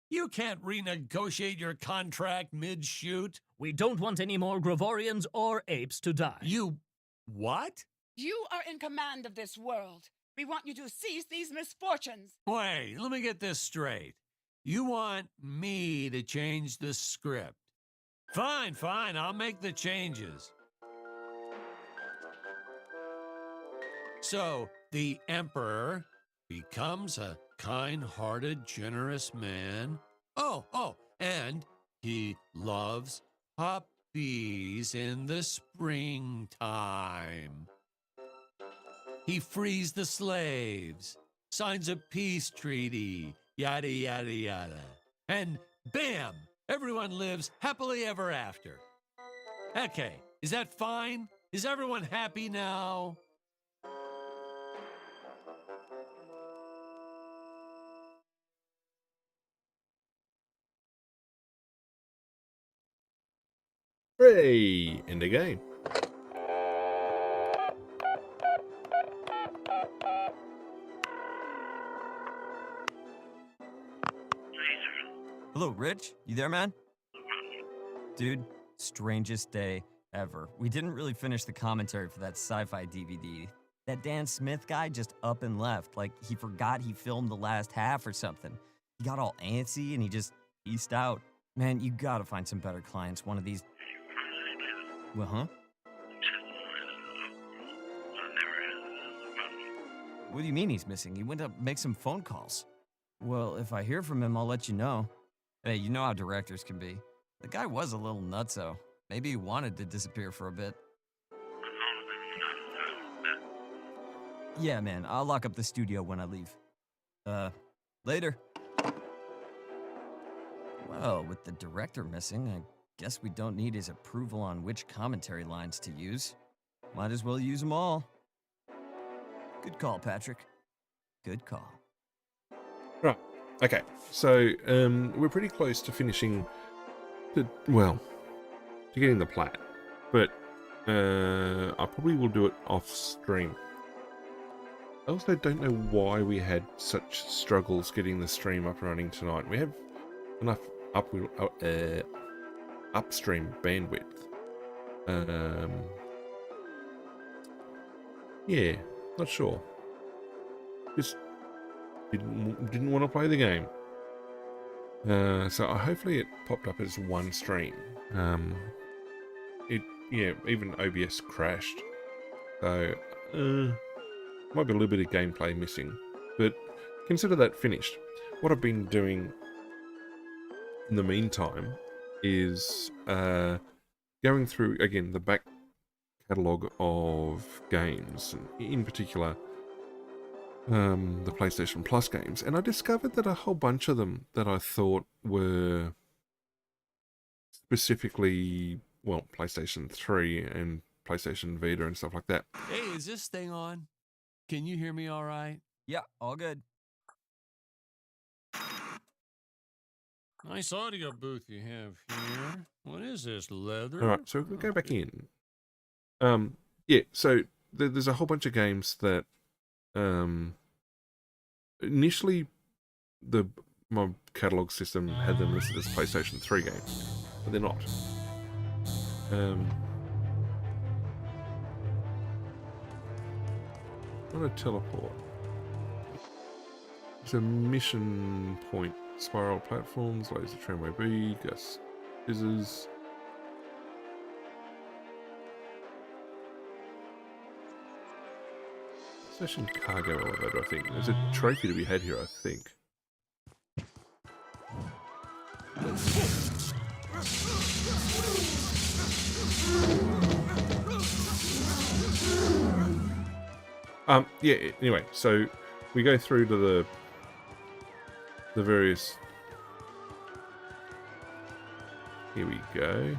You can't renegotiate your contract mid-shoot. We don't want any more Gravorians or apes to die. You... what? You are in command of this world. We want you to cease these misfortunes. Wait, let me get this straight. You want me to change the script. Fine, I'll make the changes. So, the Emperor becomes a kind-hearted, generous man. Oh, and he loves puppies in the springtime. He frees the slaves, signs a peace treaty, yada, yada, yada. And bam! Everyone lives happily ever after. Okay, is that fine? Is everyone happy now? Hooray! End of game. Hello, Rich? You there, man? Dude, strangest day ever. We didn't really finish the commentary for that sci-fi DVD. That Dan Smith guy just up and left, like he forgot he filmed the last half or something. He got all antsy and he just eased out. Man, you gotta find some better clients one of these... Well, huh? What do you mean he's missing? He went to make some phone calls. Well, if I hear from him, I'll let you know. Hey, you know how directors can be. The guy was a little nutso. Maybe he wanted to disappear for a bit. Yeah, man, I'll lock up the studio when I leave. Later. Well, with the director missing, I guess we don't need his approval on which commentary lines to use. Might as well use them all. Good call, Patrick. Good call. Right. Okay. So we're pretty close to finishing to getting the plat, but I probably will do it off stream. I also don't know why we had such struggles getting the stream up and running tonight. We have enough upstream bandwidth. Yeah, not sure. Just didn't want to play the game. So hopefully it popped up as one stream. Even OBS crashed. So might be a little bit of gameplay missing, but consider that finished. What I've been doing in the meantime is going through again the back catalogue of games, in particular the PlayStation Plus games, and I discovered that a whole bunch of them that I thought were specifically, well, PlayStation 3 and PlayStation Vita and stuff like that. Hey, is this thing on? Can you hear me all right? Yeah, all good. Nice audio booth you have here. What is this, leather? All right, so we'll go back in. Yeah, so there's a whole bunch of games that initially my catalog system had them listed as PlayStation 3 games, but they're not. I'm gonna teleport. It's a mission point. Spiral platforms, laser tramway B, gas scissors. Session cargo elevator, I think. There's a trophy to be had here, I think. Yeah, anyway, so we go through to the various... Here we go.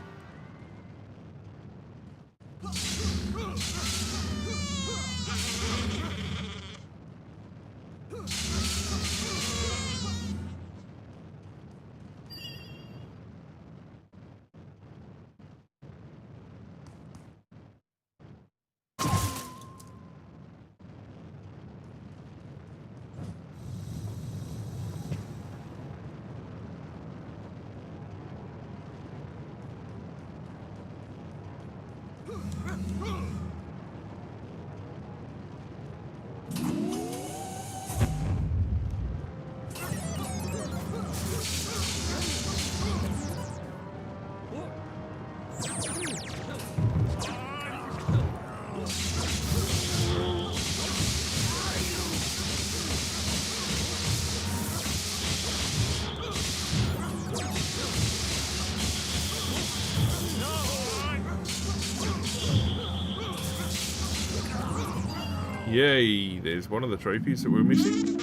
Yay, there's one of the trophies that we're missing.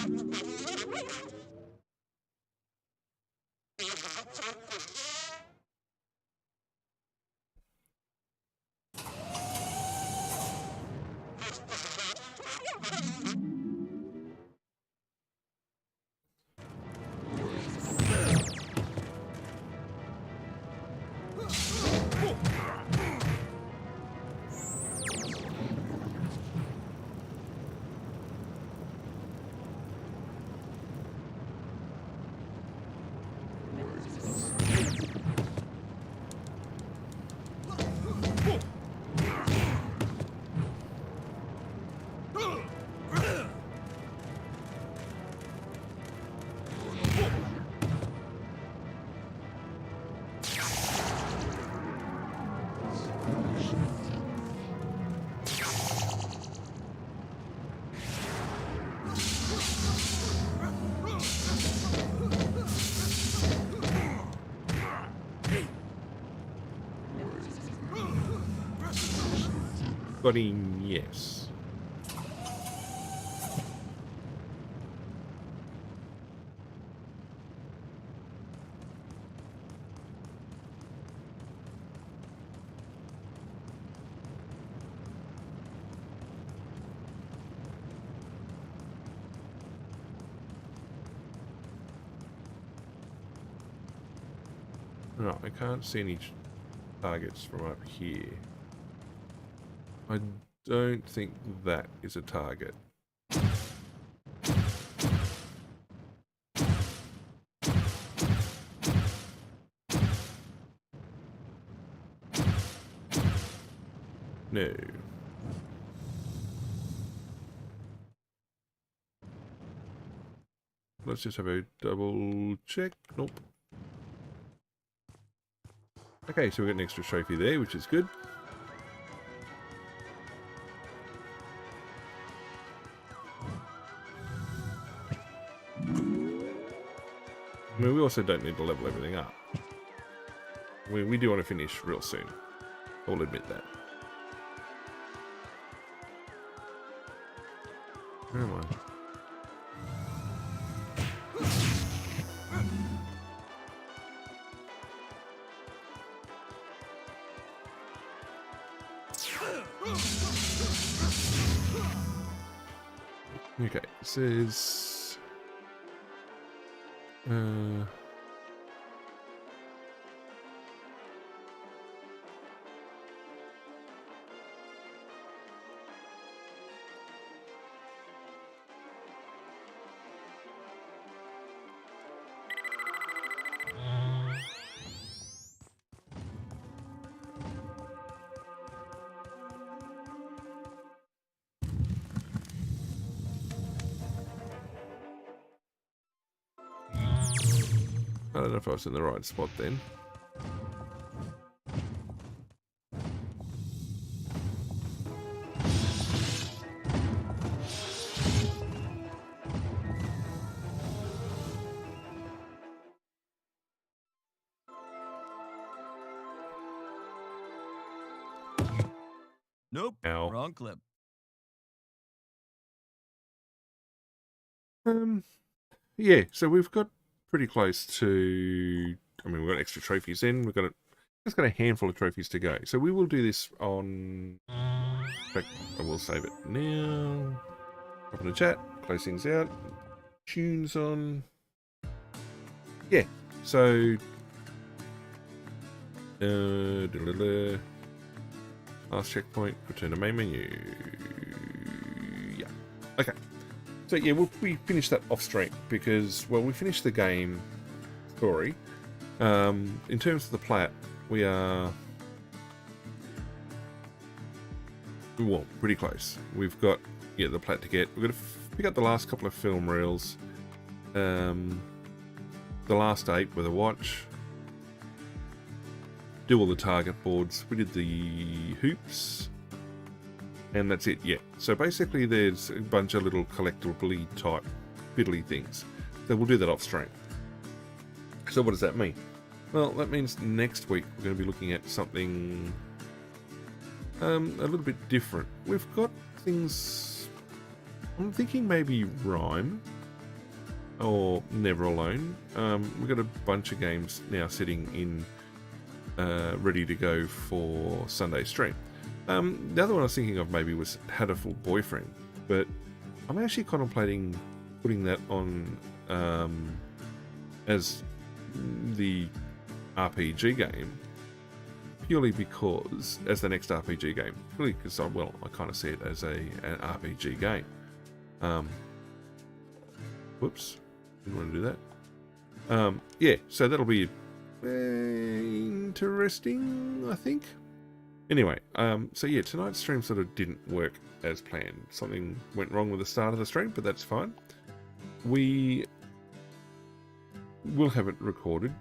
Butting yes. No, I can't see any targets from up here. I don't think that is a target. No. Let's just have a double check. Nope. Okay, so we got an extra trophy there, which is good. I mean, we also don't need to level everything up. We do want to finish real soon. I'll admit that. Where am I? Okay, it says... I don't know if I was in the right spot then. Nope. Ow. Wrong clip. Yeah, so we've got pretty close to... I mean, we've got extra trophies in. We've got just got a handful of trophies to go. So we will do this on... In fact, I will save it now. Open the chat. Close things out. Tunes on. Yeah, so... Last checkpoint. Return to main menu. Yeah. Okay. So yeah, we finished that off stream because, well, we finished the game story. In terms of the plat, we are, well, pretty close. We've got, yeah, the plat to get. We've got to pick up the last couple of film reels. The last 8 with a watch. Do all the target boards. We did the hoops. And that's it, yeah. So basically there's a bunch of little collectible type fiddly things. So we'll do that off stream. So what does that mean? Well, that means next week we're going to be looking at something a little bit different. We've got things... I'm thinking maybe Rhyme or Never Alone. We've got a bunch of games now sitting in ready to go for Sunday stream. The other one I was thinking of maybe was Hatterful Boyfriend, but I'm actually contemplating putting that on as the RPG game, purely because, as the next RPG game, purely because, well, I kind of see it as an RPG game. Whoops, didn't want to do that. Yeah, so that'll be interesting, I think. Anyway, so yeah, tonight's stream sort of didn't work as planned. Something went wrong with the start of the stream, but that's fine. We will have it recorded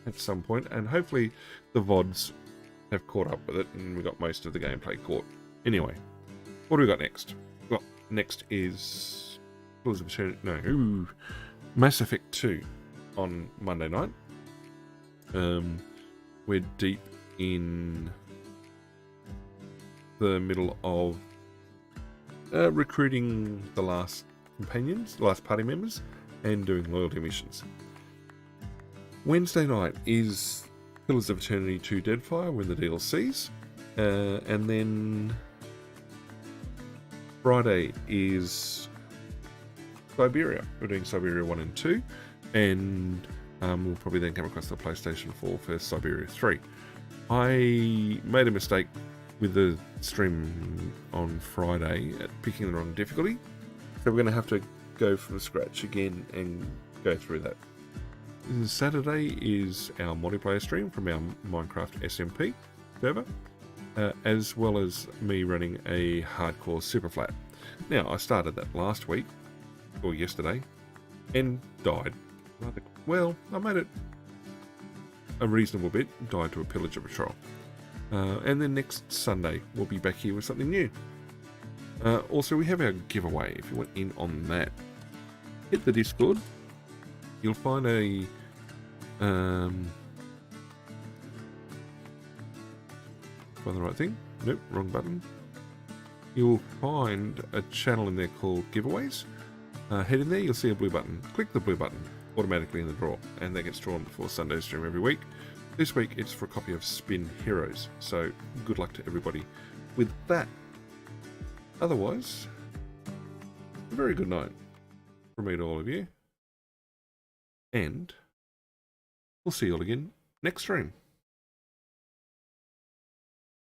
at some point, and hopefully the VODs have caught up with it, and we got most of the gameplay caught. Anyway, what do we got next? Well, next is Mass Effect 2 on Monday night. We're deep in the middle of recruiting the last companions, the last party members, and doing loyalty missions. Wednesday night is Pillars of Eternity 2 Deadfire when the DLCs, and then Friday is Siberia. We're doing Siberia 1 and 2, and we'll probably then come across the PlayStation 4 for Siberia 3. I made a mistake with the stream on Friday at picking the wrong difficulty, so we're going to have to go from scratch again and go through that. Saturday is our multiplayer stream from our Minecraft SMP server, as well as me running a hardcore super flat. Now, I started that last week, or yesterday, and died. Well, I made it a reasonable bit, died to a pillager patrol. And then next Sunday, we'll be back here with something new. Also, we have our giveaway, if you want in on that. Hit the Discord. You'll find a... find the right thing? Nope, wrong button. You'll find a channel in there called Giveaways. Head in there, you'll see a blue button. Click the blue button, automatically in the draw, and that gets drawn before Sunday stream every week. This week it's for a copy of Spin Heroes, so good luck to everybody with that. Otherwise, a very good night from me to all of you, and we'll see you all again next stream.